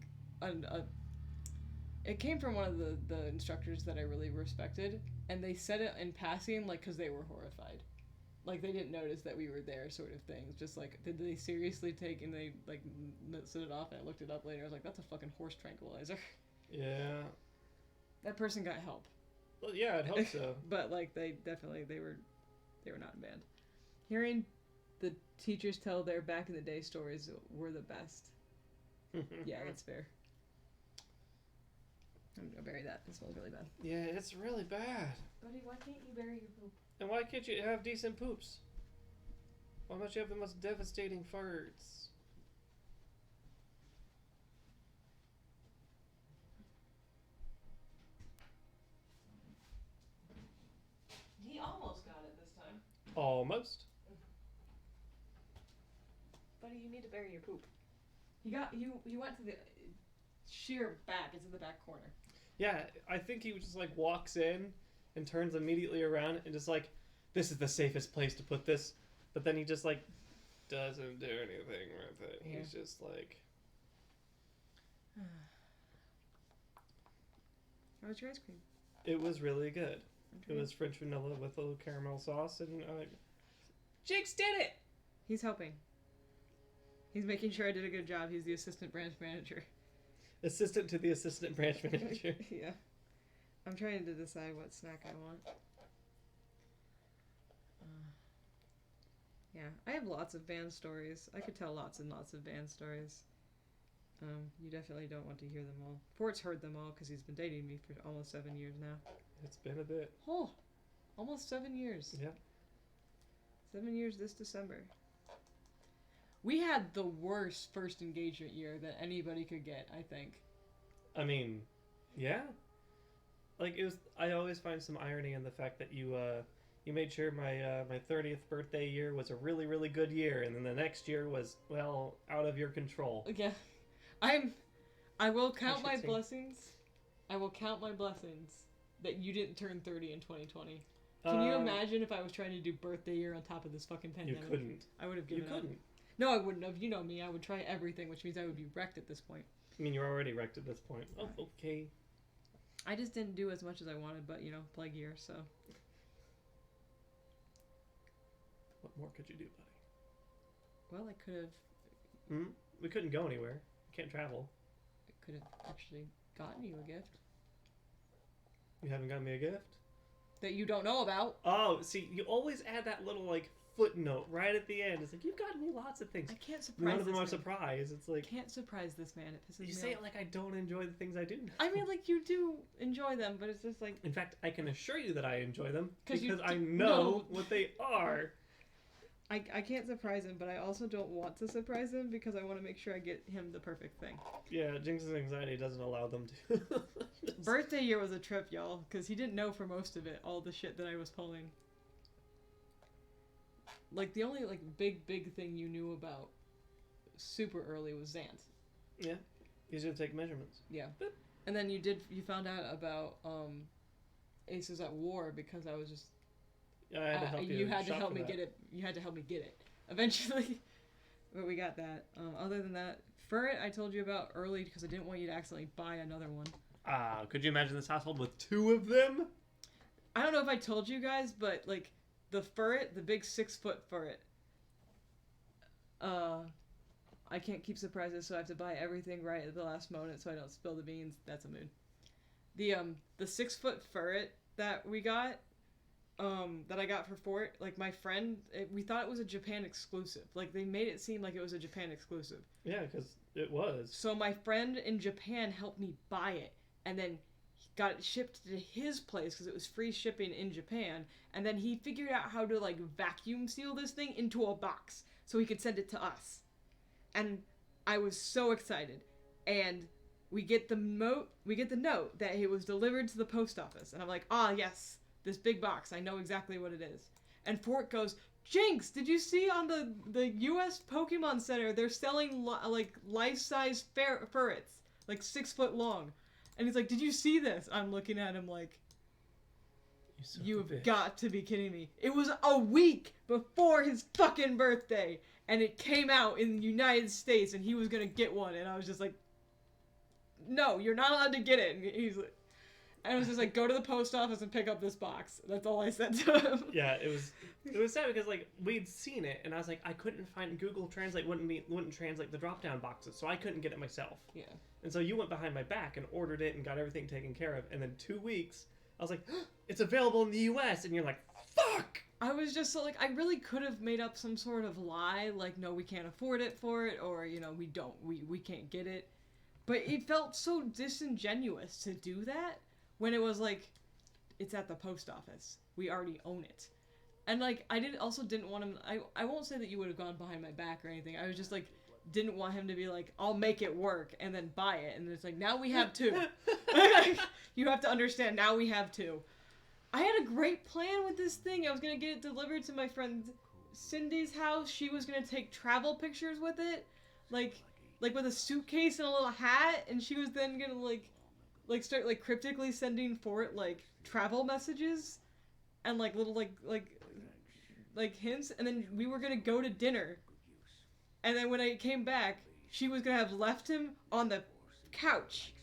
it came from one of the instructors that I really respected, and they said it in passing, like, because they were horrified. Like, they didn't notice that we were there, sort of thing. It's just, like, did they seriously take, and they, like, set it off, and I looked it up later. I was like, that's a fucking horse tranquilizer. Yeah. That person got help. Well, yeah, I'd hope so. But, like, they were not banned. Hearing the teachers tell their back in the day stories were the best. Yeah, that's fair. I'm gonna bury that. It smells really bad. Yeah, it's really bad. Buddy, why can't you bury your poop? And why can't you have decent poops? Why must you have the most devastating farts? He almost got it this time. Almost. Buddy, you need to bury your poop. You went to the sheer back. It's in the back corner. Yeah, I think he just like walks in and turns immediately around and just like, this is the safest place to put this. But then he just like doesn't do anything with it. Yeah. He's just like, How was your ice cream? it was really good. It Okay. was French vanilla with a little caramel sauce, and Jinx did it. He's helping. He's making sure I did a good job. He's the assistant branch manager. Assistant to the assistant branch manager. Yeah. I'm trying to decide what snack I want. Yeah, I have lots of van stories. I could tell lots and lots of van stories. You definitely don't want to hear them all. Fort's heard them all because he's been dating me for almost 7 years now. It's been a bit. Oh, almost 7 years. Yeah. 7 years this December. We had the worst first engagement year that anybody could get, I think. I mean, yeah. Like it was. I always find some irony in the fact that you made sure my 30th birthday year was a really really good year, and then the next year was well out of your control. Yeah. I will count my should say- blessings. I will count my blessings that you didn't turn 30 in 2020. Can you imagine if I was trying to do birthday year on top of this fucking You pandemic? couldn't. I would have You given up. couldn't. No, I wouldn't have. You know me. I would try everything, which means I would be wrecked at this point. I mean, you're already wrecked at this point. Oh, okay. I just didn't do as much as I wanted, but, you know, plague year, so. What more could you do, buddy? Well, I could have We couldn't go anywhere. Can't travel. actually gotten you a gift You haven't got me a gift? that you don't know about. Oh, see, you always add that little, like, footnote right at the end. It's like, you've gotten me lots of things. I can't surprise None of them this are man. surprise. It's I like, can't surprise this man. It pisses you me say off. it like I don't enjoy the things I do. I mean, like, you do enjoy them, but it's just like... In fact, I can assure you that I enjoy them 'Cause because you I d- know no. what they are. I can't surprise him, but I also don't want to surprise him because I want to make sure I get him the perfect thing. Yeah, Jinx's anxiety doesn't allow them to. Birthday year was a trip, y'all, because he didn't know for most of it all the shit that I was pulling. Like, the only, like, big thing you knew about super early was Xant. Yeah, he's gonna take measurements. Yeah. And then you found out about, Aces at War because I was just... Yeah, I had to help you. You had to shop help for me that. get it. You had to help me get it. Eventually. But we got that. Other than that, Ferret I told you about early because I didn't want you to accidentally buy another one. Could you imagine this household with 2 of them? I don't know if I told you guys, but, like, the Ferret, the big 6-foot Ferret, I can't keep surprises, so I have to buy everything right at the last moment so I don't spill the beans. That's a mood. The 6-foot Ferret that we got, that I got for Fort, like, my friend, we thought it was a Japan exclusive. Like, they made it seem like it was a Japan exclusive. Yeah, because it was. So my friend in Japan helped me buy it, and then he got it shipped to his place because it was free shipping in Japan, and then he figured out how to, like, vacuum seal this thing into a box so he could send it to us. And I was so excited. And we get the note that it was delivered to the post office, and I'm like, yes, this big box, I know exactly what it is. And Fort goes, Jinx, did you see on the U.S. Pokemon Center, they're selling, like, life-size ferrets, like 6 foot long. And he's like, did you see this? I'm looking at him like, you've got to be kidding me. It was a week before his fucking birthday, and it came out in the United States, and he was gonna get one, and I was just like, no, you're not allowed to get it. And he's like, I was just like, go to the post office and pick up this box. That's all I said to him. Yeah, it was sad because like we'd seen it, and I was like, I couldn't find Google Translate wouldn't translate the drop down boxes, so I couldn't get it myself. Yeah. And so you went behind my back and ordered it and got everything taken care of, and then 2 weeks I was like, it's available in the U.S. and you're like, fuck. I was just so like, I really could have made up some sort of lie, like, no, we can't afford it for it, or we can't get it. But it felt so disingenuous to do that when it was like, it's at the post office. We already own it. And like, I didn't want him, I won't say that you would have gone behind my back or anything. I was just like, didn't want him to be like, I'll make it work and then buy it. And it's like, now we have 2. You have to understand, now we have 2. I had a great plan with this thing. I was going to get it delivered to my friend Cindy's house. She was going to take travel pictures with it. Like with a suitcase and a little hat. And she was then going to like start like cryptically sending for it like travel messages and like little like hints. And then we were going to go to dinner. And then when I came back, she was going to have left him on the couch.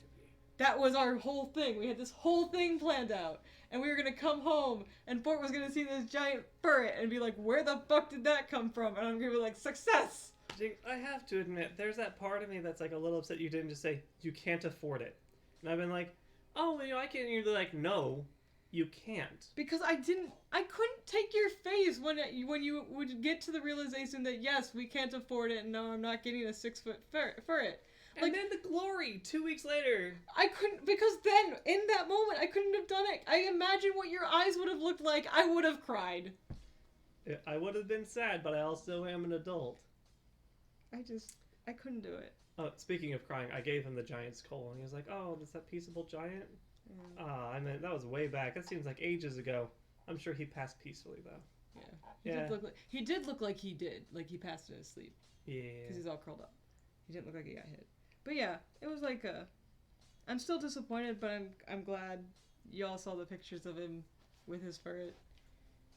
That was our whole thing. We had this whole thing planned out. And we were going to come home, and Fort was going to see this giant ferret and be like, where the fuck did that come from? And I'm going to be like, success! I have to admit, there's that part of me that's like a little upset you didn't just say, you can't afford it. And I've been like, oh, I can't. And you're like, no, you can't. Because I couldn't take your face when you would get to the realization that, yes, we can't afford it, and no, I'm not getting a 6-foot ferret. And then the glory 2 weeks later. I couldn't, because then, in that moment, I couldn't have done it. I imagine what your eyes would have looked like. I would have cried. I would have been sad, but I also am an adult. I couldn't do it. Oh, speaking of crying, I gave him the giant skull, and he was like, oh, is that Peaceable Giant? Yeah. I mean, that was way back. That seems like ages ago. I'm sure he passed peacefully, though. Yeah. He did look like he did. Like, he passed in his sleep. Yeah. Because he's all curled up. He didn't look like he got hit. But yeah, it was like I'm still disappointed, but I'm glad y'all saw the pictures of him with his ferret,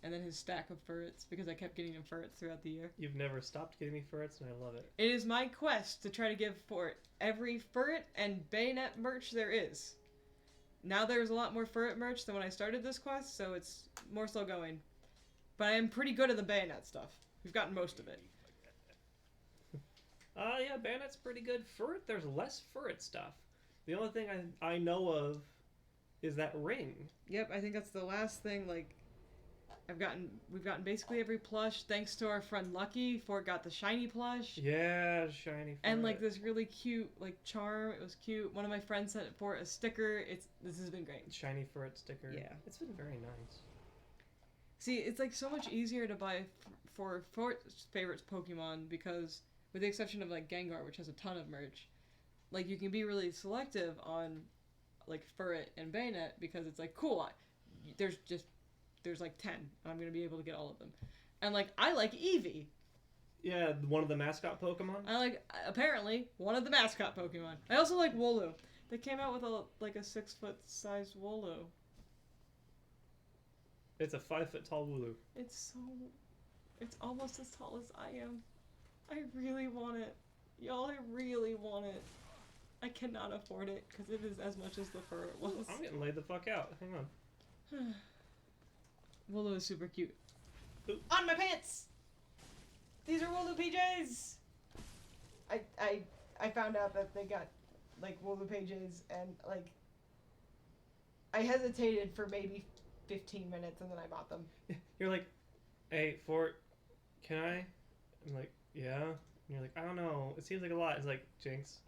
and then his stack of ferrets, because I kept getting him ferrets throughout the year. You've never stopped getting me ferrets, and I love it. It is my quest to try to give Fort every ferret and bayonet merch there is. Now there's a lot more ferret merch than when I started this quest, so it's more slow going. But I am pretty good at the bayonet stuff. We've gotten most of it. Yeah, Bayonet's pretty good. Ferret, there's less ferret stuff. The only thing I know of is that ring. Yep, I think that's the last thing, like, we've gotten basically every plush, thanks to our friend Lucky. Fort got the shiny plush. Yeah, shiny ferret. And, like, this really cute, like, charm. It was cute. One of my friends sent Fort a sticker. This has been great. Shiny ferret sticker. Yeah. It's been very nice. See, it's, like, so much easier to buy for Fort's favorite Pokemon, because with the exception of like Gengar, which has a ton of merch, like you can be really selective on like Ferret and Bayonet, because it's like, cool, there's like 10, and I'm gonna be able to get all of them. And like, I like Eevee. Yeah, one of the mascot Pokemon. I like, apparently, one of the mascot Pokemon. I also like Wooloo. They came out with a 6-foot sized Wooloo. It's a 5-foot tall Wooloo. It's almost as tall as I am. I really want it. Y'all, I really want it. I cannot afford it, because it is as much as the ferret was. I'm getting laid the fuck out. Hang on. Wooloo is super cute. Ooh. On my pants! These are Wooloo PJs! I found out that they got, like, Wooloo PJs, and, like, I hesitated for maybe 15 minutes, and then I bought them. You're like, hey, Fort, can I? I'm like, yeah. And you're like, I don't know. It seems like a lot. It's like, Jinx,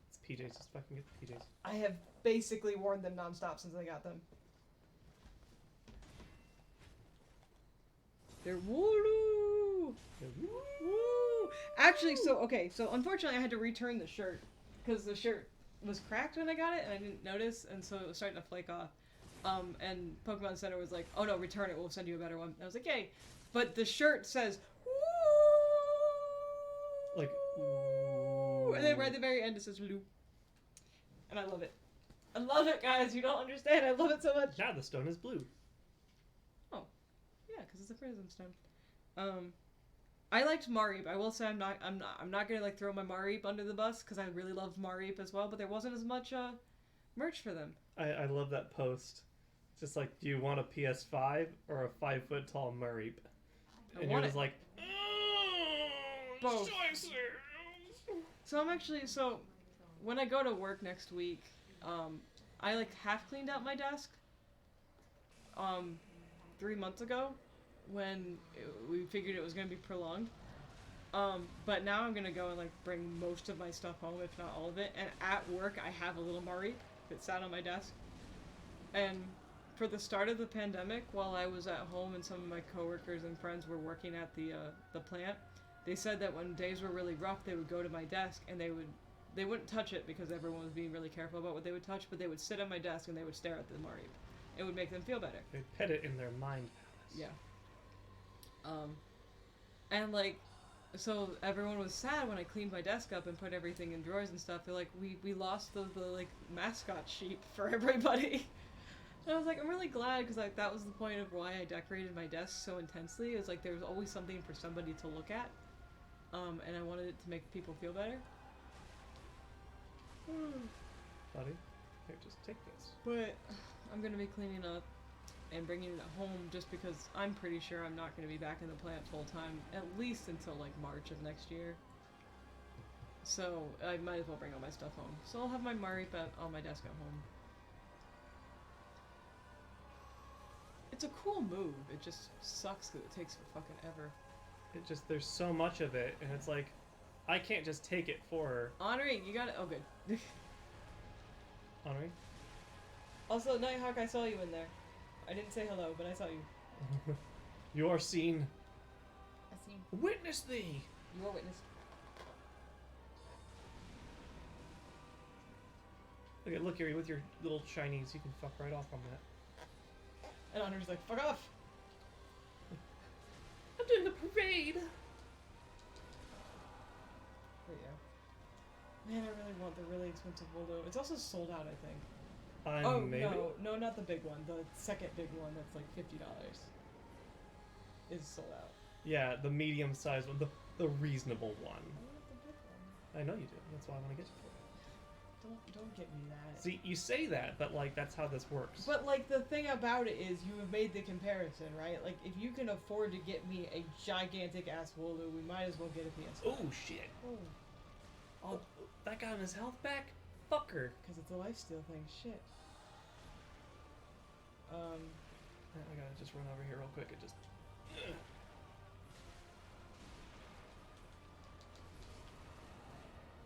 it's PJs. Just fucking get the PJs. I have basically worn them nonstop since I got them. They're Wooloo! Woo! Actually, so unfortunately I had to return the shirt, because the shirt was cracked when I got it, and I didn't notice, and so it was starting to flake off. And Pokemon Center was like, oh no, return it, we'll send you a better one. And I was like, yay! But the shirt says, Like, ooh, and then right at the very end it says Loop. And I love it. I love it, guys. You don't understand. I love it so much. now the stone is blue. Yeah, because it's a prism stone. I liked Marip. I will say I'm not gonna like throw my Marip under the bus because I really loved Marip as well. But there wasn't as much merch for them. I love that post. It's just like, do you want a PS5 or a 5 foot tall Murray? And you're want just it. like, Both. choices. So I'm actually when I go to work next week, I like half cleaned out my desk. 3 months ago, when we figured it was gonna be prolonged. But now I'm gonna go and like bring most of my stuff home, if not all of it. And at work, I have a little Marip that sat on my desk. And for the start of the pandemic, while I was at home and some of my coworkers and friends were working at the plant, they said that when days were really rough, they would go to my desk and they wouldn't touch it because everyone was being really careful about what they would touch, but they would sit on my desk and they would stare at the Marip. It would make them feel better. They pet it in their mind palace. Yeah. And like, so everyone was sad when I cleaned my desk up and put everything in drawers and stuff. They're like, we lost the like mascot sheep for everybody. And I was like, I'm really glad because like that was the point of why I decorated my desk so intensely. It was like there was always something for somebody to look at, and I wanted it to make people feel better. Buddy, here, just take this. But I'm gonna be cleaning up and bringing it home just because I'm pretty sure I'm not gonna be back in the plant full time at least until like March of next year. So I might as well bring all my stuff home. So I'll have my Marip on my desk at home. It's a cool move. It just sucks because it takes for fucking ever. It just, there's so much of it, and it's like, I can't just take it for her. Henri, you got it. Oh, good. Henri? Also, Nighthawk, I saw you in there. I didn't say hello, but I saw you. You are seen. I see. Witness thee! You are witness. Look here, with your little Chinese, you can fuck right off on that. And Henri's like, fuck off! I'm doing the parade! But yeah. Man, I really want the really expensive Wildo. It's also sold out, I think. Maybe? No, not the big one. The second big one that's like $50 is sold out. Yeah, the medium-sized one, the reasonable one. I want the big one. I know you do. That's why I want to get you for it. Don't get me that. See, you say that, but like that's how this works. But like the thing about it is you have made the comparison, right? Like if you can afford to get me a gigantic ass Wooloo, we might as well get a PS5. Oh shit! Oh, that got his health back. Fucker. Because it's a lifesteal thing. Shit. I gotta just run over here real quick and just.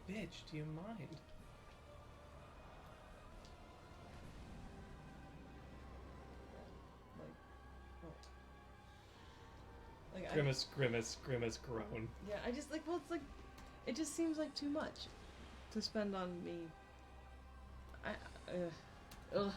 Bitch, do you mind? Like, Grimace, groan. yeah, I just like, well, it's like, it just seems like too much to spend on me. Ugh.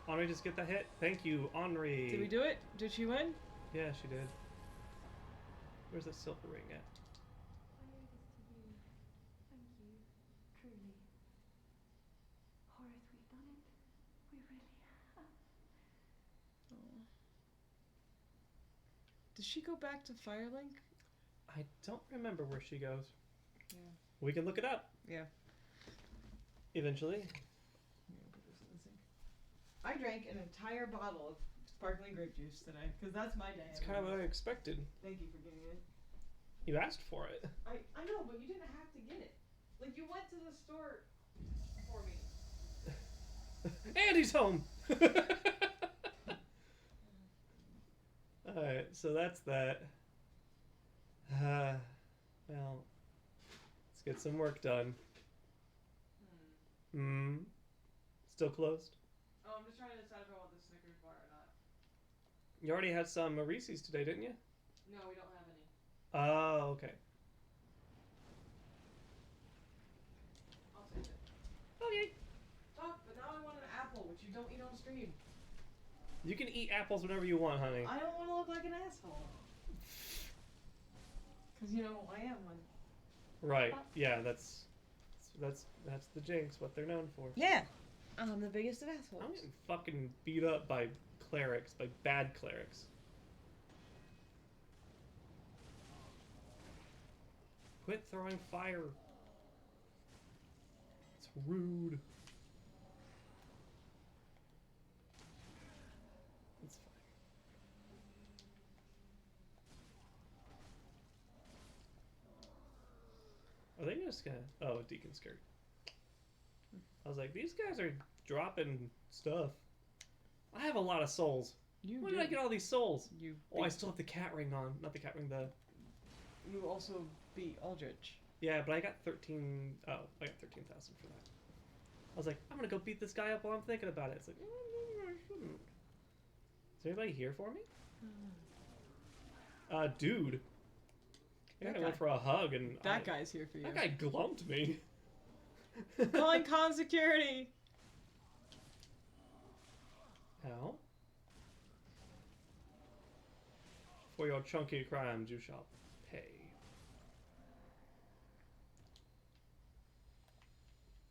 Henri, just get that hit. Thank you, Henri. Did we do it? Did she win? Yeah, she did. Where's that silver ring at? I owe this to you. Thank you. Truly. Horace, we've done it. We really have. Did she go back to Firelink? I don't remember where she goes. Yeah. We can look it up. Yeah. Eventually. I drank an entire bottle of sparkling grape juice today because that's my day. It's kind of what I expected. Thank you for getting it. You asked for it. I know, but you didn't have to get it. Like you went to the store for me. And he's home. Alright, so that's that. Well, let's get some work done. Still closed? Oh, I'm just trying to decide if I want the Snickers bar or not. You already had some Reese's today, didn't you? No, we don't have any. Oh, okay. I'll take it. Okay. Oh, but now I want an apple, which you don't eat on stream. You can eat apples whenever you want, honey. I don't want to look like an asshole. Because, you know, I am one. Right. Yeah, that's the jinx, what they're known for. Yeah. I'm the biggest of I'm assholes. getting fucking beat up by clerics, by bad clerics. Quit throwing fire. It's rude. It's fine. Are they just gonna... Oh, Deacon Skirt. I was like, these guys are dropping stuff. I have a lot of souls. You Where did I get all these souls? You Oh, I beat- still have the cat ring on. Not the cat ring, the... You also beat Aldrich. Yeah, but I got 13... Oh, I got 13,000 for that. I was like, I'm gonna go beat this guy up while I'm thinking about it. It's like, maybe I shouldn't. Is anybody here for me? Dude. I That gotta go guy. for a hug and... That guy's here for you. That guy glumped me. Calling con security. How? For your chunky crimes you shall pay.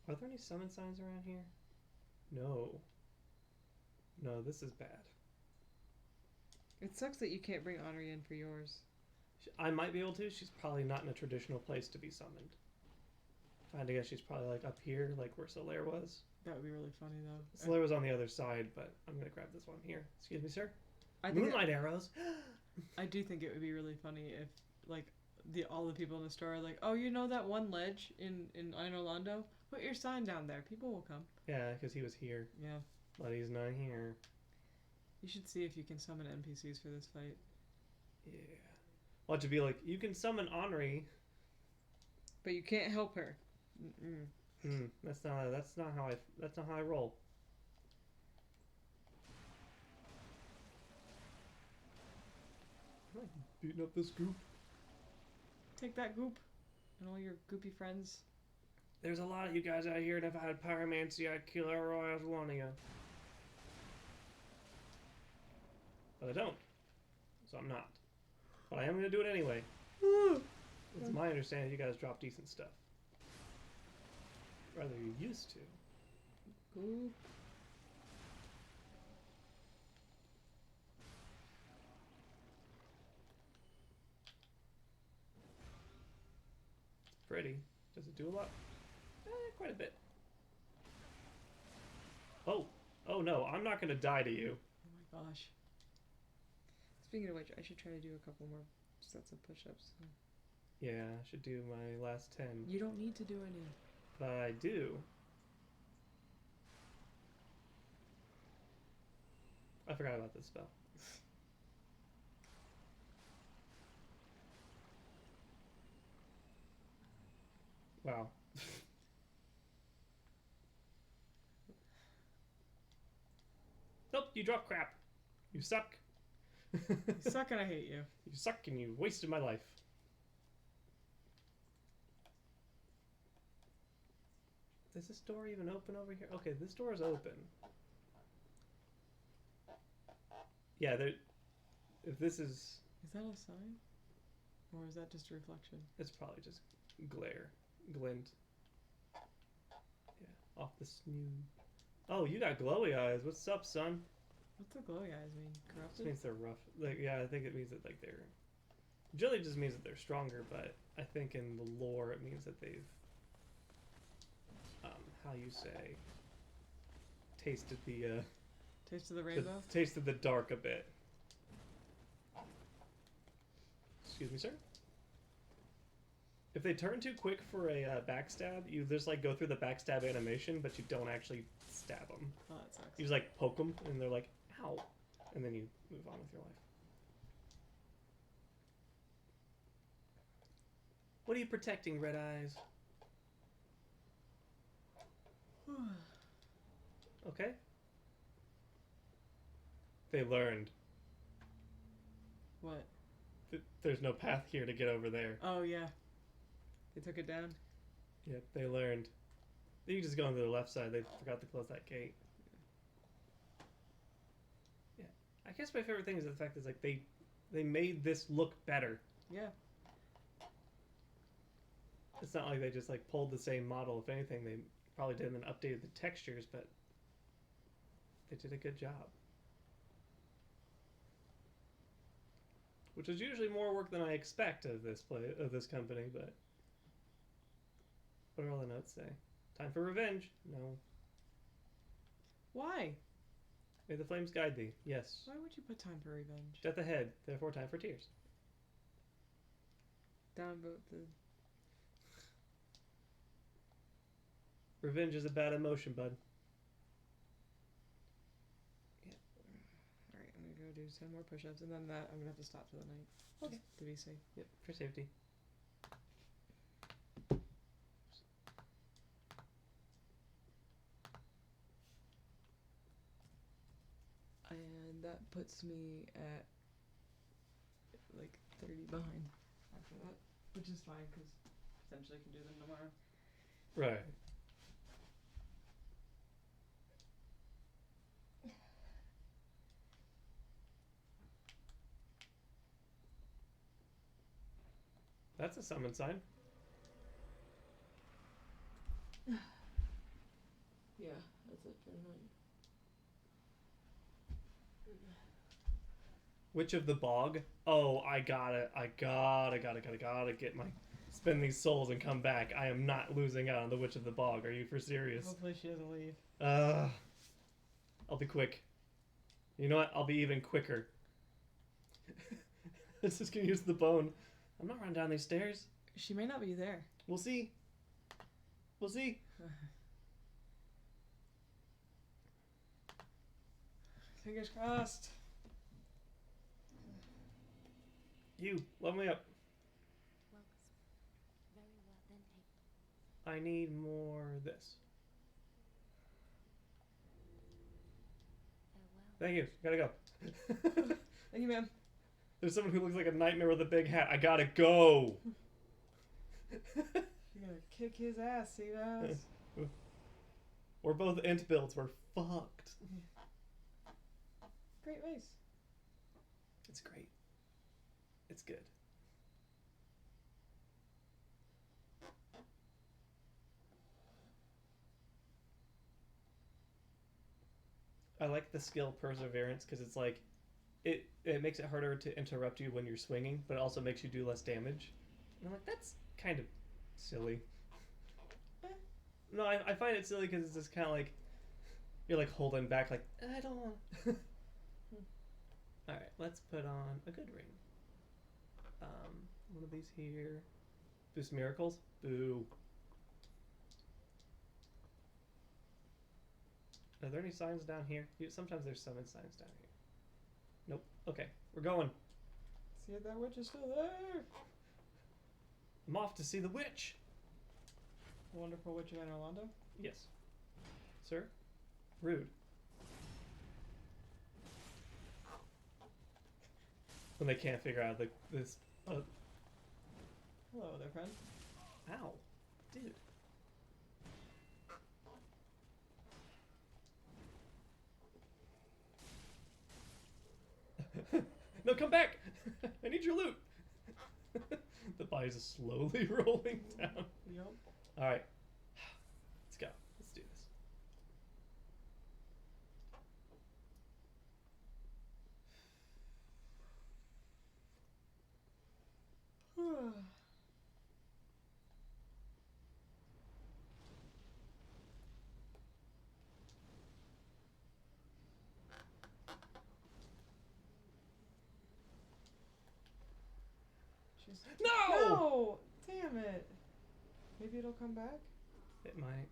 Are there any summon signs around here? No. No, this is bad. It sucks that you can't bring Honori in for yours. I might be able to. She's probably not in a traditional place to be summoned. If I had to guess, she's probably like up here, like where Solaire was. That would be really funny though. Solaire was on the other side, but I'm gonna grab this one here. Excuse me, sir. I think Moonlight arrows. I do think it would be really funny if like all the people in the store are like, oh, you know that one ledge in Orlando? Put your sign down there. People will come. Yeah, because he was here, Yeah. but he's not here. You should see if you can summon NPCs for this fight. Yeah. Watch it be like, you can summon Henri. But you can't help her. Mm-mm. That's not how I roll. I'm not beating up this group. Take that goop and all your goopy friends. There's a lot of you guys out here, and if I had pyromancy, I'd kill every last one of you. But I don't. So I'm not. But I am going to do it anyway. It's my understanding you guys drop decent stuff. Rather, you used to. Goop. It's pretty. Does it do a lot? Quite a bit. Oh. Oh no, I'm not going to die to you. Oh my gosh. Speaking of which, I should try to do a couple more sets of push-ups. Yeah, I should do my last 10. You don't need to do any. But I do. I forgot about this spell. Wow. Nope, you drop crap. You suck. You suck and I hate you. You suck and you wasted my life. Is this door even open over here? Okay, this door is open. Yeah, there. If this is, Is that a sign? Or is that just a reflection? it's probably just glint. Yeah, off the snoot. Oh, you got glowy eyes. What's up, son? What's the glowy eyes mean? This Corrupted? means they're rough. Like, yeah, I think it means that like they're. Generally, just means that they're stronger, but I think in the lore it means that they've. How you say? Tasted the. Taste of the rainbow? Tasted the dark a bit. Excuse me, sir. If they turn too quick for a backstab, you just like go through the backstab animation, but you don't actually stab them. Oh, that sucks. You just like poke them, and they're like, "Ow," and then you move on with your life. What are you protecting, Red Eyes? Okay. They learned. What? There's no path here to get over there. Oh, yeah. They took it down? Yep, they learned. You just go on to the left side. They forgot to close that gate. Yeah, I guess my favorite thing is the fact is like they made this look better. Yeah. It's not like they just like pulled the same model. If anything, they probably did and then updated the textures, but they did a good job. Which is usually more work than I expect of this company, but what do all the notes say? Time for revenge. No. Why? May the flames guide thee. Yes. Why would you put time for revenge? Death ahead, therefore time for tears. Down both the. Revenge is a bad emotion, bud. Alright, I'm gonna go do 10 more push ups and then that I'm gonna have to stop for the night. Okay. Just to be safe. Yep, for safety. And that puts me at like 30 behind after that, which is fine because essentially I can do them tomorrow. Right. That's a summon sign. Yeah, that's it for tonight. Witch of the Bog. Oh, I gotta get my spend these souls and come back. I am not losing out on the Witch of the Bog. Are you for serious? Hopefully she doesn't leave. I'll be quick. You know what? I'll be even quicker. This is gonna use the bone. I'm not running down these stairs. She may not be there. We'll see. We'll see. Fingers crossed. You, level me up. Well, very well then. I need more this. Farewell. Thank you. Gotta go. Thank you, ma'am. There's someone who looks like a nightmare with a big hat. I gotta go. You're gonna kick his ass, see that? We're both int builds. We're fucked. Great race. It's great. It's good. I like the skill Perseverance because it's like it makes it harder to interrupt you when you're swinging, but it also makes you do less damage. And I'm like, that's kind of silly. No, I find it silly because it's just kind of like you're like holding back, like I don't want. All right, let's put on a good ring. One of these here. Boost miracles. Boo. Are there any signs down here? Sometimes there's summon signs down here. Nope. Okay, we're going. See if that witch is still there. I'm off to see the witch. The wonderful witch of Anor Londo. Yes. Sir? Rude. When they can't figure out this. Hello there, friend. Ow. Dude. No, come back! I need your loot! The body's just slowly rolling down. Yup. Alright. Let's go. Let's do this. She's... No! No! Damn it. Maybe it'll come back? It might.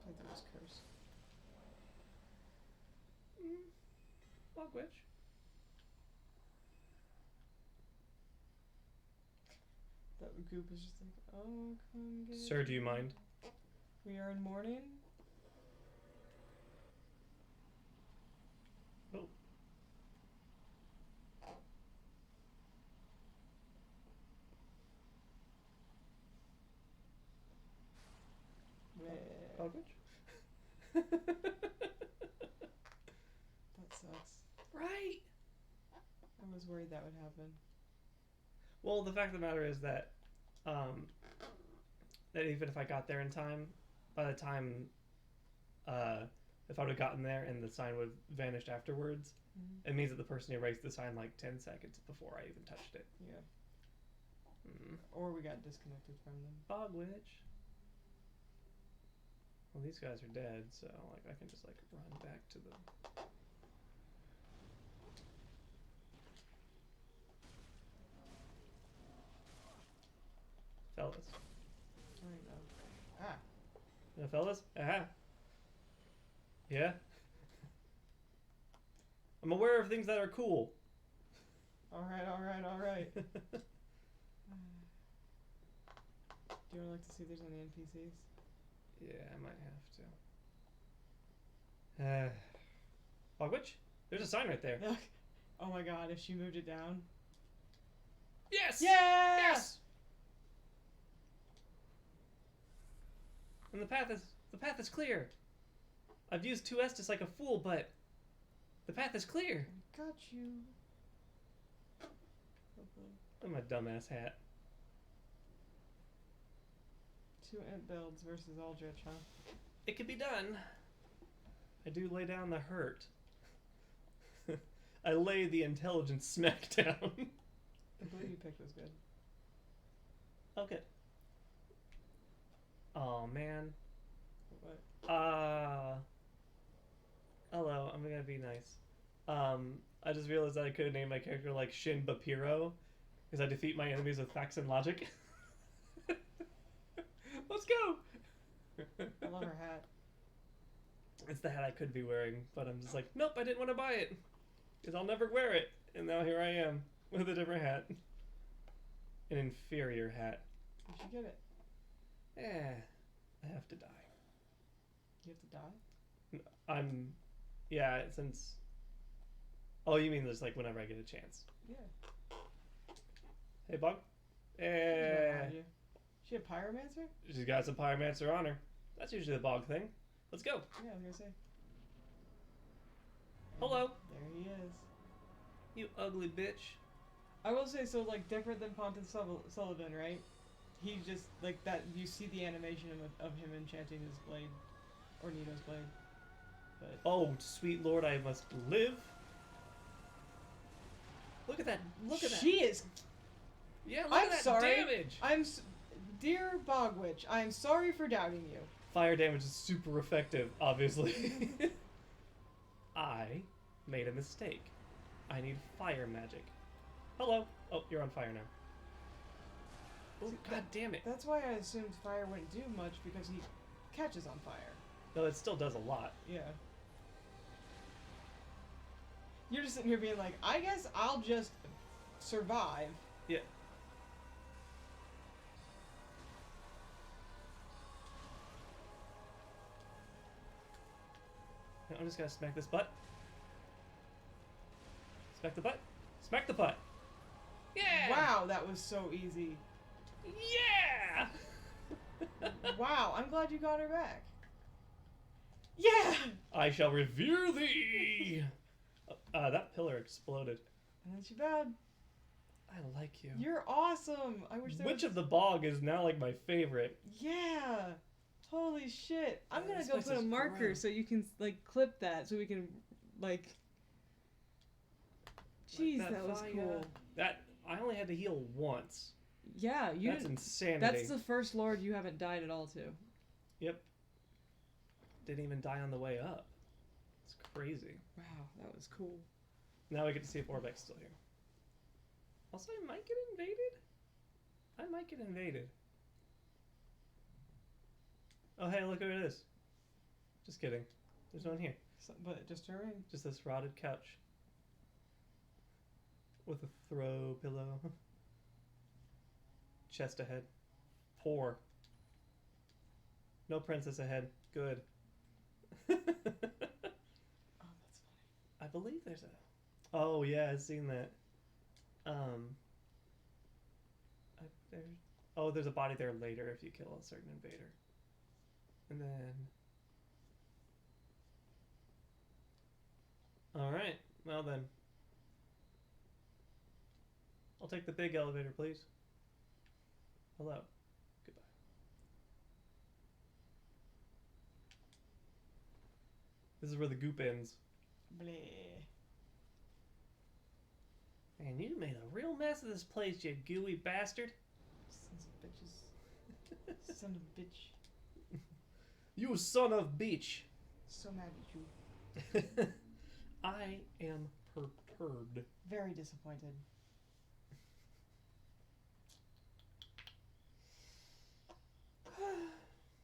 I think it's curse. Bog witch. That goop is just like, oh, come get Sir, do you mind? We are in mourning? Oh. Bog witch? That sucks. Right! I was worried that would happen. Well, the fact of the matter is that that even if I got there in time, by the time, if I would have gotten there and the sign would have vanished afterwards, Mhm. it means that the person erased the sign like 10 seconds before I even touched it. Yeah. Mm. Or we got disconnected from them. Bog witch. Well, these guys are dead, so like I can just like run back to the. Fellas. There you go. Ah. Yeah, fellas? Yeah? I'm aware of things that are cool. Alright, alright, alright. Do you want to look to see if there's any NPCs? Yeah, I might have to. Bog witch? There's a sign right there. Oh my god, if she moved it down. Yes! Yeah! Yes! And the path is clear. I've used 2 Estus like a fool, but the path is clear. Got you. Hopefully. Look at my dumbass hat. 2 imp builds versus Aldrich, huh? It can be done. I do lay down the hurt. I lay the intelligence smack down. The blue you picked was good. Okay. Oh man. What? Hello, I'm gonna be nice. I just realized that I could have named my character like Shin Bapiro, because I defeat my enemies with facts and logic. Let's go! I love her hat. It's the hat I could be wearing, but I'm just like, nope, I didn't want to buy it, because I'll never wear it. And now here I am, with a different hat. An inferior hat. You should get it. I have to die. You have to die? Yeah, since... Oh, you mean just like whenever I get a chance. Yeah. Hey, Bug. She's right Eh. behind you. She a pyromancer? She's got some pyromancer on her. That's usually the Bog thing. Let's go. Yeah, I was gonna say. Hello. There he is. You ugly bitch. I will say, so like different than Pontus Sullivan, right? He just like that. You see the animation of him enchanting his blade, or Nito's blade. But Oh, sweet lord, I must live. Look at that. Look at that. she is. Yeah, look I'm at that sorry. damage. Dear Bogwitch, I am sorry for doubting you. Fire damage is super effective, obviously. I made a mistake. I need fire magic. Hello. Oh, you're on fire now. Oh, See, god damn it. That's why I assumed fire wouldn't do much because he catches on fire. No, it still does a lot. Yeah. You're just sitting here being like, I guess I'll just survive. Yeah. I'm just gonna smack this butt. Smack the butt. Smack the butt. Yeah. Wow, that was so easy. Yeah. Wow, I'm glad you got her back. Yeah! I shall revere thee. That pillar exploded. And then she bowed. I like you. You're awesome. I wish there Which was... of the bog is now like my favorite? Yeah. Holy shit. I'm Yeah, gonna this go place put a is marker gross. so you can like clip that so we can like. Jeez, Like that was fire. cool. That I only had to heal once. Yeah, you. That's insanity. That's the first lord you haven't died at all to. Yep. Didn't even die on the way up. It's crazy. Wow, that was cool. Now we get to see if Orbek's still here. Also, I might get invaded? I might get invaded. Oh, hey, look who it is. Just kidding. There's no one here. So, but just her ring. Just this rotted couch. With a throw pillow. Chest ahead. Poor. No princess ahead. Good. Oh, that's funny. I believe there's a... Oh, yeah, I've seen that. There's a body there later if you kill a certain invader. And then... Alright, well then. I'll take the big elevator, please. Hello. Goodbye. This is where the goop ends. Bleh. Man, you made a real mess of this place, you gooey bastard. Sons of bitches. Son of a bitch. You son of bitch. So mad at you. I am perturbed. Very disappointed.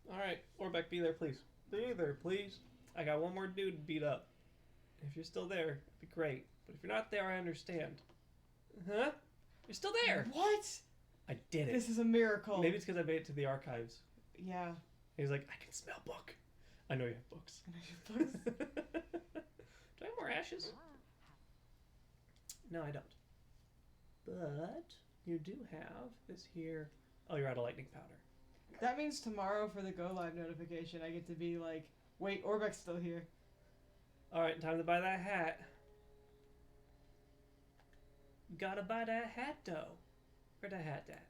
Alright, Orbeck, be there, please. Be there, please. I got one more dude to beat up. If you're still there, it'd be great. But if you're not there, I understand. Huh? You're still there! What? I did it. This is a miracle. Maybe it's because I made it to the archives. Yeah. He's like, I can smell book. I know you have books. And I should put- Do I have more ashes? No, I don't. But you do have this here. Oh, you're out of lightning powder. That means tomorrow for the go live notification, I get to be like, wait, Orbeck's still here. Alright, time to buy that hat. Gotta buy that hat, though. Where'd that hat at?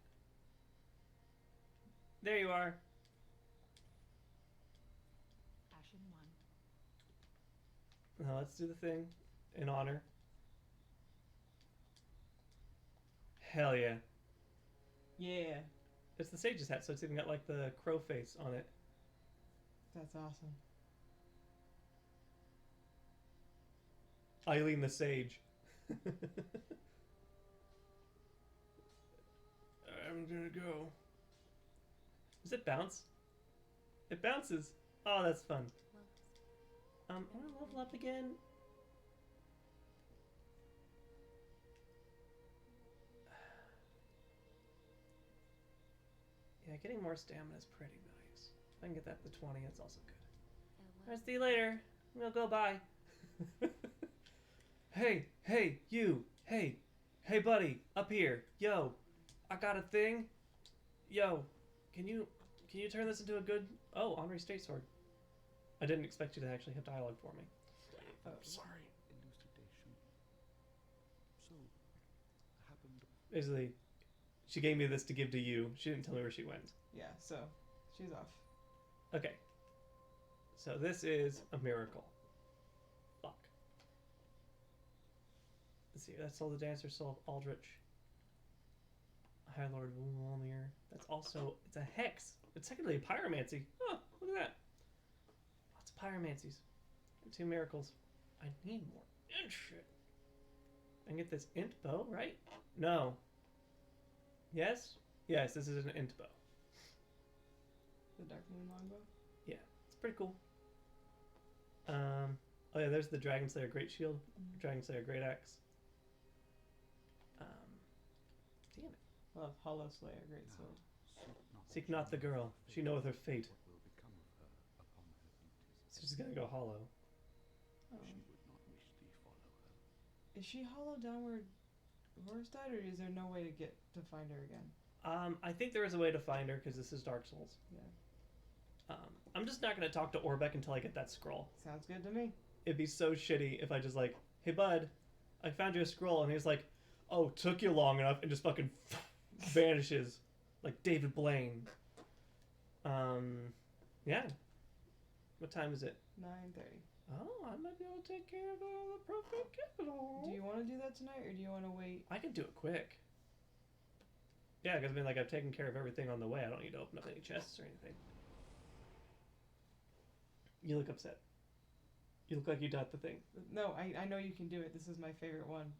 There you are. Ashen 1. Now let's do the thing in honor. Hell yeah. Yeah. It's the sage's hat, so it's even got like the crow face on it. That's awesome. Eileen the Sage. I'm gonna go. Does it bounce? It bounces. Oh, that's fun. Well, I wanna level up again. Yeah, getting more stamina is pretty nice. If I can get that to 20, that's also good. farewell. I'll see you later. I'm gonna go bye. Hey, you. Hey, buddy, up here. Yo, I got a thing. Yo, can you turn this into a good? Oh, Henri State Sword. I didn't expect you to actually have dialogue for me. Oh. Sorry. Elucidation. So, happened. Basically, she gave me this to give to you. She didn't tell me where she went. Yeah, so she's off. Okay. So this is a miracle. Fuck. Let's see. That's all the dancer soul of Aldrich. High Lord Wolmir. That's also, it's a hex. It's technically a pyromancy. Oh, look at that. Lots of pyromancies. 2 miracles. I need more int shit. I can get this int bow, right? No. Yes? Yes, this is an int bow. The Dark Moon longbow. It's pretty cool. Oh yeah, there's the Dragon Slayer Great Shield, Dragon Slayer Great Axe. Damn it. Love Hollow Slayer, great sword. Seek not the girl, she knoweth her fate. What will become of her upon her duties? So she's gonna go hollow. Oh. She would not wish thee follow her. Is she hollow downward Horus died, or is there no way to get to find her again? I think there is a way to find her because this is Dark Souls. Yeah. I'm just not gonna talk to Orbeck until I get that scroll. Sounds good to me. It'd be so shitty if I just like, hey bud, I found you a scroll, and he's like, oh, took you long enough, and just fucking vanishes like David Blaine. Yeah. What time is it? 9:30. Oh, I might be able to take care of the Profane Capital. Do you want to do that tonight, or do you want to wait? I can do it quick. Yeah, because I mean, like, I've taken care of everything on the way. I don't need to open up any chests or anything. You look upset. You look like you got the thing. No, I know you can do it. This is my favorite one,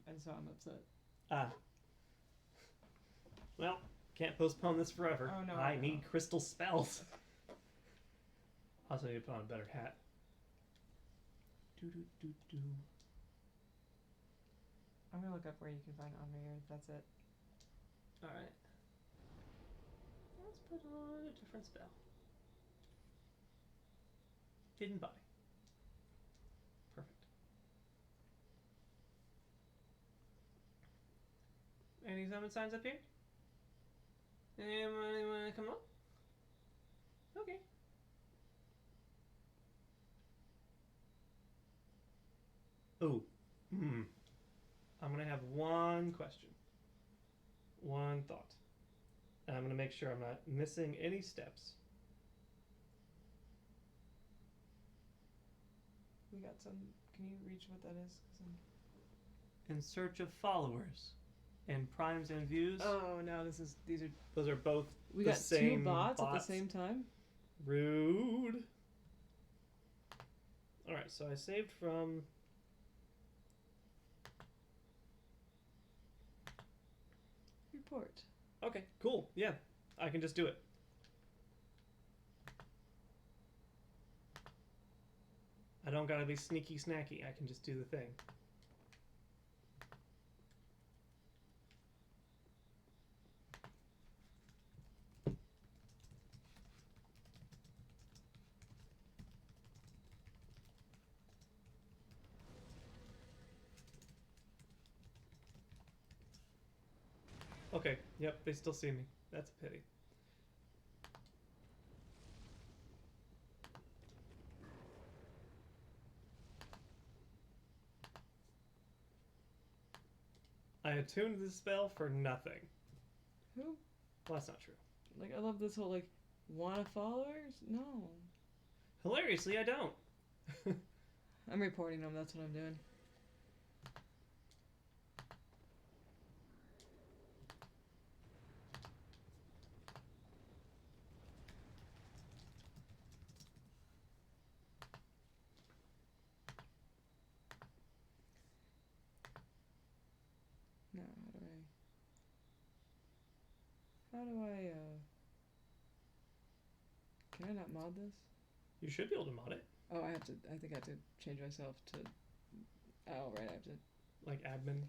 and so I'm upset. Ah. Well, can't postpone this forever. Oh, no, I no. need crystal spells. Also need to put on a better hat. Do. I'm gonna look up where you can find Anmir. That's it. Alright. Let's put on a different spell. Hidden body. Perfect. Any summon signs up here? Anyone wanna come up? Okay. Ooh. I'm gonna have one question. One thought. And I'm going to make sure I'm not missing any steps. We got some. Can you reach what that is? 'Cause In search of followers. And primes and views. oh no, these are. Those are both We the got same two bots at the bots. same time. Rude. Alright, so I saved from. Report. Okay, cool. Yeah, I can just do it. I don't gotta be sneaky snacky. I can just do the thing. Okay, yep, they still see me. That's a pity. I attuned the spell for nothing. Who? Well, that's not true. Like I love this whole like wanna followers? No. Hilariously, I don't. I'm reporting them, that's what I'm doing. No, how do I can I not mod this? You should be able to mod it. Oh, I think I have to change myself to oh right, I have to Like admin.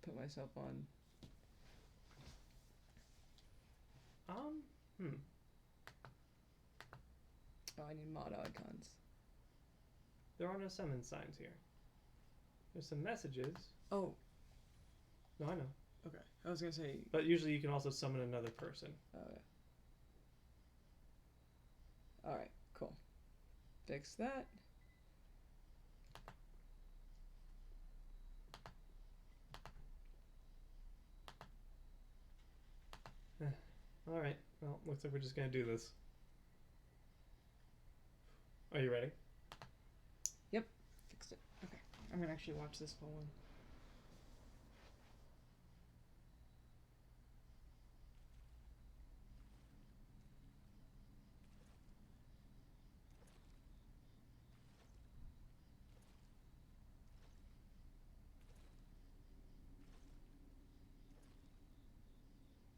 put myself on. Hmm. Oh, I need mod icons. There are no summon signs here. There's some messages. Oh, No, I know. okay. I was gonna say But usually you can also summon another person. yeah. Alright, cool. Fix that. Alright, well, looks like we're just gonna do this. Are you ready? Fixed it. Okay. I'm gonna actually watch this whole one.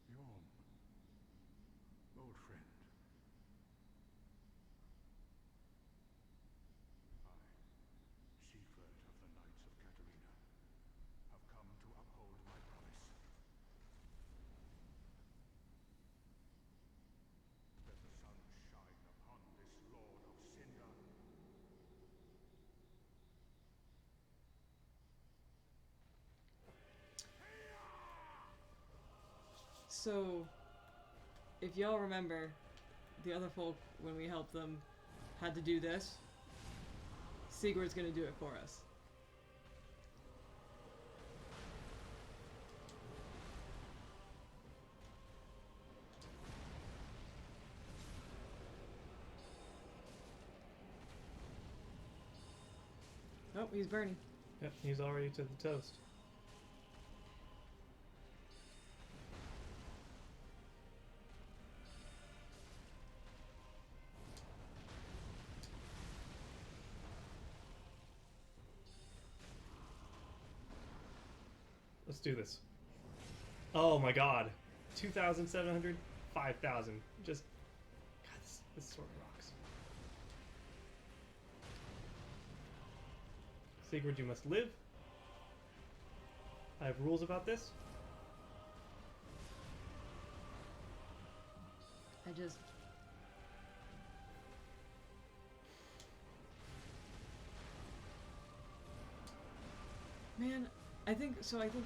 Bjorn, old friend. I, Siegfried of the Knights of Catarina, have come to uphold my promise. Let the sun shine upon this Lord of Cinder. So, if y'all remember, the other folk, when we helped them, had to do this. Sigurd's gonna do it for us. Oh, he's burning. Yep, he's already to the toast. Let's do this. Oh my god. 2,700? 5,000. Just... God, this sword rocks. Sigurd, you must live. I have rules about this. I just... Man, I think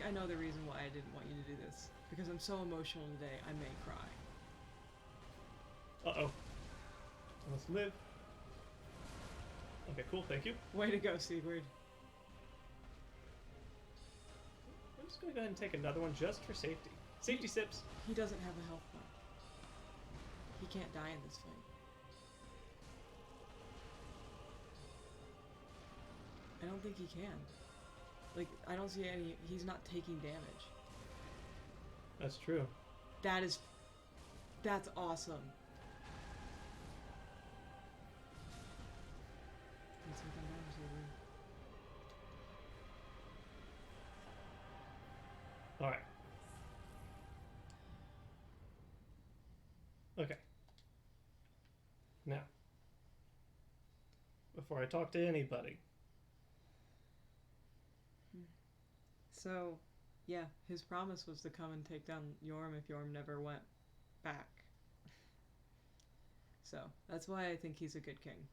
I know the reason why I didn't want you to do this. Because I'm so emotional today, I may cry. Uh-oh. I must live. Okay, cool, thank you. Way to go, Sigurd. I'm just gonna go ahead and take another one just for safety. Safety sips. He doesn't have a health bar. He can't die in this fight. I don't think he can. Like, I don't see any. He's not taking damage. That's true. That's awesome. He's taking damage, All right. Okay. Now, before I talk to anybody, So, yeah, his promise was to come and take down Yorm if Yorm never went back. So, that's why I think he's a good king.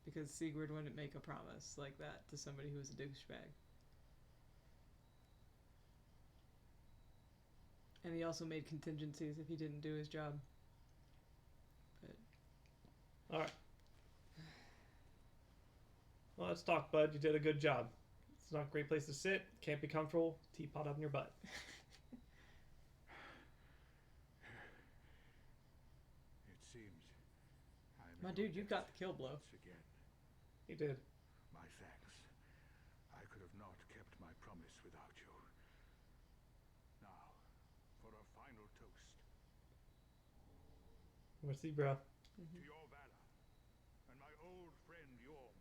Because Sigurd wouldn't make a promise like that to somebody who was a douchebag. And he also made contingencies if he didn't do his job. But all right. Well, let's talk, bud. You did a good job. It's not a great place to sit. Can't be comfortable. Teapot up in your butt. It seems I'm my in dude, your you got debt the kill blow. once again. You did. My thanks. I could have not kept my promise without you. Now, for a final toast What's he, bro? to your valor and my old friend Yorm.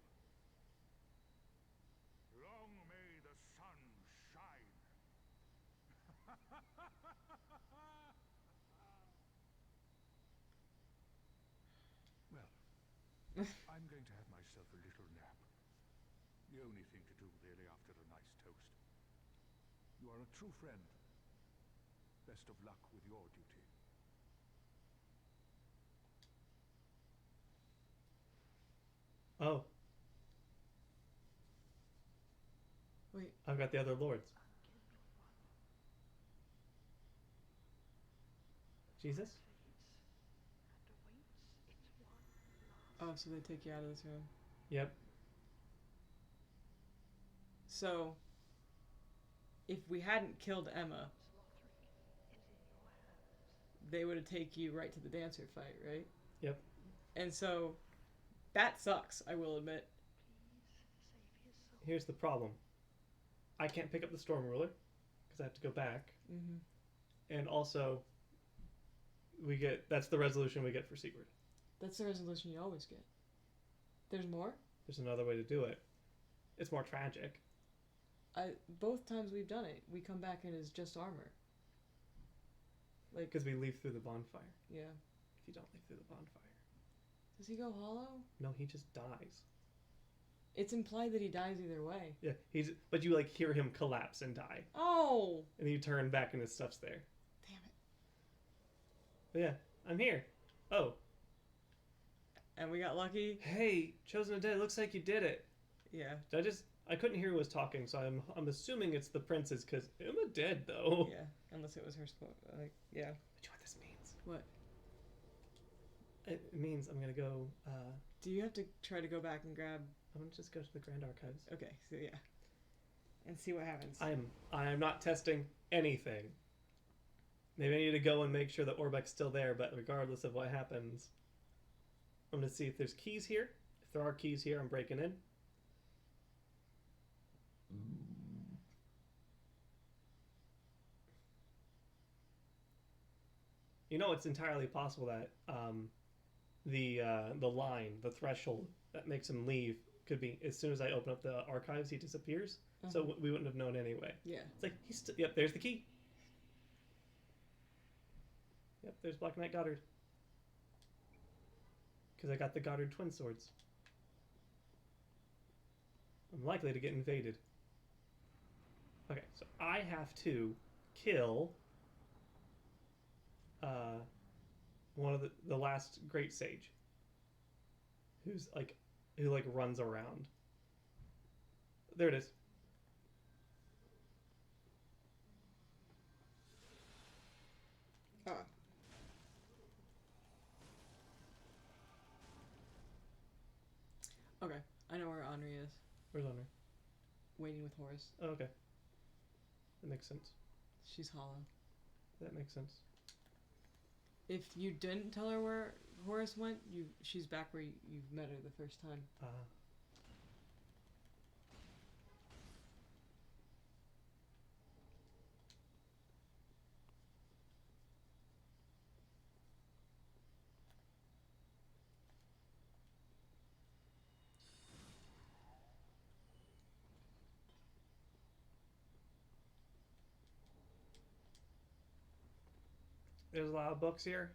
Long may the sun shine. Well, I'm going to have myself a little nap. The only thing to do, really, after a nice toast. You are a true friend. Best of luck with your duty. Oh, Wait, I've got the other lords. Jesus? oh, so they take you out of this room. Yep. So, if we hadn't killed Emma, they would have taken you right to the dancer fight, right? Yep. And so, that sucks, I will admit. Here's the problem. I can't pick up the Storm Ruler because I have to go back. Mm-hmm. And also, that's the resolution we get for Sigurd. That's the resolution you always get. There's more? There's another way to do it. It's more tragic. Both times we've done it, we come back and it's just armor. Like, Because we leave through the bonfire. yeah. If you don't leave through the bonfire. Does he go hollow? No, he just dies. It's implied that he dies either way. Yeah, but you like hear him collapse and die. Oh! And then you turn back and his stuff's there. Damn it. But yeah, I'm here. Oh. And we got lucky? Hey, Chosen of Dead, looks like you did it. Yeah. I couldn't hear who was talking, so I'm assuming it's the princess, because Emma dead, though. Yeah. Unless it was her yeah. But you know what this means? What? It means I'm gonna go, Do you have to try to go back and grab... I'm gonna just go to the Grand Archives. Okay, so yeah. And see what happens. I am not testing anything. Maybe I need to go and make sure that Orbeck's still there, but regardless of what happens, I'm gonna see if there's keys here. If there are keys here, I'm breaking in. You know, it's entirely possible that the line, the threshold that makes him leave, could be as soon as I open up the archives, he disappears. So we wouldn't have known anyway. Yeah. It's like yep. There's the key. Yep, there's Black Knight Goddard. Because I got the Goddard twin swords. I'm likely to get invaded. Okay, so I have to kill one of the last great sage. Who runs around. There it is. Ah. Okay, I know where Henri is. Where's Honor? Waiting with Horace. Oh, okay. That makes sense. She's hollow. That makes sense. If you didn't tell her where Horace went, she's back where you met her the first time. There's a lot of books here.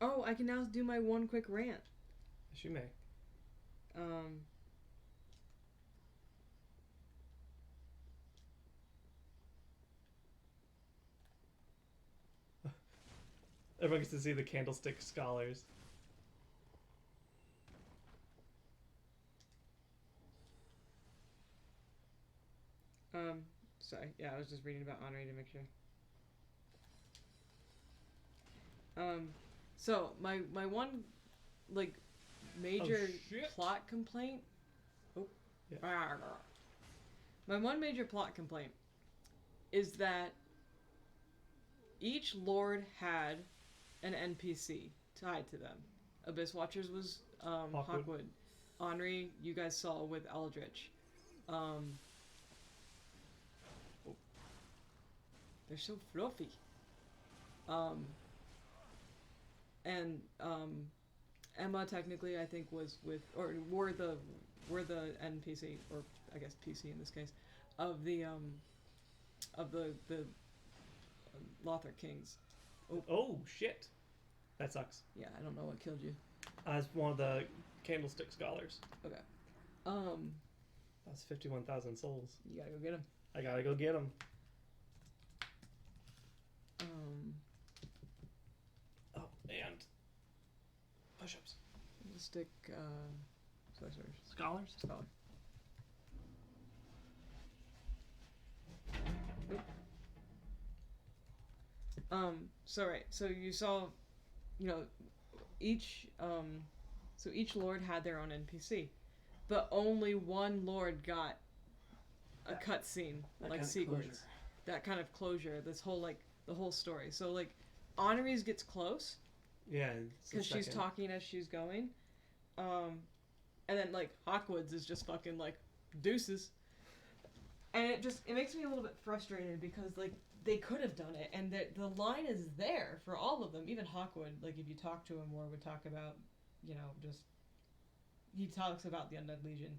Oh, I can now do my one quick rant. Yes, you may. Um, Everyone gets to see the Candlestick Scholars. Sorry. Yeah, I was just reading about Henri to make sure. So my one, like, major shit. plot complaint. Oh. Yeah. My one major plot complaint is that each lord had an NPC tied to them. Abyss Watchers was Hawkwood. Henri, you guys saw with Eldritch. They're so fluffy. And Emma technically I think was with, or were the NPC, or I guess PC in this case, of the Lothar Kings. Oh shit. That sucks. Yeah, I don't know what killed you. As one of the Candlestick Scholars. Okay. That's 51,000 souls. You gotta go get him. I gotta go get them. Oh, and push-ups. Stick, sorcerers. Scholars? Scholar. So right, so you saw, you know, each lord had their own NPC, but only one lord got a cutscene, like Sigurd's. That kind of closure, this whole, like, the whole story. So, like, Henri's gets close, Yeah, because she's talking as she's going, and then, like, Hawkwood's is just fucking, like, deuces. And it makes me a little bit frustrated, because, like, they could have done it, and the line is there for all of them. Even Hawkwood, like, if you talk to him more, would talk about, you know, just, he talks about the Undead Legion.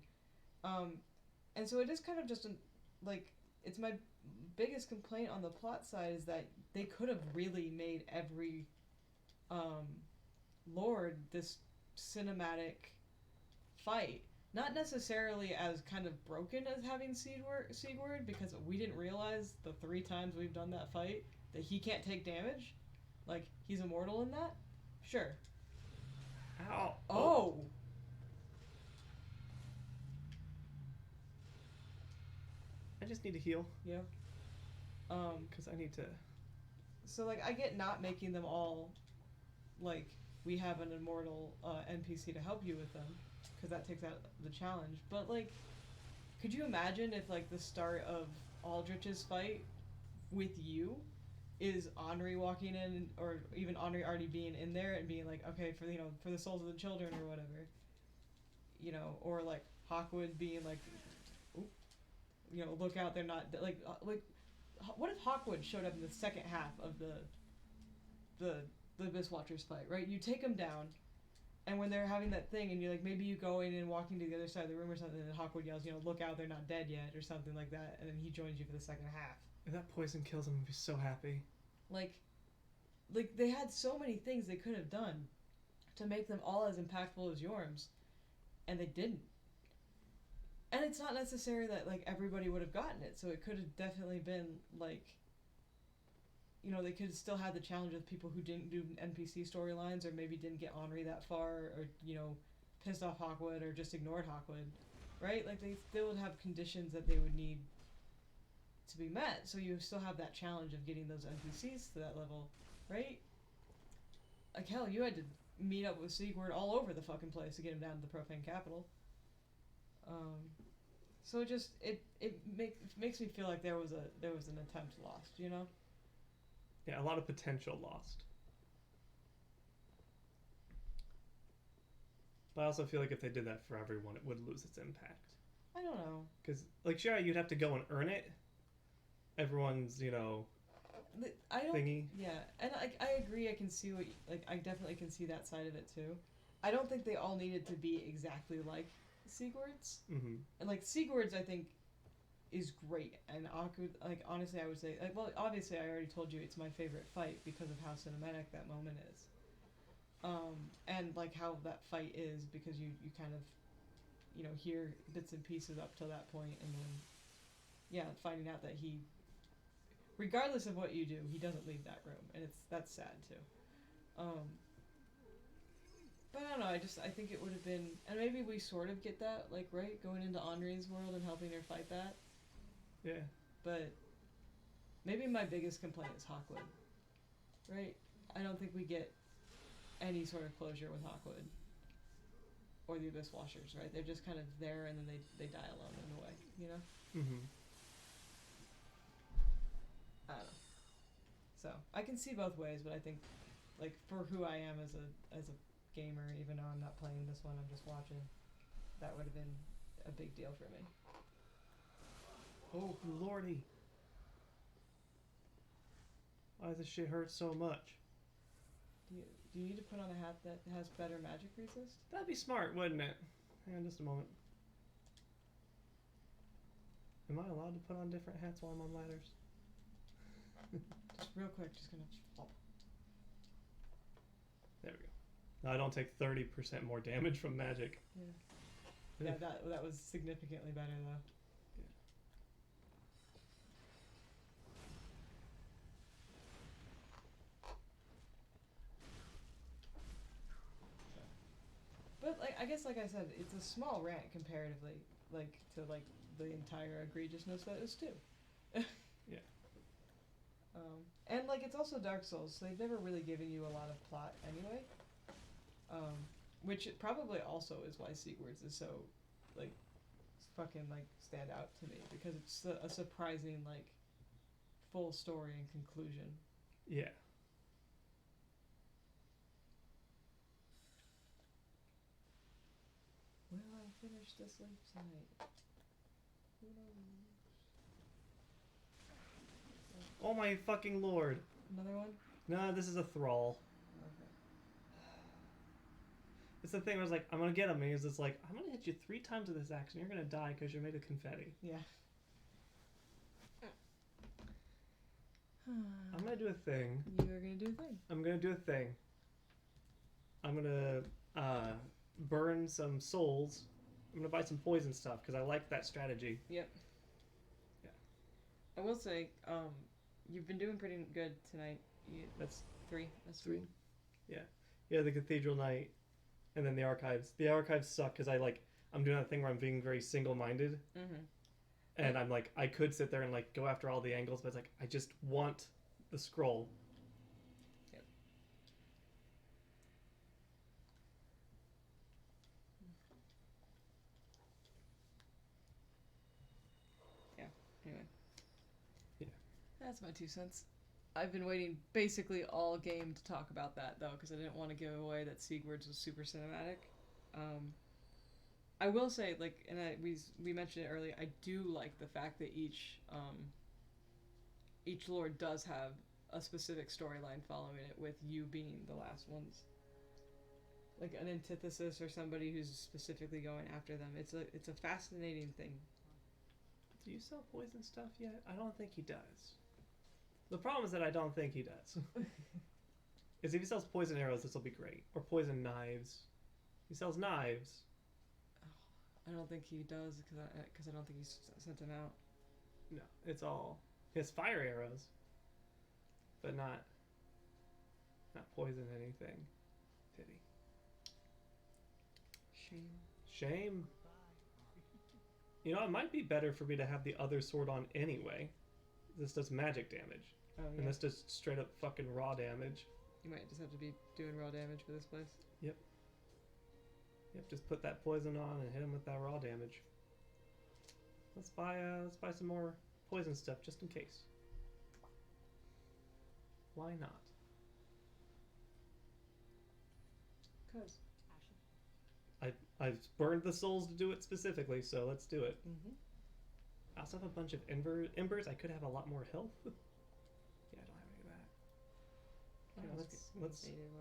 And so it is kind of just, like, it's my biggest complaint on the plot side is that they could have really made every lord this cinematic fight. Not necessarily as kind of broken as having Sigurd, because we didn't realize the 3 times we've done that fight that he can't take damage. Like, he's immortal in that? Sure. Ow. Oh! I just need to heal. Yeah. Because I need to... So, like, I get not making them all, like, we have an immortal NPC to help you with them, because that takes out the challenge. But, like, could you imagine if, like, the start of Aldrich's fight with you is Henri walking in, or even Henri already being in there and being like, okay, for, you know, for the souls of the children or whatever, you know, or, like, Hawkwood being like, you know, look out, they're not, like, what if Hawkwood showed up in the second half of the Abyss Watchers fight, right? You take them down, and when they're having that thing, and you're like, maybe you go in and walking to the other side of the room or something, and Hawkwood yells, you know, look out, they're not dead yet, or something like that, and then he joins you for the second half. If that poison kills him, I'd be so happy. Like, they had so many things they could have done to make them all as impactful as Yorm's, and they didn't. And it's not necessary that, like, everybody would have gotten it, so it could have definitely been, like, you know, they could have still had the challenge of people who didn't do NPC storylines, or maybe didn't get Henri that far, or, you know, pissed off Hawkwood, or just ignored Hawkwood, right? Like, they still would have conditions that they would need to be met, so you still have that challenge of getting those NPCs to that level, right? like hell, you had to meet up with Sigurd all over the fucking place to get him down to the profane capital. So it just makes me feel like there was an attempt lost, you know? Yeah, a lot of potential lost. But I also feel like if they did that for everyone, it would lose its impact. I don't know. Because, like, sure, you'd have to go and earn it. Everyone's, you know, I don't. thingy. Yeah, and I agree. I can see what I definitely can see that side of it too. I don't think they all needed to be exactly like Sigurd's. Mm-hmm. And like Sigurd's, I think, is great. And like honestly, I would say like, well, obviously, I already told you it's my favorite fight because of how cinematic that moment is. And like how that fight is because you kind of, you know, hear bits and pieces up to that point, and then, yeah, finding out that he, regardless of what you do, he doesn't leave that room, and that's sad too. But I don't know. I think it would have been, and maybe we sort of get that, like, right, going into Henri's world and helping her fight that. Yeah. But maybe my biggest complaint is Hawkwood, right? I don't think we get any sort of closure with Hawkwood or the Abyss Washers, right? They're just kind of there, and then they die alone in a way, you know? Mm-hmm. I don't know. So I can see both ways, but I think, like, for who I am as a gamer, even though I'm not playing this one, I'm just watching, that would have been a big deal for me. Oh, lordy. Why does this shit hurt so much? Do you need to put on a hat that has better magic resist? That'd be smart, wouldn't it? Hang on just a moment. Am I allowed to put on different hats while I'm on ladders? Just real quick, just gonna flop. There we go. Now I don't take 30% more damage from magic. Yeah, that was significantly better though. But like I guess, like I said, it's a small rant comparatively, like to like the entire egregiousness that is too. Yeah. And like it's also Dark Souls, so they've never really given you a lot of plot anyway. Which probably also is why Sigurd's is so like fucking like stand out to me, because it's a surprising like full story and conclusion. Yeah. Will I finish this late tonight? Who knows? Oh my fucking lord. Another one? No, this is a thrall. Okay. It's the thing where I was like, I'm gonna get him, and he's just like, I'm gonna hit you 3 times with this axe, and you're gonna die because you're made of confetti. Yeah. I'm gonna do a thing. You are gonna do a thing. I'm gonna do a thing. I'm gonna burn some souls. I'm gonna buy some poison stuff because I like that strategy. Yep. Yeah. I will say, you've been doing pretty good tonight. That's 3. That's 3. 3. Yeah, the cathedral night, and then the archives. The archives suck because I'm doing that thing where I'm being very single-minded, Mm-hmm. and I'm like, I could sit there and like go after all the angles, but it's like I just want the scroll. Yep. Yeah. Anyway. Yeah. That's my 2 cents. I've been waiting basically all game to talk about that though, because I didn't want to give away that Sigurd's was super cinematic. I will say, like, and we mentioned it earlier, I do like the fact that each lord does have a specific storyline following it, with you being the last ones. Like an antithesis or somebody who's specifically going after them. It's a fascinating thing. Do you sell poison stuff yet? I don't think he does. The problem is that I don't think he does. Because if he sells poison arrows, this will be great. Or poison knives. He sells knives. I don't think he does, because I don't think he's sent them out. No, it's all... He has fire arrows. But not poison anything. Pity. Shame. You know, it might be better for me to have the other sword on anyway. This does magic damage. Oh, yeah. And this does straight up fucking raw damage. You might just have to be doing raw damage for this place. Yep, just put that poison on and hit him with that raw damage. Let's buy some more poison stuff just in case. Why not? Cause. I've burned the souls to do it specifically, so let's do it. Mm-hmm. I also have a bunch of embers. I could have a lot more health. Yeah, I don't have any of that. Okay, let's. While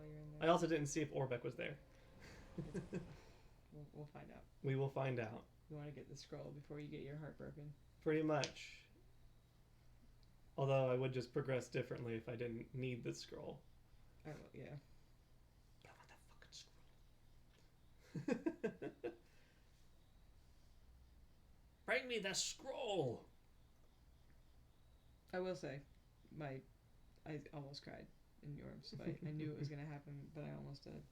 you're in I there. also didn't see if Orbeck was there. We'll find out. We will find out. You want to get the scroll before you get your heart broken. Pretty much. Although I would just progress differently if I didn't need the scroll. Oh yeah. But I want that fucking scroll. Bring me the scroll! I will say, I almost cried in Yorm's fight. I knew it was gonna happen, but I almost did.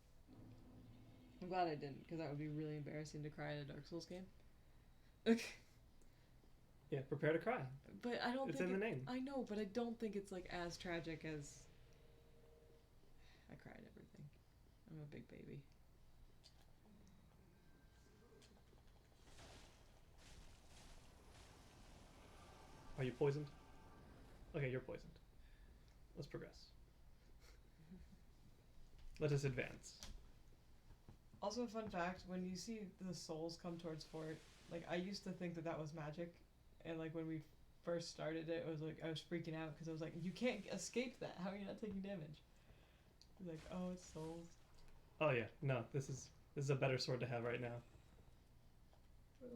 I'm glad I didn't, because that would be really embarrassing to cry in a Dark Souls game. Yeah, prepare to cry. But I don't It's think in the name. I know, but I don't think it's like as tragic as I cried everything. I'm a big baby. Are you poisoned? Okay, you're poisoned. Let's progress. Let us advance. Also, a fun fact: when you see the souls come towards Fort, like I used to think that that was magic, and like when we first started it, it was like I was freaking out because I was like, you can't escape that. How are you not taking damage? Like, oh, it's souls. Oh yeah, no, this is a better sword to have right now. Good.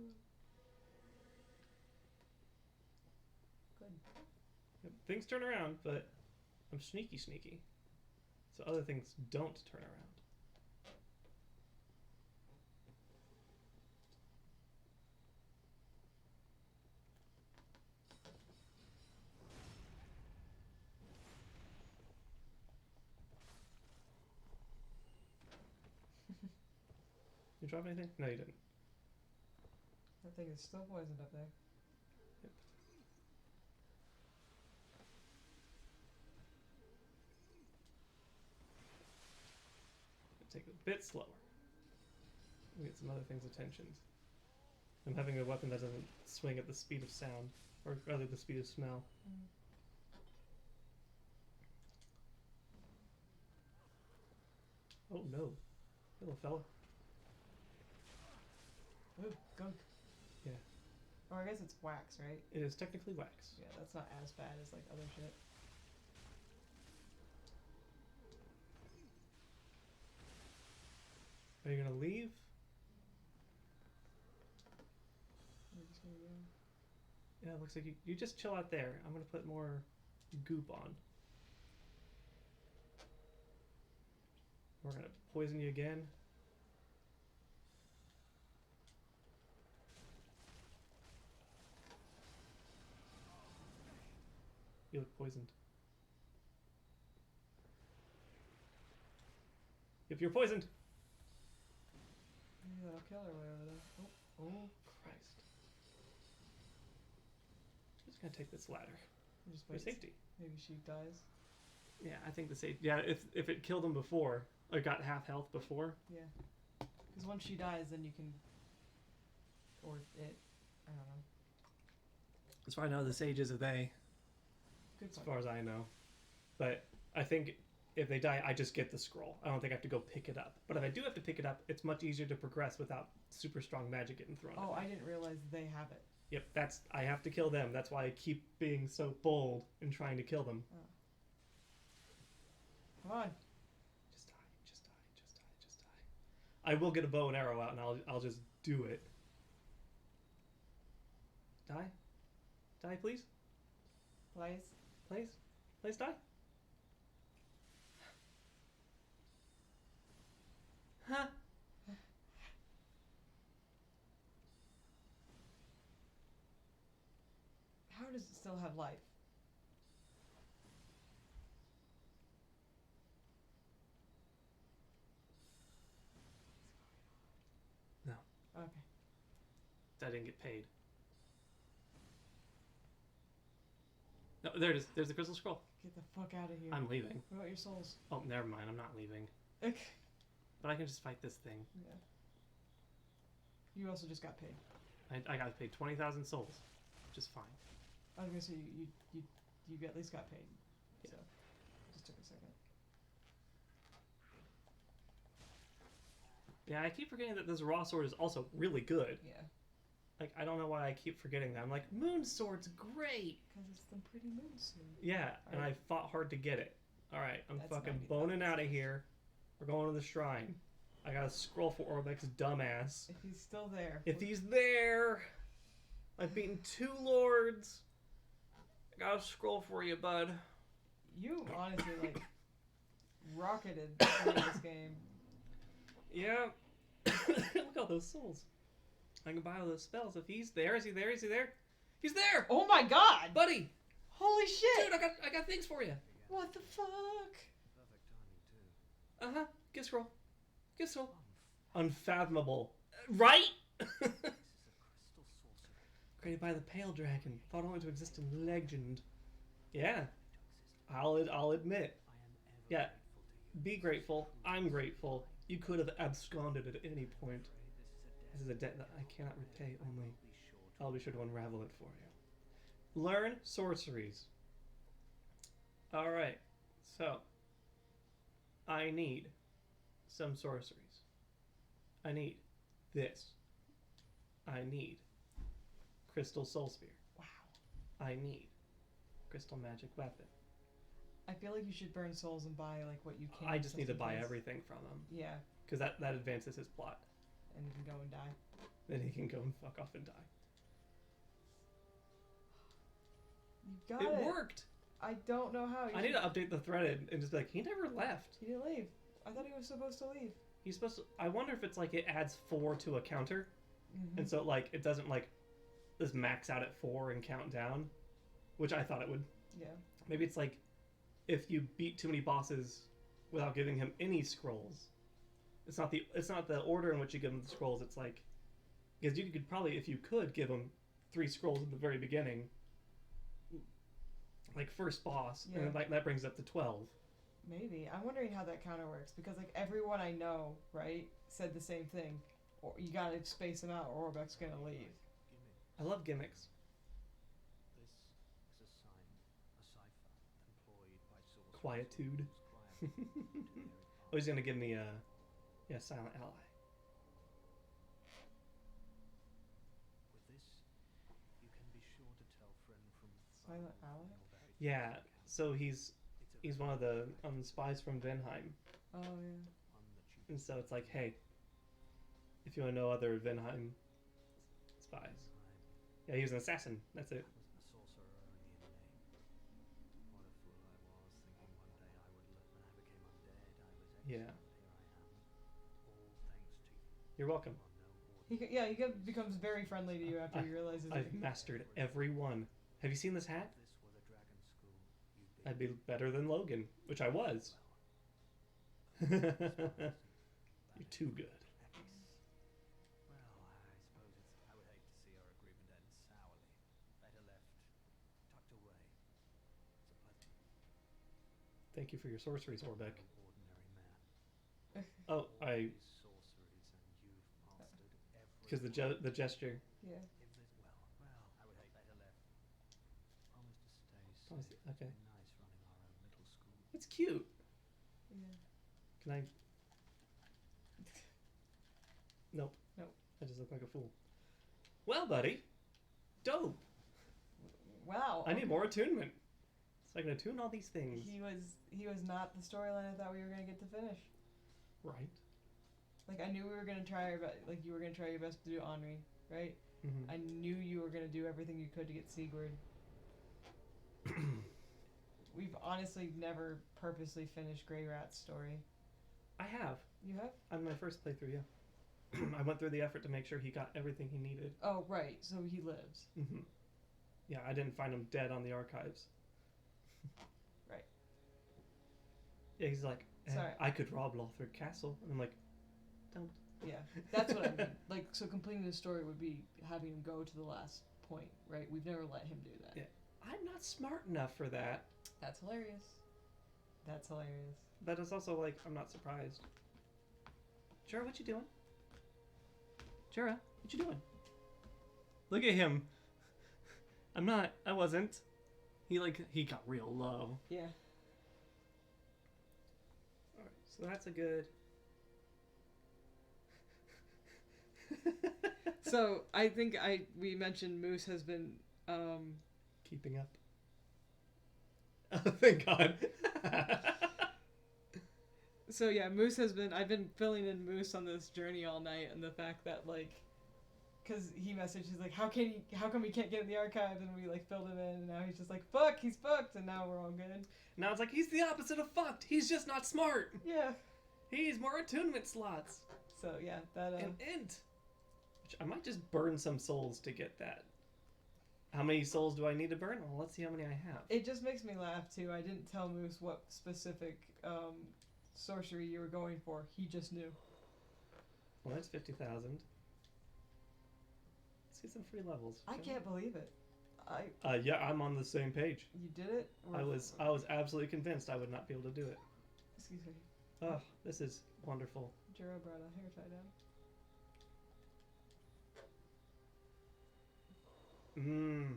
Yep, things turn around, but I'm sneaky. So other things don't turn around. You drop anything? No, you didn't. That thing is still poisoned up there. Yep. Take it a bit slower. Get some other things' attentions. I'm having a weapon that doesn't swing at the speed of sound, or rather the speed of smell. Oh no, little fella. Ooh, gunk. Yeah. Oh, I guess it's wax, right? It is technically wax. Yeah, that's not as bad as like other shit. Are you gonna leave? We're just gonna go. Yeah, it looks like you just chill out there. I'm gonna put more goop on. We're gonna poison you again. You look poisoned. If you're poisoned. Maybe that'll kill her whatever though. Oh Christ. I'm just gonna take this ladder Just for wait. safety. Maybe she dies. Yeah, I think the safe. Yeah, if it killed him before, or got half health before. Yeah. Because once she dies, then you can. Or it. I don't know. As far as I know, the sage is a they. Good As point. far as I know. But I think if they die, I just get the scroll. I don't think I have to go pick it up. But if I do have to pick it up, it's much easier to progress without super strong magic getting thrown Oh, at me. I didn't realize they have it. Yep, I have to kill them. That's why I keep being so bold in trying to kill them. Come on. Just die. I will get a bow and arrow out, and I'll just do it. Die, please, Please. please die. Huh? How does it still have life? No. Okay. I didn't get paid. No, there it is. There's the crystal scroll. Get the fuck out of here. I'm leaving. What about your souls? Oh, never mind. I'm not leaving. Okay. But I can just fight this thing. Yeah. You also just got paid. I got paid 20,000 souls, which is fine. I was gonna say you at least got paid. Yeah. So just took a second. Yeah, I keep forgetting that this raw sword is also really good. Yeah. Like, I don't know why I keep forgetting that. I'm like, moon sword's great. Because it's the pretty moon sword. Yeah, and I Alright. fought hard to get it. All right, I'm That's fucking 90,000 boning out of souls. here. We're going to the shrine. I got a scroll for Orbek's dumbass. If he's still there. If he's there, I've beaten 2 lords. I got a scroll for you, bud. You honestly like rocketed through this game. Yeah. Look at all those souls. I can buy all those spells. If he's there, is he there? Is he there? He's there, Oh my god! buddy. Holy shit! Dude, I got things for you. What the fuck? Uh-huh. Gift scroll. Gift scroll. Unfathomable. Right? Created by the Pale Dragon. Thought only to exist in legend. Yeah. I'll admit. Yeah. Be grateful. I'm grateful. You could have absconded at any point. This is a debt that I cannot repay, only I'll be sure to unravel it for you. Learn sorceries. Alright. So, I need some sorceries. I need this. I need Crystal Soul Spear. Wow. I need Crystal Magic Weapon. I feel like you should burn souls and buy like what you can. I just need to in buy case. everything from him. Yeah, Because that advances his plot. and you can go and die. Then he can go and fuck off and die. You got It it. worked! I don't know how. You I need to update the thread and just be like, he never left. He didn't leave. I thought he was supposed to leave. He's supposed to. I wonder if it's like it adds 4 to a counter. Mm-hmm. And so like it doesn't like just max out at 4 and count down. Which I thought it would. Yeah. Maybe it's like if you beat too many bosses without giving him any scrolls. It's not the order in which you give him the scrolls, it's like because you could probably if you could give him 3 scrolls at the very beginning. Like first boss, Yeah. and then, like that brings it up to 12. Maybe. I'm wondering how that counter works because like everyone I know, right, said the same thing. Or you gotta space them out or Orbek's gonna leave. I love gimmicks. This is a sign, a cipher employed by sorcerers. Quietude. whose quiet to their Oh, he's gonna give me a silent ally. With this, you can be sure to tell friend from Silent foe ally? your very Yeah, first so encounter. he's It's a one of the spies from Venheim, Oh yeah. one that you and so it's like, hey, if you want to know other Venheim spies, yeah, he was an assassin. That's it. I was a sorcerer only in name. What a fool I was, thinking one day I would learn. When I became undead, I was exiled. Yeah. Here I am, all thanks to you. You're welcome. You are no ordinary. He becomes very friendly to you after he realizes. I've mastered every one. Have you seen this hat? If this were the dragon school, you'd I'd be better than Logan, which I was. You're too good. Well, I suppose it's. I would hate to see our agreement end sourly. Better left tucked away. It's a pleasure. Thank you for your sorceries, Orbek. No ordinary man. Oh, All these sorceries, and you've mastered every. because the gesture. Yeah. If this, well, I would hate better left. Promise to stay Promise- safe. okay. It's been nice running our own little school. It's cute. Yeah. Can I? Nope. Nope. I just look like a fool. Well, buddy, dope. Wow. I need more attunement, so I can attune all these things. He was not the storyline I thought we were gonna get to finish. Right. Like I knew we were gonna try our best. Like you were gonna try your best to do Henri, right? Mm-hmm. I knew you were gonna do everything you could to get Sigurd. We've honestly never purposely finished Grey Rat's story. I have. You have? On my first playthrough, yeah. I went through the effort to make sure he got everything he needed. Oh right, so he lives. Mm-hmm. Yeah, I didn't find him dead on the archives. Right. Yeah, he's like, Sorry. I could rob Lothric Castle. And I'm like, don't. Yeah, that's what I mean. Like, so completing the story would be having him go to the last point, right? We've never let him do that. Yeah. I'm not smart enough for that. That's hilarious. That's hilarious. But it's also like, I'm not surprised. Jura, what you doing? Jura, what you doing? Look at him. I wasn't. He got real low. Yeah. Alright, so that's a good... So I think we mentioned Moose has been Keeping up. Oh, thank God. so yeah, Moose has been I've been filling in Moose on this journey all night, and the fact that like because he messaged, he's like, how come we can't get in the archives, and we like filled him in, and now he's just like, fuck, he's fucked, and now we're all good. Now it's like, he's the opposite of fucked. He's just not smart. Yeah. He needs more attunement slots. So yeah, that And int. Which I might just burn some souls to get that. How many souls do I need to burn? Well, let's see how many I have. it just makes me laugh too. I didn't tell Moose what specific sorcery you were going for. He just knew. Well, that's 50,000. Let's get some free levels. I can't believe it. Yeah, I'm on the same page. You did it? Or- I was absolutely convinced I would not be able to do it. Excuse me. Oh, this is wonderful. Juro brought a hair tie down.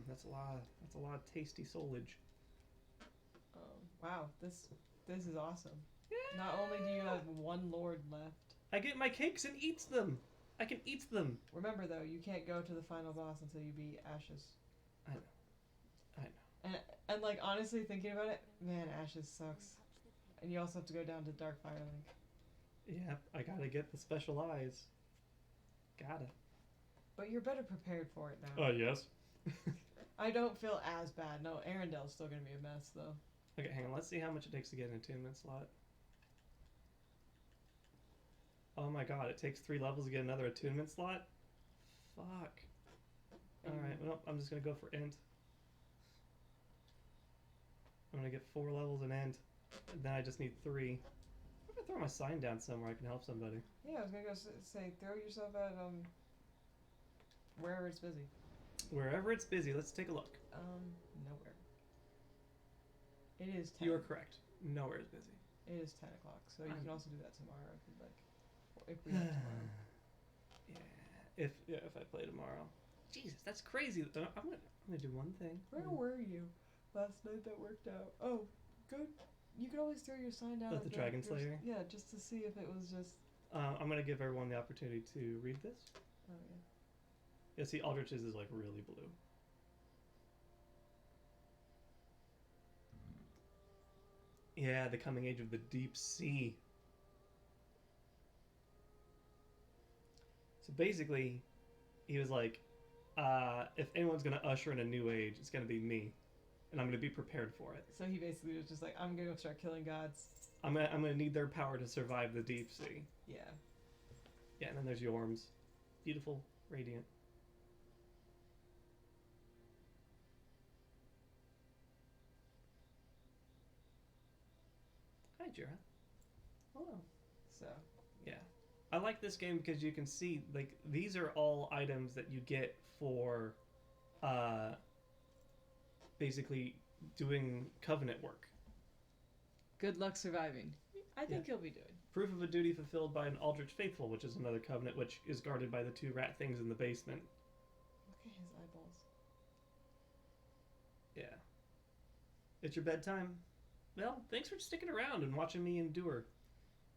That's a lot of tasty soulage. Wow, this is awesome. Yeah. Not only do you have one lord left. I get my cakes and eats them. I can eat them. Remember though, you can't go to the final boss until you beat Ashes. I know. And like honestly thinking about it, man, Ashes sucks. And you also have to go down to Dark Firelink. Yeah, I gotta get the special eyes. Gotta. But you're better prepared for it now. Yes. I don't feel as bad. No, Arundel's still gonna be a mess though. Okay, hang on. Let's see how much it takes to get an attunement slot. Oh my god, it takes 3 levels to get another attunement slot? Fuck. Alright, well, I'm just gonna go for int. I'm gonna get 4 levels in int. And then I just need 3. I'm gonna throw my sign down somewhere I can help somebody. Yeah, I was gonna go say throw yourself at wherever it's busy. Wherever it's busy, let's take a look. Nowhere. It is 10. You are correct. Nowhere is busy. It is 10 o'clock, so you I'm- can also do that tomorrow if you'd like. If we have tomorrow. Yeah, if I play tomorrow. Jesus, that's crazy. I'm gonna do one thing. Where were you last night that worked out? Oh, good. You could always throw your sign down At the Dragon Slayer? Yeah, just to see if it was just. I'm gonna give everyone the opportunity to read this. Oh yeah. Yeah, see, Aldrich's is like really blue. Yeah, the coming age of the deep sea. So basically, he was like, if anyone's gonna usher in a new age, it's gonna be me, and I'm gonna be prepared for it. So he basically was just like, I'm gonna go start killing gods. I'm gonna need their power to survive the deep sea. Yeah. Yeah, and then there's Yorms, beautiful, radiant. Hi, Jira. Hello. So. Yeah. I like this game because you can see, like, these are all items that you get for, basically doing Covenant work. Good luck surviving. I think he'll be doing. Proof of a duty fulfilled by an Aldrich Faithful, which is another Covenant, which is guarded by the 2 rat things in the basement. Look at his eyeballs. Yeah. It's your bedtime? Well, thanks for sticking around and watching me endure.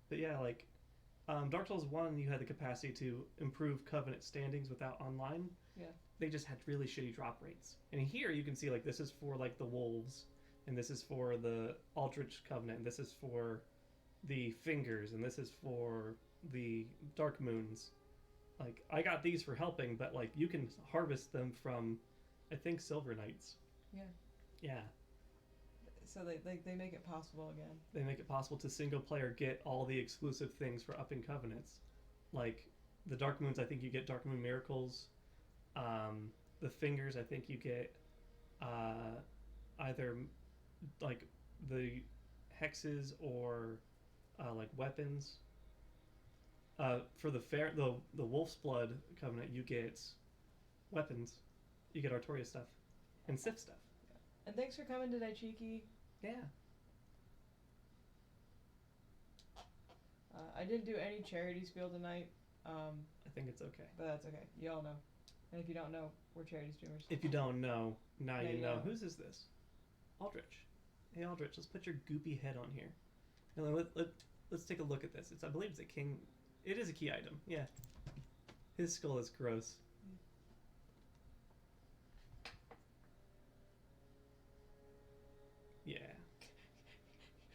But yeah, like, Dark Souls 1, you had the capacity to improve Covenant standings without online. Yeah. They just had really shitty drop rates. And here you can see, like, this is for, like, the Wolves, and this is for the Aldrich Covenant, and this is for the Fingers, and this is for the Dark Moons. Like, I got these for helping, but, like, you can harvest them from, I think, Silver Knights. Yeah. Yeah. So they make it possible again. They make it possible to single player get all the exclusive things for upping Covenants. Like, the Dark Moons, I think you get Dark Moon Miracles. The Fingers, I think you get either, like, the hexes or, like, weapons. For the Wolf's Blood Covenant, you get weapons. You get Artoria stuff. And Sif stuff. And thanks for coming today, Cheeky. Yeah. I didn't do any charity spiel tonight, I think it's okay. but that's okay. You all know. And if you don't know, we're charity streamers. If you don't know, now Now you you know. know. Whose is this? Aldrich. Hey, Aldrich, let's put your goopy head on here. Now, let's take a look at this. I believe it's a king. It is a key item. Yeah. His skull is gross. Yeah.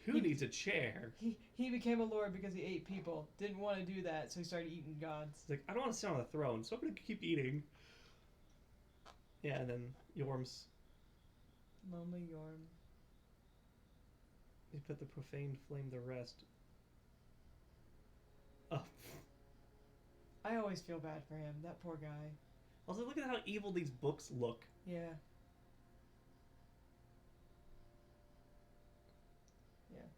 Who needs a chair? He became a lord because he ate people. Didn't want to do that, so he started eating gods. It's like, I don't want to sit on the throne, so I'm going to keep eating. Yeah, and then Yorm's. Lonely Yorm. He put the profaned flame to rest. Oh. I always feel bad for him. That poor guy. Also, look at how evil these books look. Yeah. Yeah.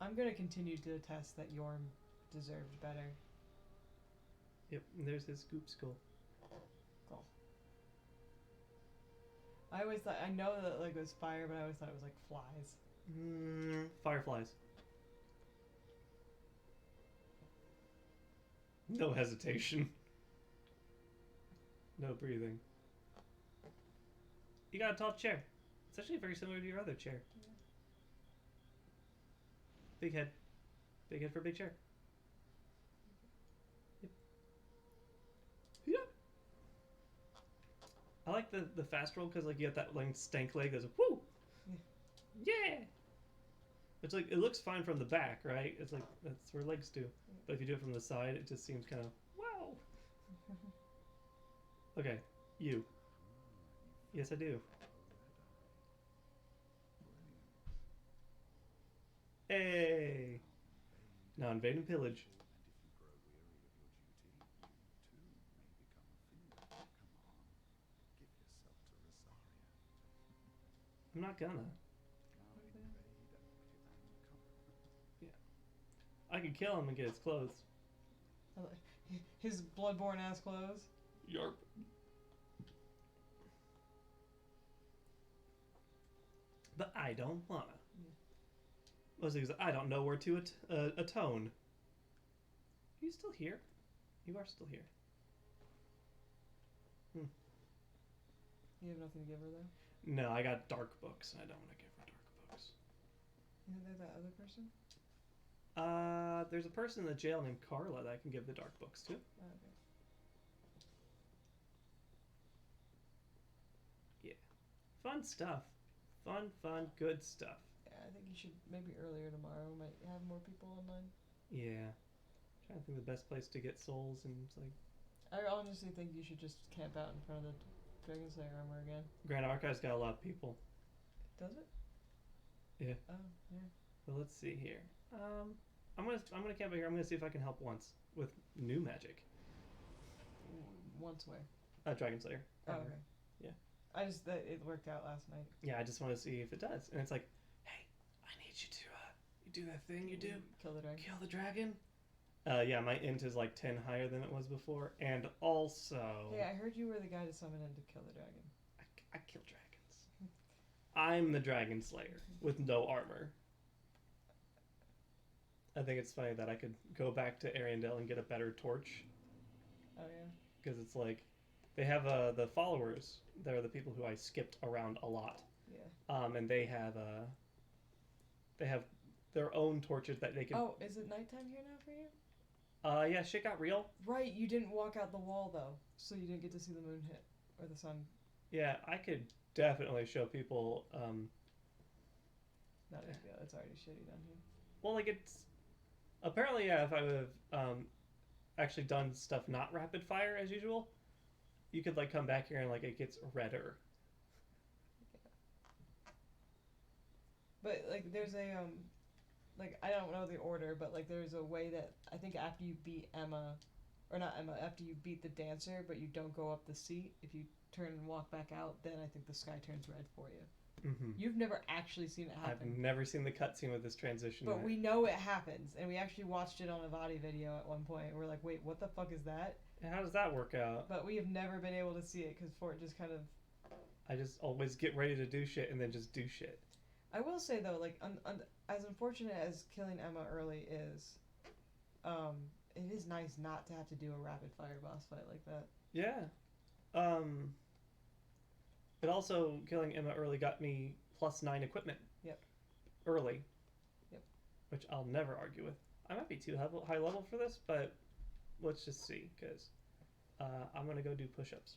I'm gonna continue to attest that Yorm deserved better. Yep, and there's his scoop skull. Cool. I always thought, I know that like it was fire, but I always thought it was like flies. Fireflies. No hesitation. No breathing. You got a tall chair. It's actually very similar to your other chair. Yeah. Big head. Big head for a big chair. Yep. Yep. I like the fast roll because like you got that like stank leg that's like, whoo! Yeah! It's like, it looks fine from the back, right? It's like, that's where legs do. But if you do it from the side, it just seems kind of, wow! Okay, you. Yes, I do. Hey! Now invade and pillage. I'm not gonna. I could kill him and get his clothes. His bloodborne ass clothes. Yarp. But I don't wanna. Mostly because I don't know where to atone. Are you still here? You are still here. You have nothing to give her though? No, I got dark books, and I don't want to give her dark books. Isn't there that other person? There's a person in the jail named Carla that I can give the dark books to. Oh, okay. Yeah. Fun stuff. Fun, good stuff. Yeah, I think you should maybe earlier tomorrow. Might have more people online. Yeah. Trying to think the best place to get souls, and it's like I honestly think you should just camp out in front of the Dragon Slayer armor again. Grand Archive's got a lot of people. Does it? Yeah. Oh, yeah. But let's see here. I'm gonna camp out here. I'm gonna see if I can help once with new magic. Once where? Dragon Slayer. Oh, armor. okay. Yeah. I just that it worked out last night. Yeah, I just want to see if it does. And it's like, hey, I need you to you do that thing you do. Kill the dragon. Kill the dragon. Yeah, my int is like 10 higher than it was before, and also Hey, I heard you were the guy to summon in to kill the dragon. I kill dragons. I'm the Dragon Slayer with no armor. I think it's funny that I could go back to Ariandel and get a better torch. Oh yeah. Because it's like, they have the followers. They're the people who I skipped around a lot. Yeah. And they have their own torches that they can. Oh, is it nighttime here now for you? Yeah, shit got real. Right, you didn't walk out the wall though, so you didn't get to see the moon hit or the sun. Yeah, I could definitely show people. Not a big deal. It's already shitty down here. Well, like it's apparently, yeah. If I would have actually done stuff not rapid fire as usual, you could like come back here and like it gets redder. But like, there's a like I don't know the order, but like there's a way that I think after you beat Emma, or not Emma, after you beat the dancer, but you don't go up the seat. If you turn and walk back out, then I think the sky turns red for you. Mm-hmm. You've never actually seen it happen. I've never seen the cutscene with this transition. But in it. we know it happens, and we actually watched it on a Vadi video at one point. We're like, wait, what the fuck is that? How does that work out? But we have never been able to see it because Fort just kind of I just always get ready to do shit and then just do shit. I will say though, like, as unfortunate as killing Emma early is, it is nice not to have to do a rapid fire boss fight like that. Yeah. But also killing Emma early got me +9 equipment. Yep. Early. Yep. Which I'll never argue with. I might be too high level for this, but let's just see, because I'm gonna go do push-ups.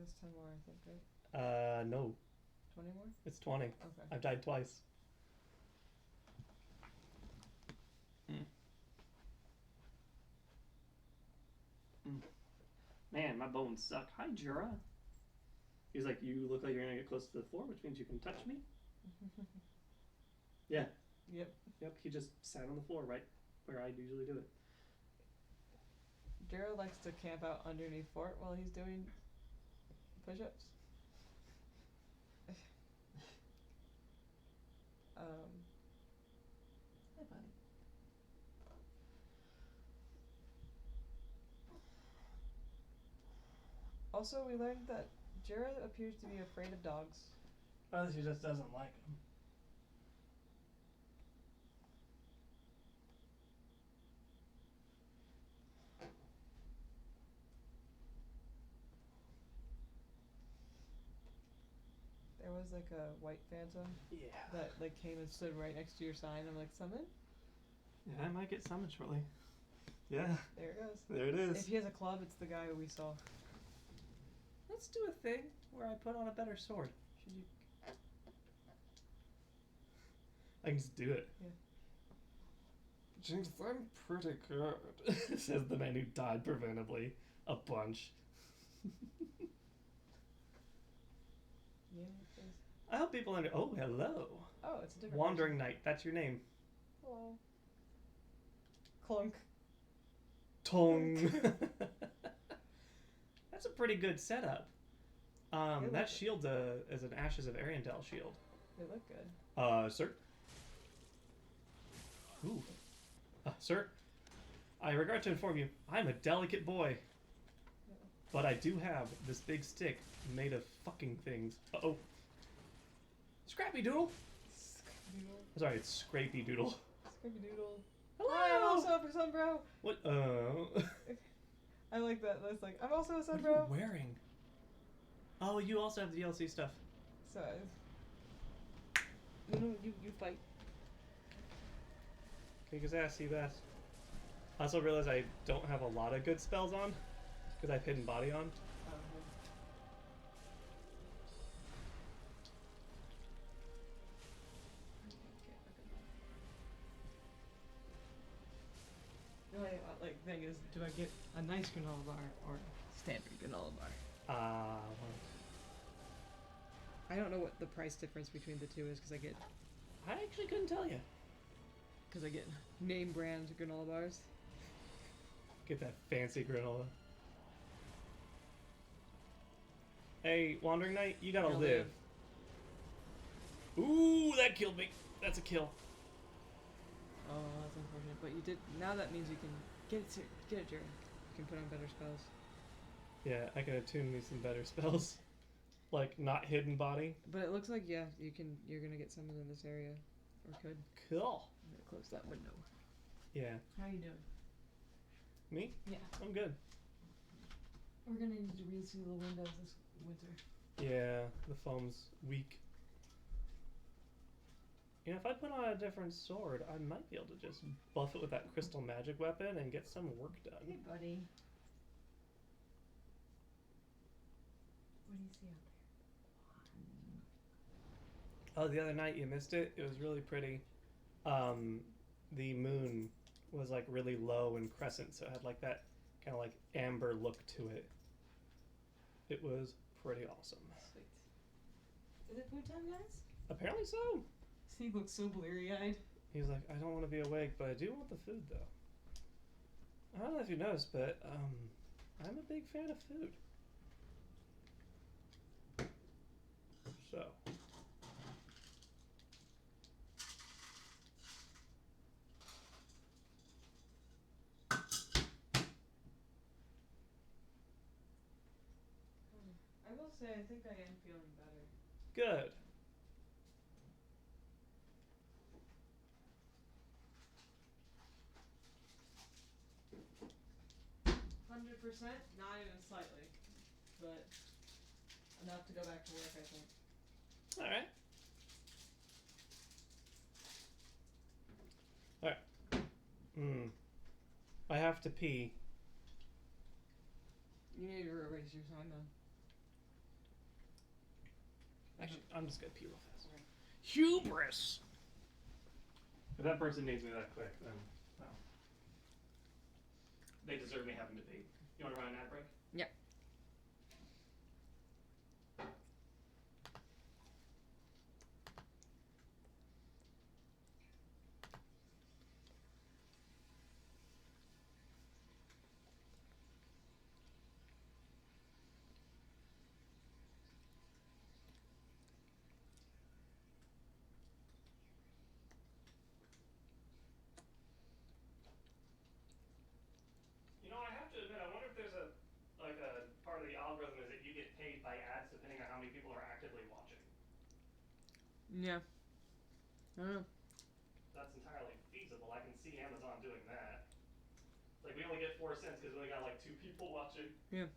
Just 10 more, I think, right? No. 20 more? It's 20. Okay. I've died twice. Man, my bones suck. Hi, Jura. He's like, you look like you're gonna get close to the floor, which means you can touch me. Yeah. Yep. Yep, he just sat on the floor right where I usually do it. Jero likes to camp out underneath Fort while he's doing push-ups. Hey, buddy. Also, we learned that Jero appears to be afraid of dogs. Unless he just doesn't like him. There was like a white phantom Yeah. that like came and stood right next to your sign. I'm like, summon? Yeah, I might get summoned shortly. Yeah. There it goes. There it is. If he has a club, it's the guy who we saw. Let's do a thing where I put on a better sword. Should you? I can just do it. Yeah. Jinx, I'm pretty good, says the man who died preventably a bunch. Yeah, it is. I hope people under. Oh, hello. Oh, it's a different Wandering Knight, that's your name. person. Hello. Clunk. Tong. That's a pretty good setup. They That look- shield is an Ashes of Ariandel shield. They look good. Sir? Ooh. Sir, I regret to inform you, I'm a delicate boy. But I do have this big stick made of fucking things. Uh-oh. Scrappy Doodle? Doodle. Sorry, it's Scrapey Doodle. Scrappy Doodle. Hello! Hi, I'm also a sunbro. What? I like that. That's like, I'm also a What are you sunbro. wearing? Oh, you also have the DLC stuff. So, you fight. Kick his ass, Seabass. I also realize I don't have a lot of good spells on, because I've hidden body on. The only like thing is, do I get a nice granola bar or standard granola bar? I don't know what the price difference between the two is because I actually couldn't tell you. I get name brand granola bars. Get that fancy granola. Hey, Wandering Knight, you gotta Gotta live. Ooh, that killed me. That's a kill. Oh, that's unfortunate. But you did. Now that means you can get it, Jerry. You can put on better spells. Yeah, I can attune me some better spells. Like, not hidden body. But it looks like, yeah, you're gonna get some in this area. Or could. Cool. I'm gonna close that window. Yeah. How you doing? Me? Yeah. I'm good. We're gonna need to reseal the windows this winter. Yeah, the foam's weak. You know, if I put on a different sword, I might be able to just buff it with that crystal magic weapon and get some work done. Hey, buddy. What do you see out there? Oh, the other night you missed it. It was really pretty. The moon was like really low and crescent, so it had like that kind of like amber look to it. It was pretty awesome. Sweet. Is it food time, guys? Apparently so. Steve looks so bleary-eyed. He's like, I don't want to be awake, but I do want the food though. I don't know if you noticed, but I'm a big fan of food. So. I will will say I think I am feeling better. Good. 100%, not even slightly, but enough to go back to work, I think. All right. All right. I have to pee. You need to erase your sign then. Actually, I'm just gonna pee real fast. Okay. Hubris. If that person needs me that quick, then well, they deserve me having to pee. You want to run an ad break? Yep. You know, I have to admit, I wonder if there's a part of the algorithm is that you get paid by ads depending on how many people are actively watching. Yeah. I don't know. That's entirely feasible. I can see Amazon doing that. Like, we only get 4 cents because we only got like 2 people watching. Yeah.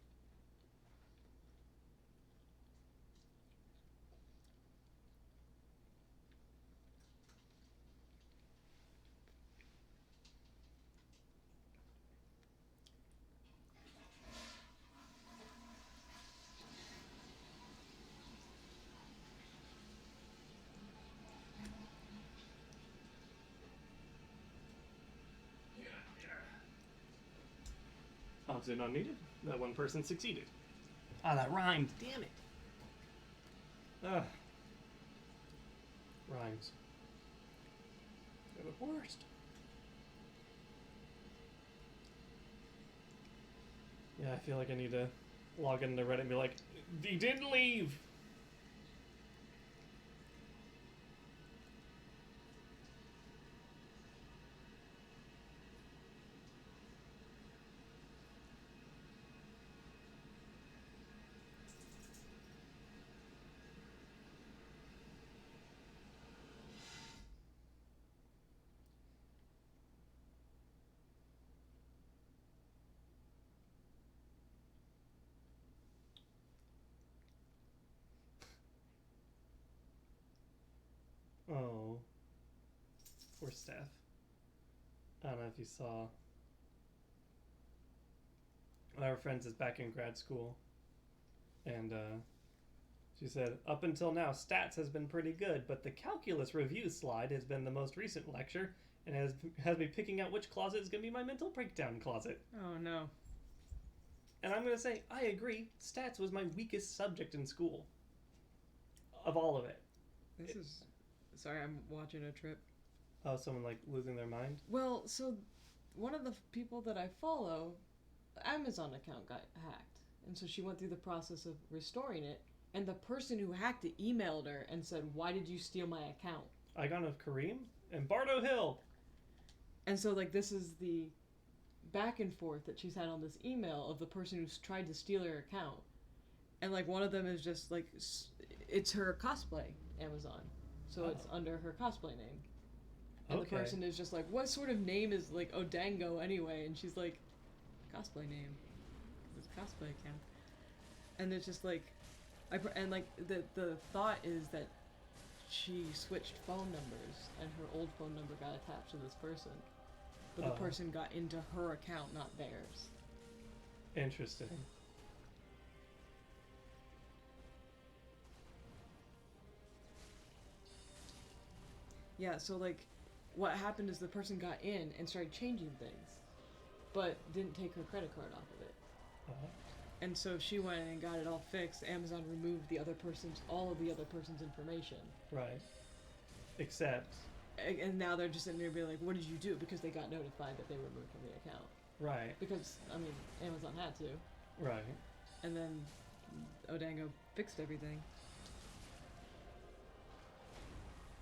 Obviously not needed. That one person succeeded. Ah, that rhymed. Damn it. Ugh. Rhymes. They're the worst. Yeah, I feel like I need to log into Reddit and be like, he didn't leave! Oh. Poor Steph. I don't know if you saw. One of our friends is back in grad school. And she said, up until now, stats has been pretty good, but the calculus review slide has been the most recent lecture and has me picking out which closet is going to be my mental breakdown closet. Oh no. And I'm going to say, I agree. Stats was my weakest subject in school. Of all of it. This is... Sorry, I'm watching a trip. Oh, someone like losing their mind? Well, so one of the people that I follow, Amazon account got hacked. And so she went through the process of restoring it. And the person who hacked it emailed her and said, why did you steal my account? Icon of Kareem and Bardo Hill. And so, like, this is the back and forth that she's had on this email of the person who's tried to steal her account. And, like, one of them is just, like, it's her cosplay Amazon. So it's under her cosplay name. And the person is just like, what sort of name is, like, Odango anyway? And she's like, cosplay name. It's cosplay account. And it's just like, the thought is that she switched phone numbers and her old phone number got attached to this person. But the person got into her account, not theirs. Interesting. Yeah, so like, what happened is the person got in and started changing things, but didn't take her credit card off of it. And so she went and got it all fixed. Amazon removed all of the other person's information. Right. Except. And now they're just sitting there being like, what did you do? Because they got notified that they were removed from the account. Right. Because, I mean, Amazon had to. Right. And then Odango fixed everything.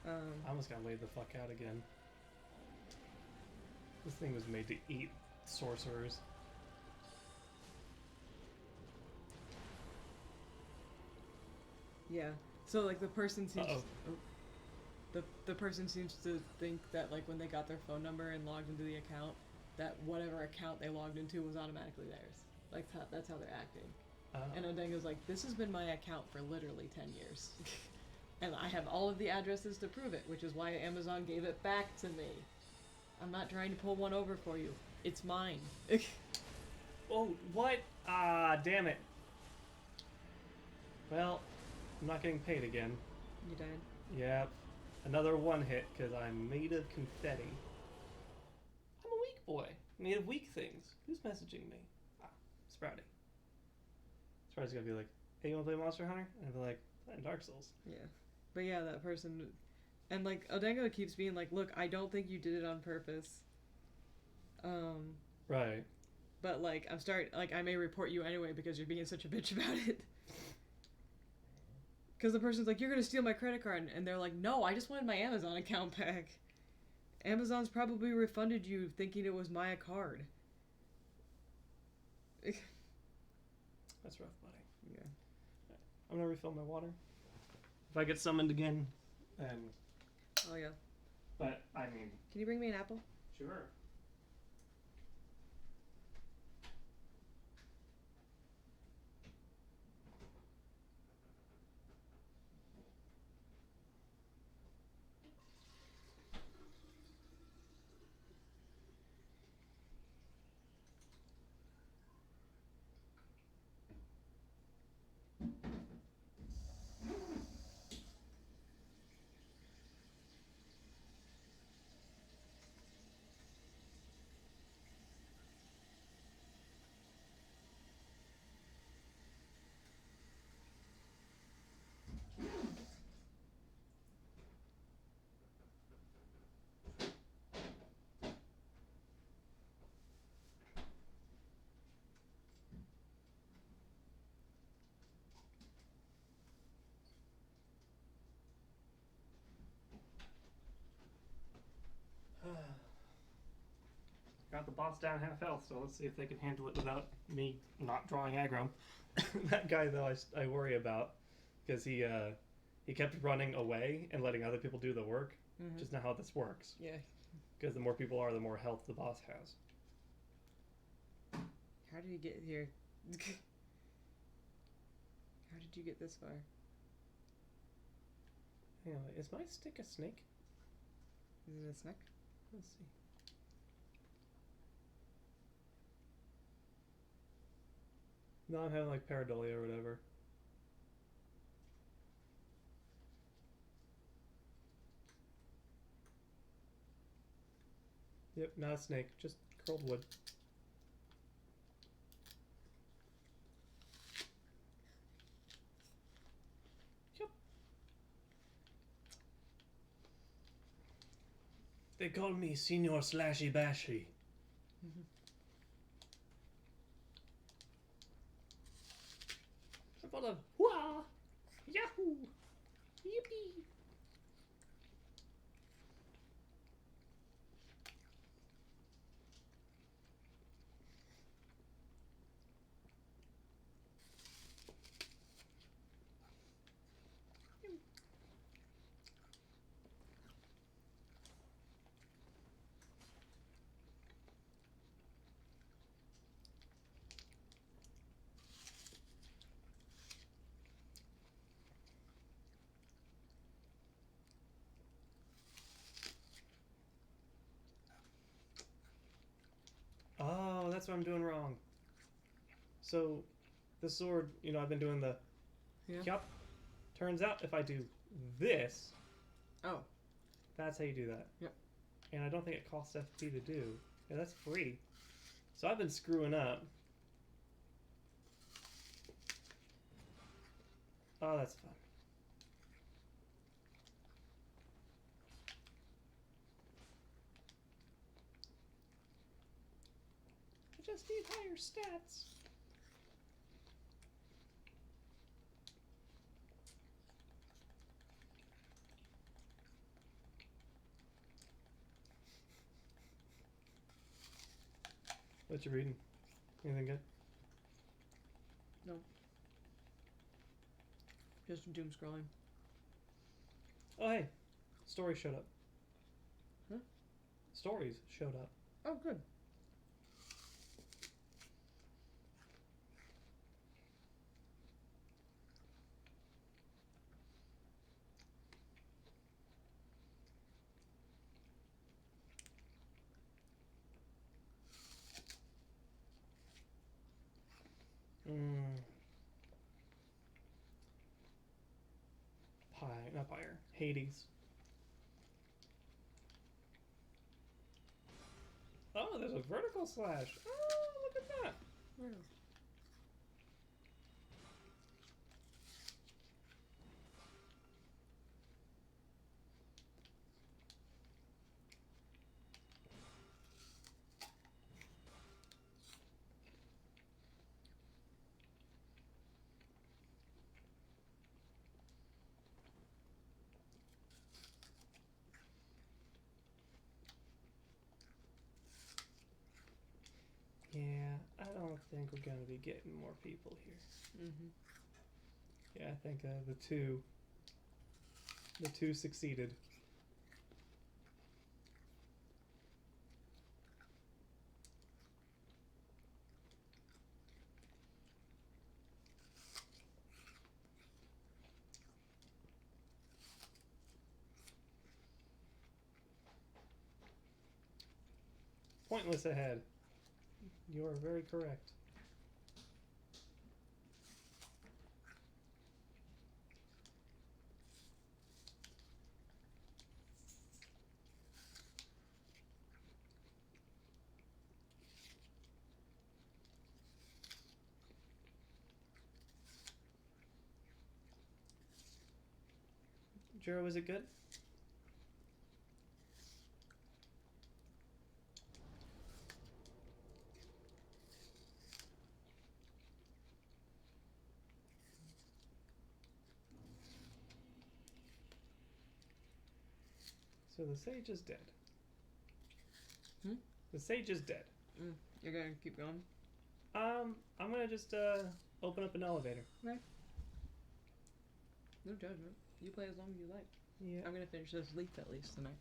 I almost got laid the fuck out again. This thing was made to eat sorcerers. Yeah. So like the person seems Uh-oh. the person seems to think that like when they got their phone number and logged into the account, that whatever account they logged into was automatically theirs. Like that's how they're acting. And Odengo's like, this has been my account for literally 10 years. And I have all of the addresses to prove it, which is why Amazon gave it back to me. I'm not trying to pull one over for you. It's mine. Oh, what? Ah, damn it. Well, I'm not getting paid again. You died? Yep. Another one hit because I'm made of confetti. I'm a weak boy. Made of weak things. Who's messaging me? Ah, Sprouty. Sprouty's gonna be like, hey, you wanna play Monster Hunter? And I'll be like, playing Dark Souls. Yeah. But yeah, that person... And like, Odengo keeps being like, look, I don't think you did it on purpose. Right. But like, I may report you anyway because you're being such a bitch about it. Because the person's like, you're gonna steal my credit card. And they're like, no, I just wanted my Amazon account back. Amazon's probably refunded you thinking it was my card. That's rough, buddy. Yeah. I'm gonna refill my water. If I get summoned again, then... Oh yeah. But, I mean... Can you bring me an apple? Sure. Got the boss down half health, so let's see if they can handle it without me not drawing aggro. That guy, though, I worry about, because he kept running away and letting other people do the work, which is not how this works. Yeah. Because the more people are, the more health the boss has. How did you get here? How did you get this far? Anyway, is my stick a snake? Is it a snack? Let's see. No, I'm having like pareidolia or whatever. Yep, not a snake, just curled wood. Yep. They call me Senor Slashy Bashy. For the wah, yahoo, yippee. Oh, that's what I'm doing wrong. So, the sword, you know, I've been doing the... Yeah. Yup. Turns out if I do this... Oh. That's how you do that. Yep. And I don't think it costs FP to do. Yeah, that's free. So I've been screwing up. Oh, that's fun. I just need higher stats. What you reading? Anything good? No. Just doom scrolling. Oh hey, story showed up. Huh? Stories showed up. Oh, good. Not Pyre. Hades. Oh, there's a vertical slash. Oh, look at that. Yeah. Yeah, I don't think we're gonna be getting more people here. Mm-hmm. Yeah, I think the two succeeded. Pointless ahead. You are very correct. Jiro, is it good? So the sage is dead. Hmm? The sage is dead. You're gonna keep going? I'm gonna just open up an elevator. Right. No judgment. You play as long as you like. Yeah. I'm gonna finish this leaf at least tonight.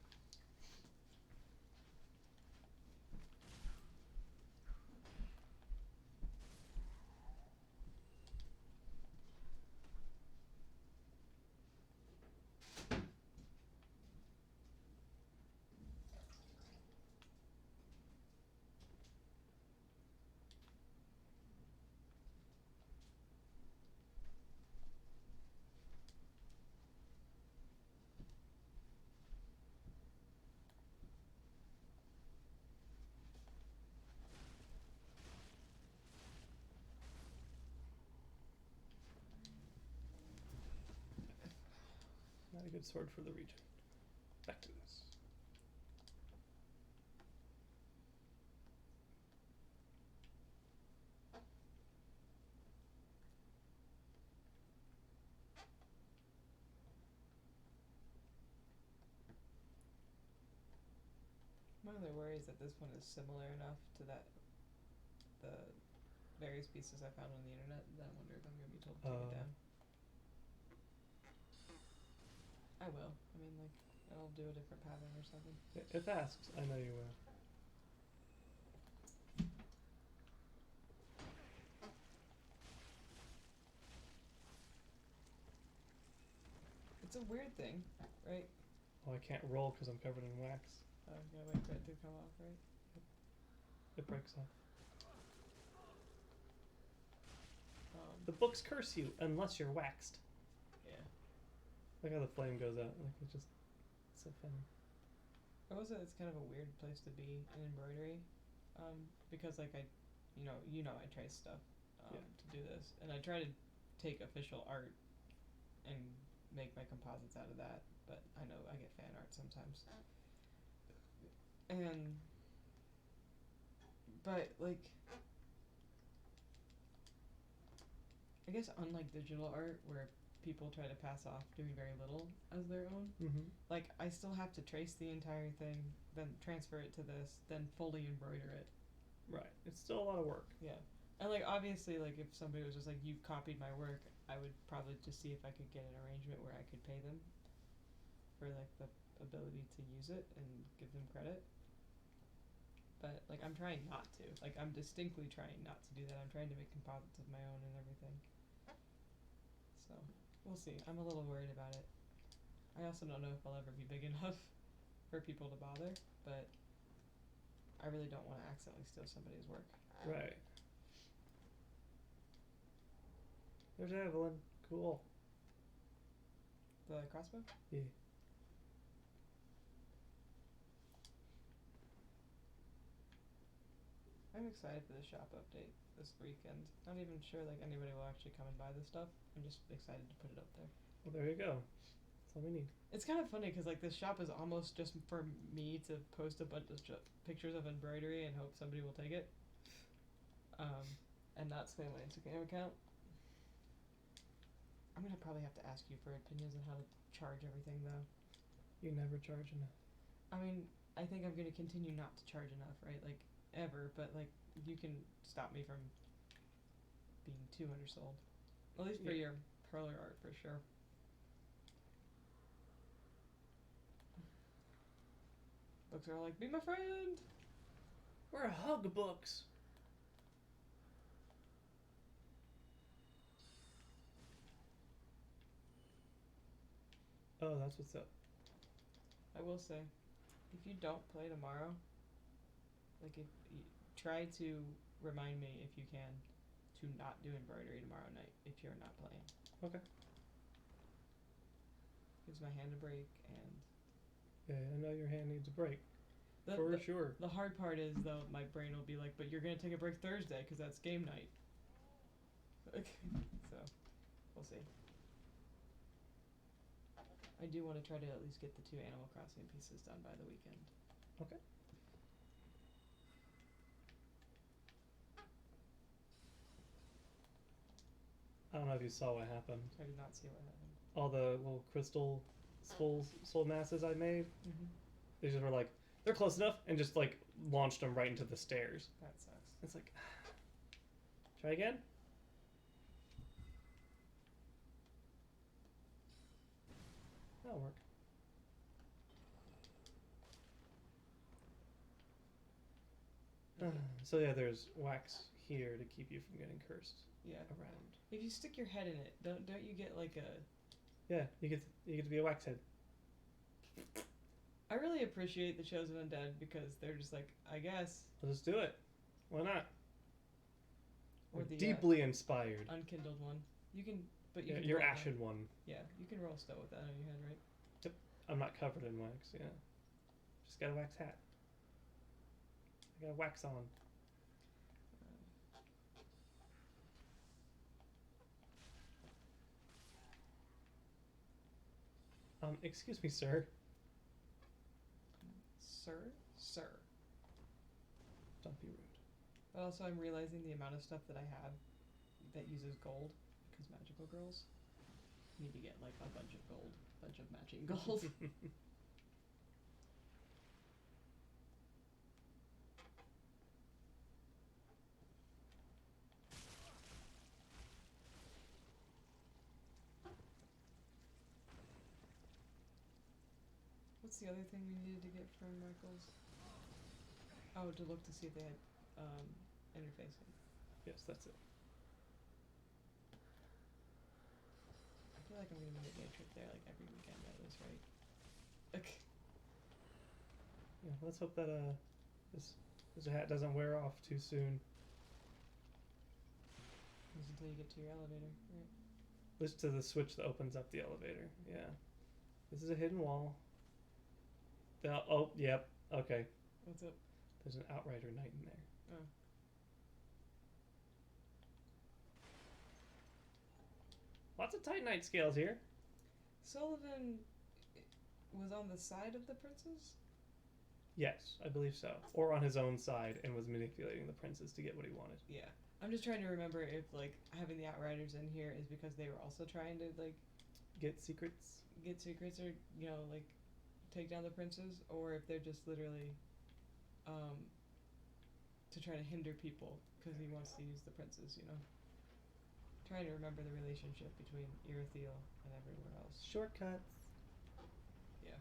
Not a good sword for the region. Back to this. My only worry is that this one is similar enough to the various pieces I found on the internet that I wonder if I'm gonna be told to take it down. I will. I mean, like, I'll do a different pattern or something. If asked, I know you will. It's a weird thing, right? Oh, I can't roll because I'm covered in wax. I'm gonna wait for it to come off, right? It breaks off. Um, The books curse you unless you're waxed. yeah. Look how the flame goes out. Like it's just so funny. Also, it's kind of a weird place to be in embroidery, because like you know I trace stuff Yeah. to do this, and I try to take official art and make my composites out of that, but I know I get fan art sometimes. But like, I guess unlike digital art where people try to pass off doing very little as their own, Mm-hmm. like I still have to trace the entire thing, then transfer it to this, then fully embroider it. Right. It's still a lot of work. Yeah. And like obviously like if somebody was just like you copied my work, I would probably just see if I could get an arrangement where I could pay them for like the ability to use it and give them credit. But like I'm trying not to. Like I'm distinctly trying not to do that. I'm trying to make composites of my own and everything. So we'll see. I'm a little worried about it. I also don't know if I'll ever be big enough for people to bother, but I really don't want to accidentally steal somebody's work. Right. There's Evelyn. Cool. The crossbow? Yeah. I'm excited for the shop update this weekend. Not even sure like anybody will actually come and buy this stuff. I'm just excited to put it up there. Well, there you go. That's all we need. It's kind of funny because like this shop is almost just for me to post a bunch of pictures of embroidery and hope somebody will take it. And not spam my Instagram account. I'm gonna probably have to ask you for opinions on how to charge everything though. You never charge enough. I mean, I think I'm gonna continue not to charge enough, right? Like ever, but like you can stop me from being too undersold. At least for Yeah. your parlor art for sure. Books are like, be my friend. We're hug books. Oh, that's what's up. I will say, if you don't play tomorrow, like if you try to remind me if you can to not do embroidery tomorrow night if you're not playing. Okay. Gives my hand a break and Yeah, I know your hand needs a break. the, For the, sure. the hard part is though my brain will be like, but you're gonna take a break Thursday because that's game night. So we'll see. I do want to try to at least get the 2 Animal Crossing pieces done by the weekend. Okay. I don't know if you saw what happened. I did not see what happened. All the little crystal soul masses I made, Mm-hmm. they just were like, they're close enough, and just like launched them right into the stairs. That sucks. It's like, try again? That'll work. So yeah, there's wax here to keep you from getting cursed Yeah. around. If you stick your head in it, don't you get like a? Yeah, you get to be a wax head. I really appreciate the Chosen Undead because they're just like, I guess, I'll just do it. Why not? or We're the deeply inspired. unkindled one. You can, but you Yeah, can your roll ashen one. Yeah, you can roll stow with that on your head, right? I'm not covered in wax. Yeah, just got a wax hat. I got wax on. Excuse me, sir. Sir. Don't be rude. But also, I'm realizing the amount of stuff that I have that uses gold because magical girls need to get like a bunch of gold, bunch of matching gold. What's the other thing we needed to get from Michael's? Oh, to look to see if they had interfacing. Yes, that's it. I feel like I'm gonna be making a trip there like every weekend at this rate. Okay. Yeah, let's hope that this hat doesn't wear off too soon. Just until you get to your elevator, right? Listen to the switch that opens up the elevator. Yeah, this is a hidden wall. Oh, yep. Okay. What's up? There's an Outrider Knight in there. Oh. Lots of Titanite scales here. Sullivan was on the side of the princes? Yes, I believe so. Or on his own side and was manipulating the princes to get what he wanted. Yeah. I'm just trying to remember if like having the Outriders in here is because they were also trying to like Get secrets. get secrets or like take down the princes, or if they're just literally to try to hinder people because he wants to use the princes, trying to remember the relationship between Irithyll and everywhere else. Shortcuts. Yeah.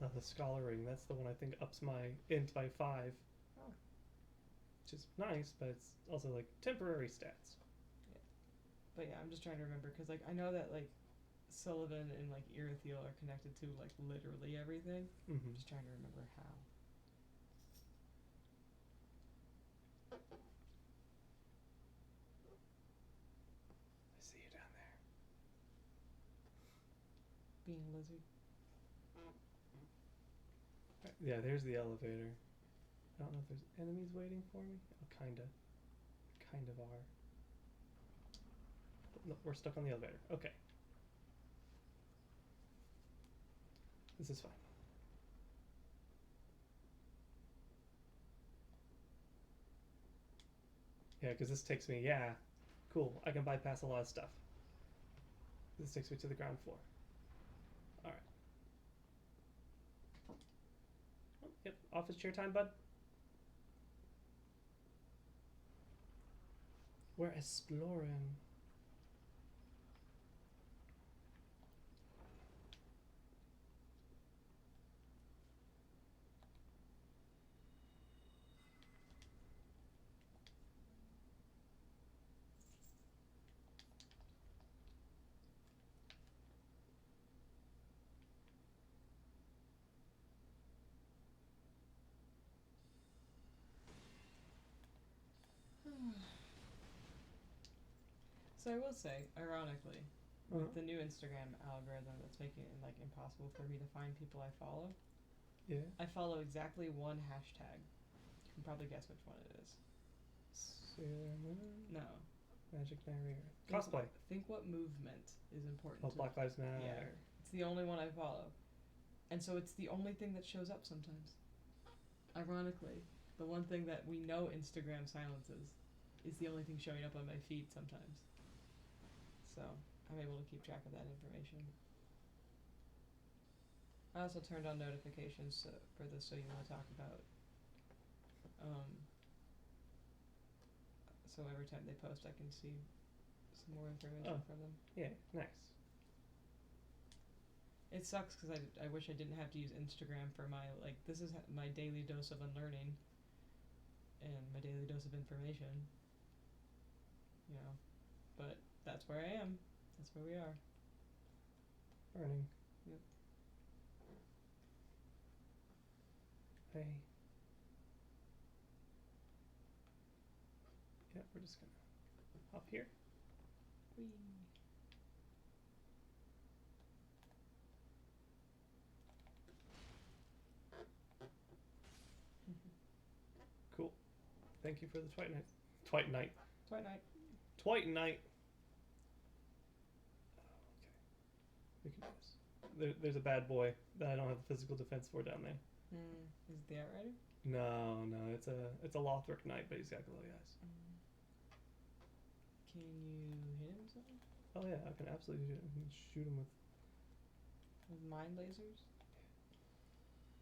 The scholar ring. That's the one I think ups my int by 5. Oh. Which is nice, but it's also like temporary stats. But yeah, I'm just trying to remember because like I know that like Sullivan and like Irithyll are connected to like literally everything. Mm-hmm. I'm just trying to remember how. I see you down there. Being a lizard. Yeah, there's the elevator. I don't know if there's enemies waiting for me. Oh, kinda. Kind of are. But no, we're stuck on the elevator. Okay. This is fine. Yeah, because this takes me, yeah, cool. I can bypass a lot of stuff. This takes me to the ground floor. Alright. Oh, yep, office chair time, bud. We're exploring. So I will say, ironically, Uh-huh. with the new Instagram algorithm that's making it like impossible for me to find people I follow, Yeah. I follow exactly one hashtag. You can probably guess which one it is. Sailor Moon. No. Magic Narrator. Think- Cosplay. Think what movement is important Oh, to Black Lives Matter. Yeah. It's the only one I follow. And so it's the only thing that shows up sometimes. Ironically, the one thing that we know Instagram silences is the only thing showing up on my feed sometimes. So I'm able to keep track of that information. I also turned on notifications for the So You Want to Talk About. So every time they post, I can see some more information Oh. from them. Yeah, nice. It sucks because I wish I didn't have to use Instagram for my, like, this is my daily dose of unlearning and my daily dose of information. You know, but that's where I am. That's where we are. Burning. Yep. Hey. Yeah, we're just gonna hop here. Whee. Cool. Thank you for the Twite Night. Twite Night. Twilight. Twite Night. Okay. We can do this. There's a bad boy that I don't have the physical defense for down there. Is it the Outrider? No, it's a Lothric Knight, but he's got glowy eyes. Can you hit him with something? Oh yeah, I can absolutely shoot him with. With mind lasers?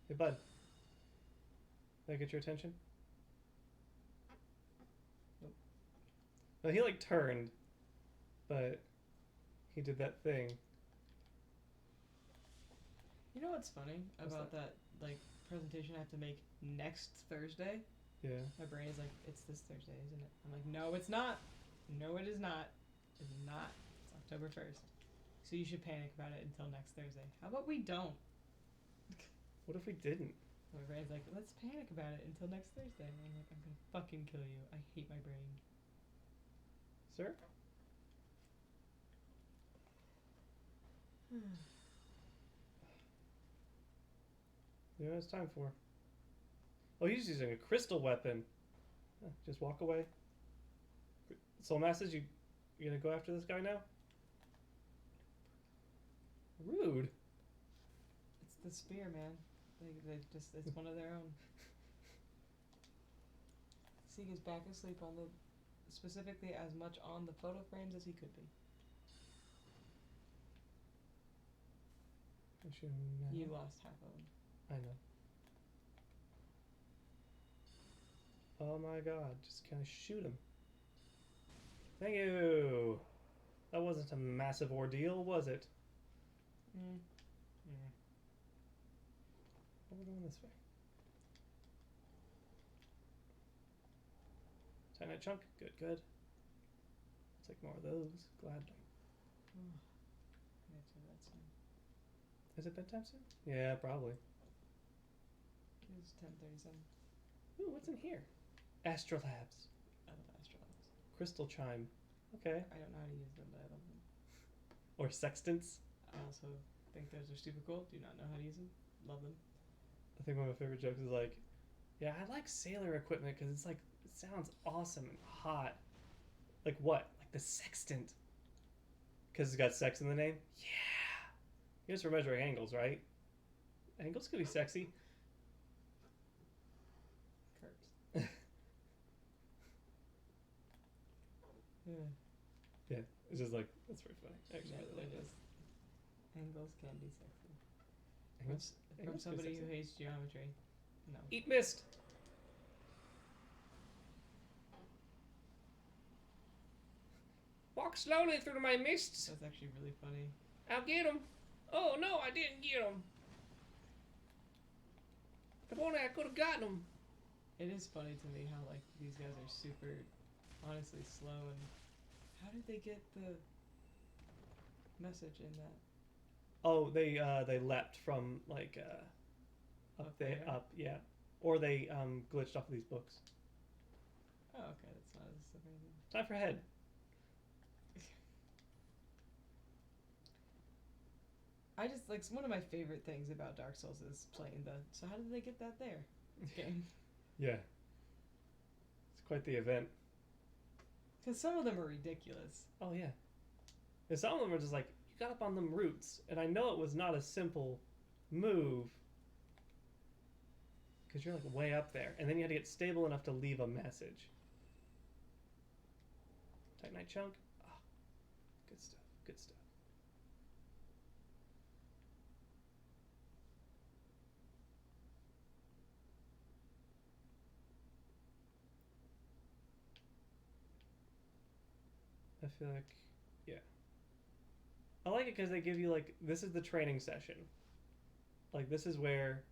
Hey bud. Did I get your attention? Nope. No, he like turned, but he did that thing. You know what's funny What's about that like presentation I have to make next Thursday? Yeah. My brain is like, it's this Thursday, isn't it? I'm like, no, it's not. No, it is not. It is not. It's October 1st. So you should panic about it until next Thursday. How about we don't? What if we didn't? My brain's like, let's panic about it until next Thursday. And I'm like, I'm gonna fucking kill you. I hate my brain. Sir? You know what it's time for? Oh, he's using a crystal weapon. Just walk away. Soul Masters, you gonna go after this guy now? Rude. It's the spear, man. They just, it's one of their own. Sieg is back asleep on the, specifically as much on the photo frames as he could be. I shoot him now. You lost half of him. I know. Oh my god, just kind of shoot him. Thank you. That wasn't a massive ordeal, was it? Mm. Oh, we're going this way. Titanite chunk. Good, good. Let's take more of those. Gladly. Get to that soon. Is it bedtime soon? Yeah, probably. It's 10:37. Ooh, what's in here? Astrolabs. I love astrolabs. Crystal chime. Okay. I don't know how to use them, but I love them. Or sextants. I also think those are super cool. Do not know how to use them. Love them. I think one of my favorite jokes is like, yeah, I like sailor equipment because it's like, it sounds awesome and hot. Like what? Like the sextant. Because it's got sex in the name? Yeah. Here's for measuring angles, right? Angles could be sexy. Curves. Yeah. Yeah, it's just like, that's very funny. I actually Yeah, really like it this. is. Angles can be sexy. Angles? From Angles can be somebody who sexy. hates geometry. No. Eat mist! Walk slowly through my mists. That's actually really funny. I'll get him. Oh no, I didn't get him. If only I could have gotten him. It is funny to me how like these guys are super honestly slow, and how did they get the message in that? Oh, they leapt from like up there, there? up, yeah. Or they glitched off of these books. Oh, okay, that's not as surprising. Time for head. I just like one of my favorite things about Dark Souls is playing the. So how did they get that there? Game. Yeah. It's quite the event. Because some of them are ridiculous. Oh yeah. And some of them are just like, you got up on them roots, and I know it was not a simple move. Because you're like way up there, and then you had to get stable enough to leave a message. Titanite chunk. Ah, good stuff. Good stuff. I feel like, yeah. I like it because they give you like, this is the training session. Like this is where,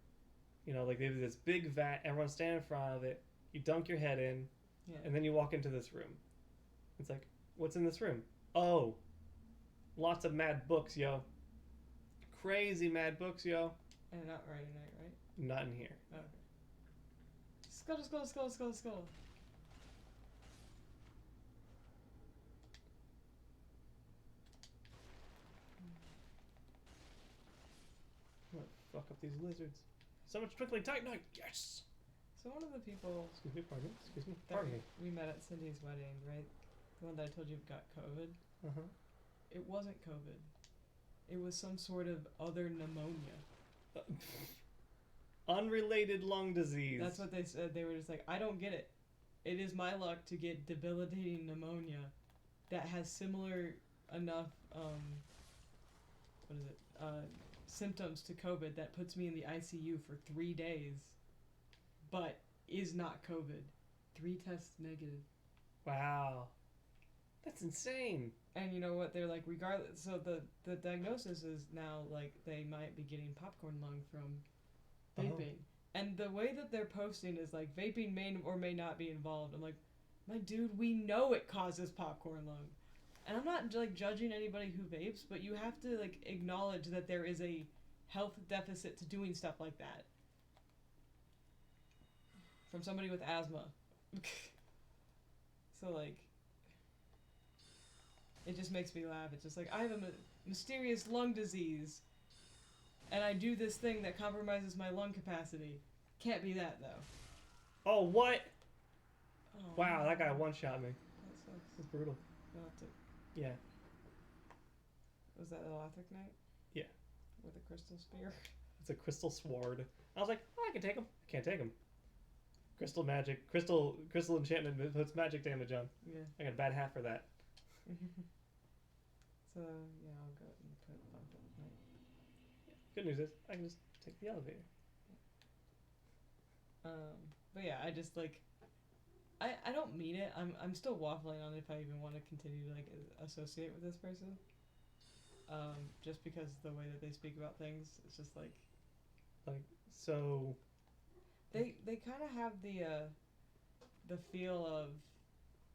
you know, like they have this big vat, everyone stand in front of it, you dunk your head in, Yeah. and then you walk into this room. It's like, what's in this room? Oh, lots of mad books, yo. Crazy mad books, yo. And not Friday night, right? Not in here. Oh, okay. Skull, skull, skull, skull, skull. I'm gonna fuck up these lizards. So much twinkling titanite, yes! So one of the people Excuse me, pardon me, excuse me, that pardon me. we met at Cindy's wedding, right? The one that I told you got COVID. Uh-huh. It wasn't COVID. It was some sort of other pneumonia. Unrelated lung disease. That's what they said. They were just like, I don't get it. It is my luck to get debilitating pneumonia that has similar enough, what is it, symptoms to COVID that puts me in the ICU for 3 days, but is not COVID. 3 tests negative. Wow. That's insane. And you know what? They're like, regardless. So the diagnosis is now like they might be getting popcorn lung from vaping. And the way that they're posting is like vaping may or may not be involved. I'm like, my dude, we know it causes popcorn lung. And I'm not like judging anybody who vapes, but you have to like acknowledge that there is a health deficit to doing stuff like that. From somebody with asthma. So like, it just makes me laugh. It's just like, I have a mysterious lung disease, and I do this thing that compromises my lung capacity. Can't be that, though. Oh, what? Oh, Wow, that guy man. one-shot me. That sucks. That's brutal. You'll have to... Yeah. Was that the Lothric Knight? Yeah. With a crystal spear? It's a crystal sword. I was like, oh, I can take him. I can't take him. Crystal magic. Crystal enchantment puts magic damage on. Yeah. I got a bad half for that. So, yeah, I'll go and put Lothric Knight. Good news is, I can just take the elevator. But yeah, I just like... I don't mean it. I'm still waffling on if I even want to continue to like associate with this person. Just because the way that they speak about things, it's just like So they kind of have the feel of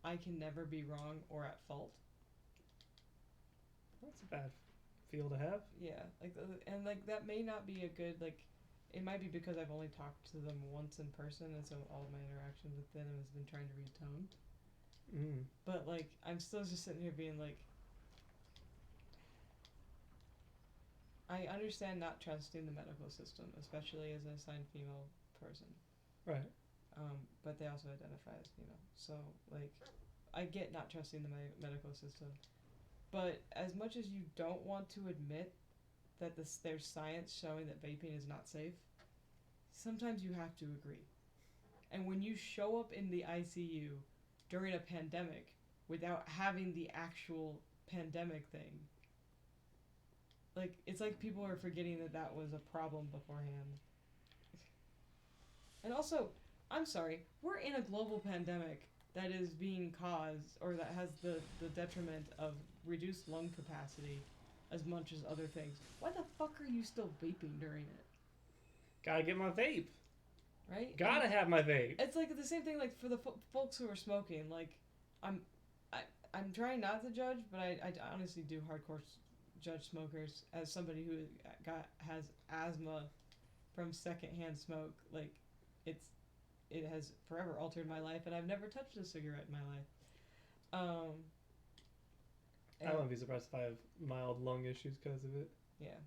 I can never be wrong or at fault. that's a bad feel to have. Yeah, like and like that may not be a good like. It might be because I've only talked to them once in person, and so all of my interactions with them has been trying to read tone. But like, I'm still just sitting here being like, I understand not trusting the medical system, especially as an assigned female person. Right. But they also identify as female, so like, I get not trusting the medical system. But as much as you don't want to admit that there's science showing that vaping is not safe, sometimes you have to agree. And when you show up in the ICU during a pandemic without having the actual pandemic thing, like, it's like people are forgetting that that was a problem beforehand. And also, I'm sorry, we're in a global pandemic that is being caused, or that has the detriment of reduced lung capacity as much as other things. Why the fuck are you still vaping during it? Gotta get my vape. Right? Gotta have my vape. It's like the same thing like for the folks who are smoking. Like, I'm trying not to judge, but I honestly do hardcore judge smokers as somebody who has asthma from secondhand smoke. Like, it has forever altered my life, and I've never touched a cigarette in my life. I wouldn't be surprised if I have mild lung issues because of it. Yeah.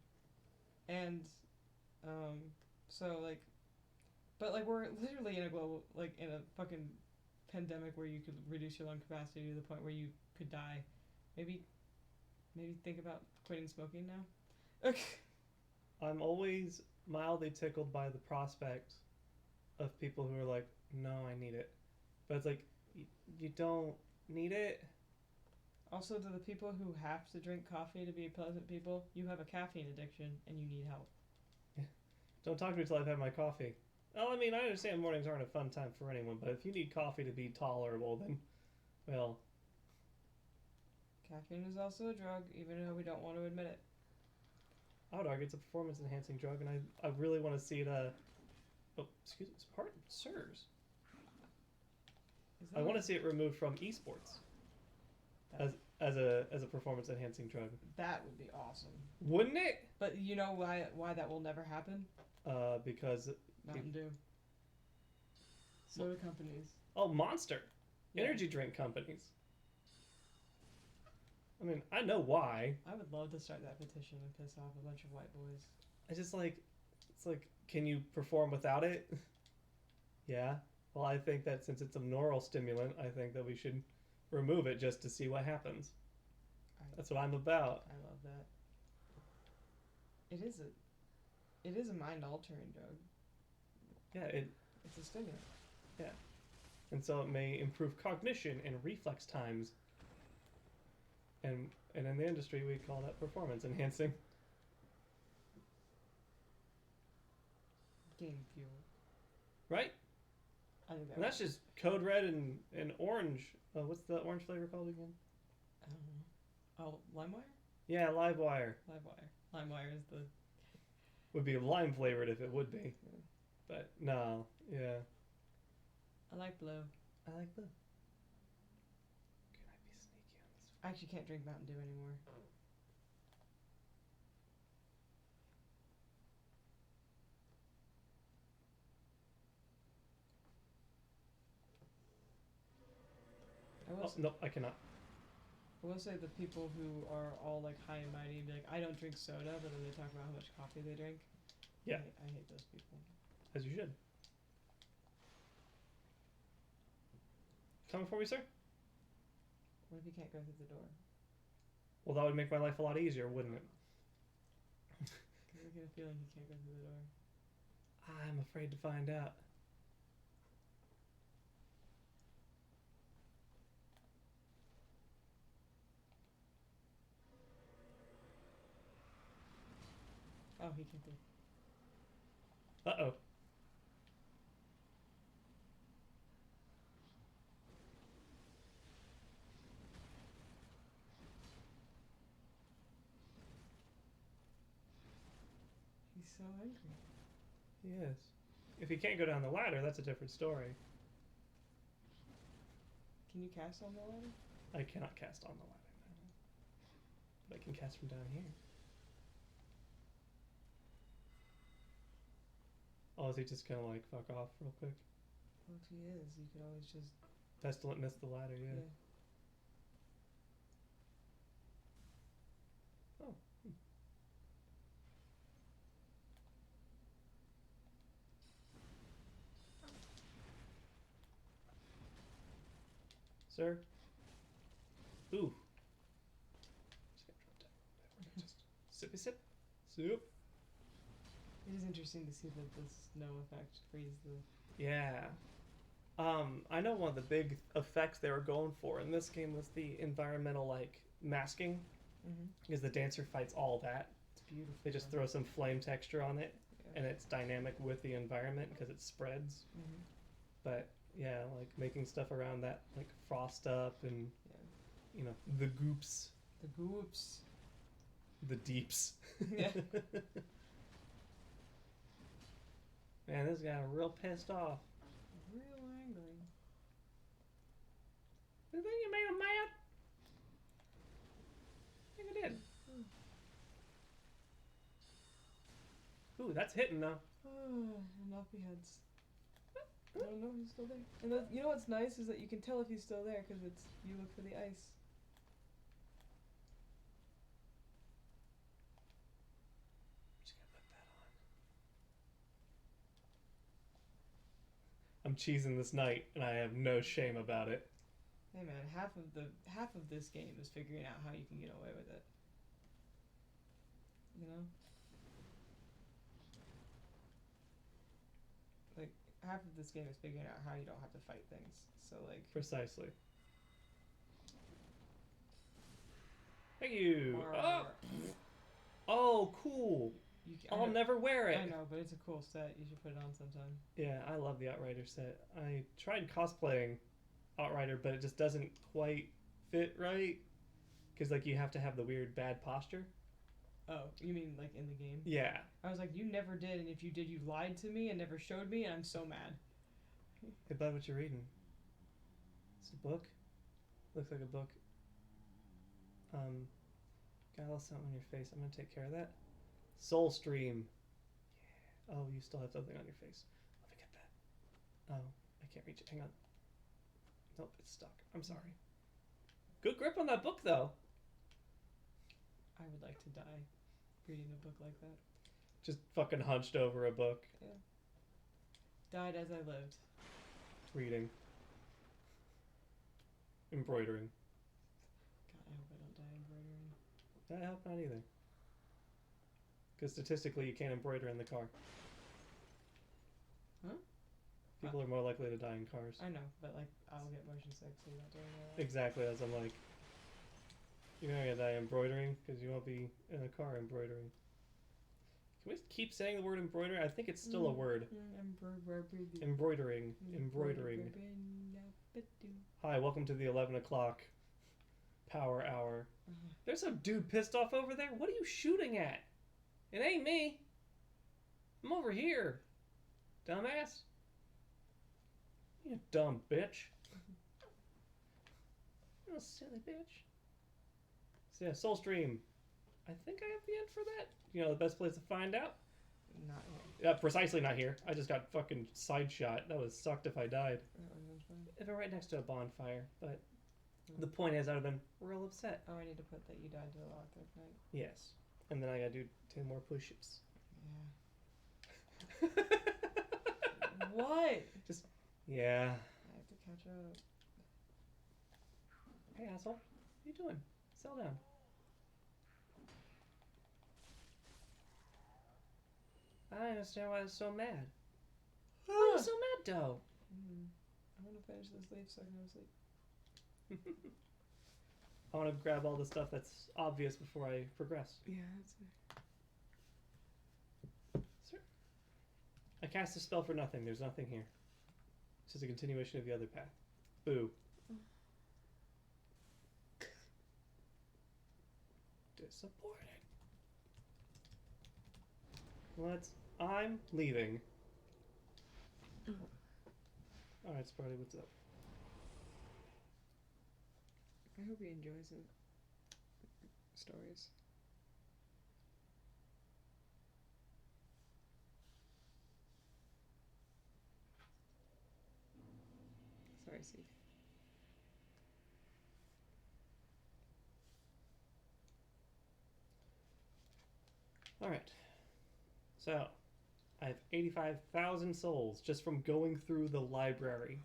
And so like, but like we're literally in a global, like in a fucking pandemic where you could reduce your lung capacity to the point where you could die. Maybe think about quitting smoking now. I'm always mildly tickled by the prospect of people who are like, no, I need it. But it's like, you don't need it. Also, to the people who have to drink coffee to be pleasant people, you have a caffeine addiction and you need help. Don't talk to me until I've had my coffee. Well, I mean, I understand mornings aren't a fun time for anyone, but if you need coffee to be tolerable, then, well... Caffeine is also a drug, even though we don't want to admit it. I would argue it's a performance-enhancing drug, and I really want to see it, oh, excuse me, pardon, sirs. I want to see it removed from esports as a performance-enhancing drug. That would be awesome. Wouldn't it? But you know why that will never happen? Because... Mountain Dew. Soda companies. Oh, Monster. Yeah. Energy drink companies. I mean, I know why. I would love to start that petition and piss off a bunch of white boys. It's just like, can you perform without it? Yeah. Well, I think that since it's a neural stimulant, I think that we should remove it just to see what happens. That's what I'm about. I love that. It is a mind-altering drug. Yeah, it's a stimulant. Yeah. And so it may improve cognition and reflex times. And in the industry, we call that performance enhancing. Game fuel. Right? I think and that's just Code Red and orange. What's the orange flavor called again? I don't know. Oh, LimeWire? Yeah, Livewire. LimeWire is the... Would be lime flavored if it would be. Yeah. But no, yeah. I like blue. I like blue. Can I be sneaky on this? I actually can't drink Mountain Dew anymore. No, I cannot. I will say the people who are all like high and mighty and be like, I don't drink soda, but then they talk about how much coffee they drink. Yeah. I hate those people. As you should. Coming for me, sir? What if you can't go through the door? Well, that would make my life a lot easier, wouldn't it? Because I get a feeling he can't go through the door. I'm afraid to find out. Oh, he can through. Uh-oh. so angry. He is. If he can't go down the ladder, that's a different story. Can you cast on the ladder? I cannot cast on the ladder, no. But I can cast from down here. Oh, is he just gonna like fuck off real quick? Well, if he is, you could always just Pestilent missed the ladder, yeah. Oh. Sir? Ooh. Just gonna drop down a little bit. Just sippy sip. Soup. It is interesting to see that the snow effect frees the. Yeah. I know one of the big effects they were going for in this game was the environmental like masking, because the dancer fights all that. It's beautiful. They just throw some flame texture on it, Yeah. and it's dynamic with the environment because it spreads. But yeah, like making stuff around that, like frost up and Yeah. you know the goops, The goops. the deeps. Yeah. Man, this guy real pissed off. Real angry. You think you made him mad? I think I did. Ooh, that's hitting though. And off he heads. I don't know, he's still there. And that, you know what's nice is that you can tell if he's still there because it's you look for the ice. Just gonna put that on. I'm cheesing this night, and I have no shame about it. Hey man, half of this game is figuring out how you can get away with it. You know? Like half of this game is figuring out how you don't have to fight things. So like Precisely. Thank you. Oh, oh, cool. I'll never wear it. I know, but it's a cool set. You should put it on sometime. Yeah, I love the Outrider set. I tried cosplaying Outrider, but it just doesn't quite fit right. Because, like, you have to have the weird bad posture. Oh, you mean like in the game? Yeah. I was like, you never did, and if you did, you lied to me and never showed me, and I'm so mad. Hey, bud, what you reading? It's a book? Looks like a book. Got a little something on your face. I'm gonna take care of that. Soul Stream. Yeah. Oh, you still have something on your face. Let me get that. Oh, I can't reach it. Hang on. Nope, it's stuck. I'm sorry. Good grip on that book, though. I would like to die reading a book like that. Just fucking hunched over a book, Died as I lived. reading, embroidering. God, I hope I don't die embroidering. I hope not either. Because statistically, you can't embroider in the car. Huh? People are more likely to die in cars. I know, but like, I'll get motion sick, so you're not doing that. Exactly, as I'm like, you're not gonna die embroidering because you won't be in a car embroidering. Can we keep saying the word embroider? I think it's still a word. Embroidering. Embroidering. Hi, welcome to the 11 o'clock power hour. There's some dude pissed off over there. What are you shooting at? It ain't me. I'm over here. Dumbass. You dumb bitch. You silly bitch. So yeah, Soulstream. I think I have the end for that. You know, the best place to find out? Not Yeah, precisely not here. I just got fucking side shot. That would sucked if I died. If I'm right next to a bonfire, but the point is, I would have been real upset. Oh, I need to put that you died to the lock that night. Yes. And then I gotta do 10 more push-ups. Yeah. What? Just, yeah. I have to catch up. Hey, asshole. What are you doing? Settle down. I don't understand why I was so mad. Why are you so mad, though? I want to finish this leaf so I can go to sleep. I want to grab all the stuff that's obvious before I progress. Yeah, that's it. Sir? I cast a spell for nothing. There's nothing here. It's just a continuation of the other path. Boo. Disappointing. I'm leaving. Alright, Sparty, what's up? I hope he enjoys it. Stories. Sorry, Steve. Alright. So, I have 85,000 souls just from going through the library.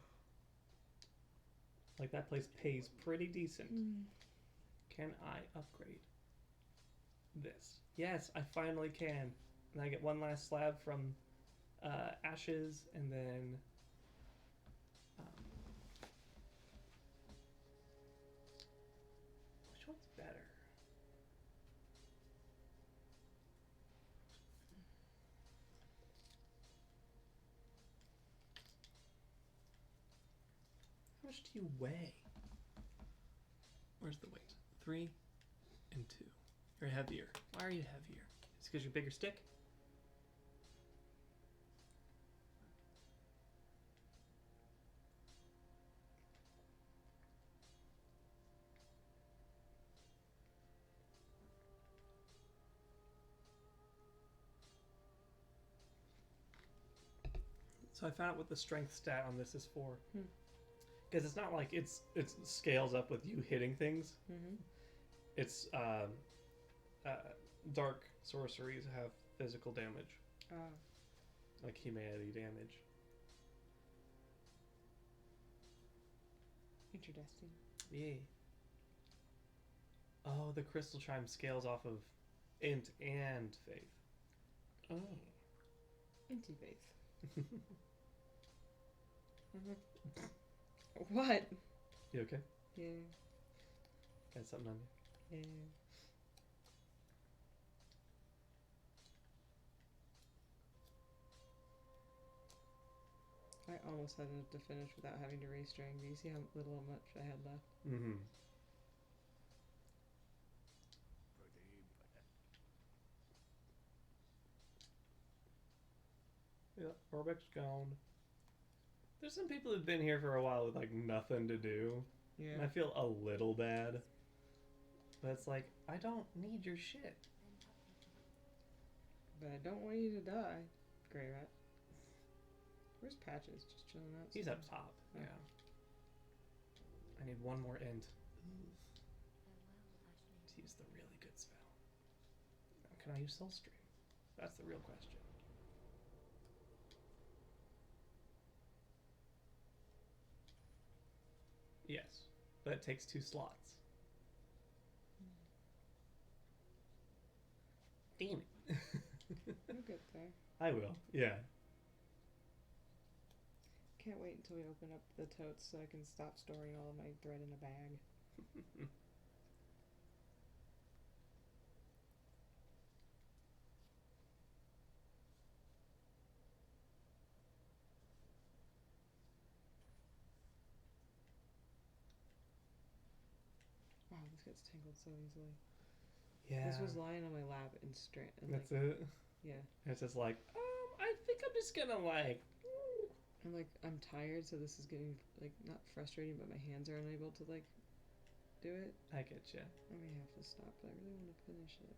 Like, that place pays pretty decent. Can I upgrade this? Yes, I finally can. And I get one last slab from Ashes, and then which one's better? How much do you weigh? Where's the weight? 3 and 2. You're heavier. Why are you heavier? It's because you're bigger stick? So I found out what the strength stat on this is for. Because it's not like it scales up with you hitting things. Mm-hmm. It's dark sorceries have physical damage, like humanity damage. Interesting. Yeah. Oh, the crystal chime scales off of int and faith. Oh. Inty faith. What? You okay? Yeah. Got something on you? Yeah. I almost had enough to finish without having to restring. Do you see how much I had left? Mm-hmm. Yeah, Orbeck's gone. There's some people who've been here for a while with like nothing to do. Yeah. And I feel a little bad. But it's like, I don't need your shit. But I don't want you to die, Grey Rat. Where's Patches? Just chilling out. He's up top, yeah. I need one more int. To use the really good spell. Now, can I use Soul Stream? That's the real question. Yes, but it takes 2 slots. Damn it. You'll get there. I will, yeah. Can't wait until we open up the totes so I can stop storing all of my thread in a bag. Wow, this gets tangled so easily. Yeah. This was lying on my lap and straight. And That's like, it? Yeah. It's just like, I think I'm just gonna like... And like, I'm tired, so this is getting like, not frustrating, but my hands are unable to like, do it. I get ya. I may have to stop, but I really want to finish it.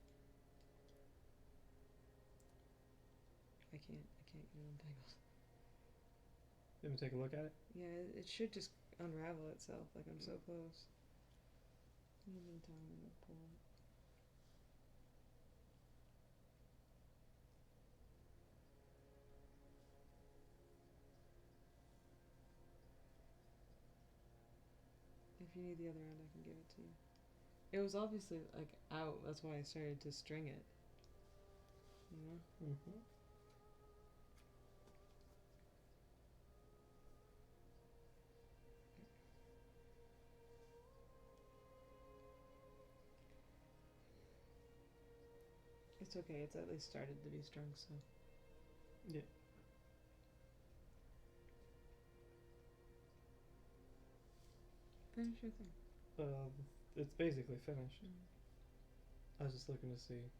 I can't get it untangled. You want me to take a look at it? Yeah, it should just unravel itself, like I'm so close. In the meantime, I'm gonna pull it. If you need the other end, I can give it to you. It was obviously like out, that's why I started to string it. You know? Mm-hmm. It's okay, it's at least started to be strung, so. Yeah. Finish your thing. It's basically finished. Mm. I was just looking to see.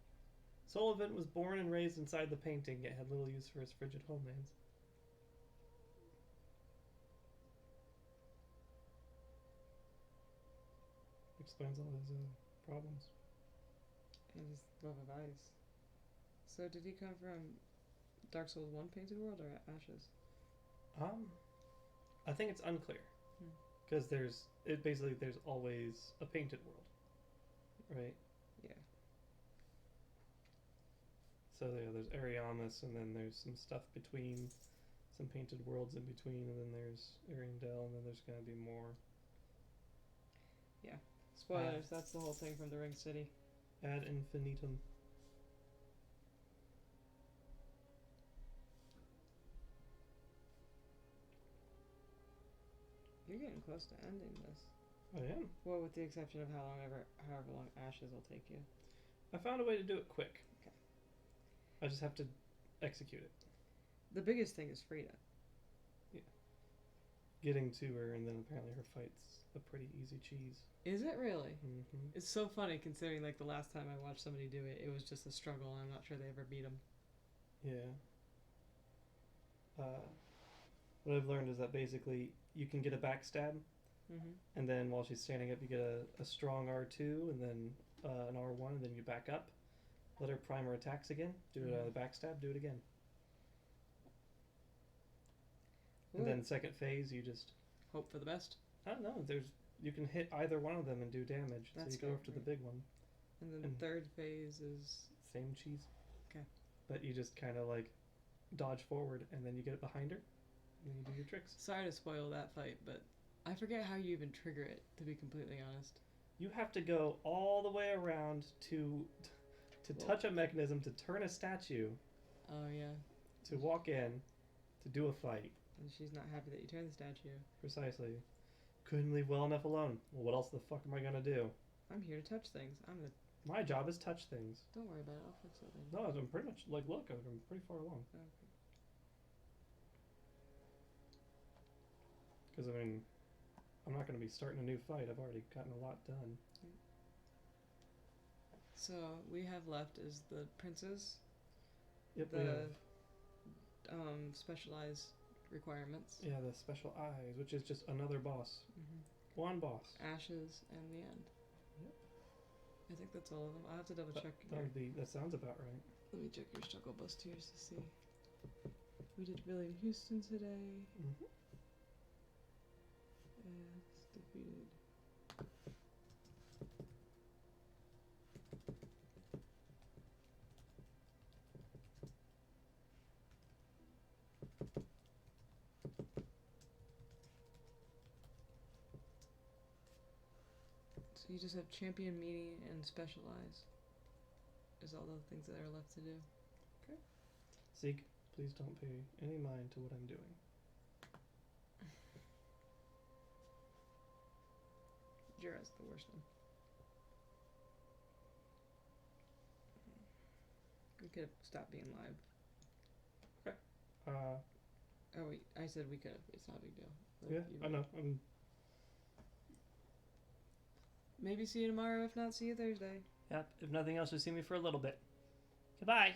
Sullivan was born and raised inside the painting, yet had little use for his frigid homelands. Explains all his problems. And his love of ice. So did he come from Dark Souls 1 Painted World or Ashes? I think it's unclear. Because there's always a painted world. Right? Yeah. So yeah, there's Ariamis, and then there's some stuff between, some painted worlds in between, and then there's Ariandel, and then there's gonna be more. Spoilers, that's the whole thing from the Ring City. Ad infinitum. You're getting close to ending this. I am. Well, with the exception of however long Ashes will take you. I found a way to do it quick. Okay. I just have to execute it. The biggest thing is Frida. Getting to her, and then apparently her fight's a pretty easy cheese. Is it really? Mm-hmm. It's so funny considering like the last time I watched somebody do it, it was just a struggle, and I'm not sure they ever beat him. Yeah. What I've learned is that basically you can get a backstab, and then while she's standing up, you get a strong R2, and then an R1, and then you back up. Let her prime her attacks again. Do it out of the backstab. Do it again. And then second phase, you just hope for the best. I don't know. You can hit either one of them and do damage. That's so you go after the big one. And then the third phase is same cheese. Okay. But you just kind of like dodge forward, and then you get it behind her, and then you do your tricks. Sorry to spoil that fight, but I forget how you even trigger it. To be completely honest, you have to go all the way around to touch a mechanism, to turn a statue. Oh yeah. To walk in, to do a fight. And she's not happy that you turned the statue. Precisely. Couldn't leave well enough alone. Well, what else the fuck am I gonna do? I'm here to touch things. My job is touch things. Don't worry about it. I'll fix it later. No, I'm pretty much like, look, I'm pretty far along. Okay. Because I mean, I'm not gonna be starting a new fight. I've already gotten a lot done. So we have left is the princes. Yep. The specialized requirements. Yeah, the special eyes, which is just another boss. One boss. Ashes and the end. Yep. I think that's all of them. I'll have to double check. That sounds about right. Let me check your struggle bus tiers to see. We did William Houston today. Defeated. So you just have champion, meaty, and specialize. Is all the things that are left to do. Okay. Zeke, please don't pay any mind to what I'm doing. Jira's the worst one. We could have stopped being live. Okay. Oh wait, I said we could have. It's not a big deal. Yeah, I know. Maybe see you tomorrow. If not, see you Thursday. Yep. If nothing else, you'll see me for a little bit. Goodbye.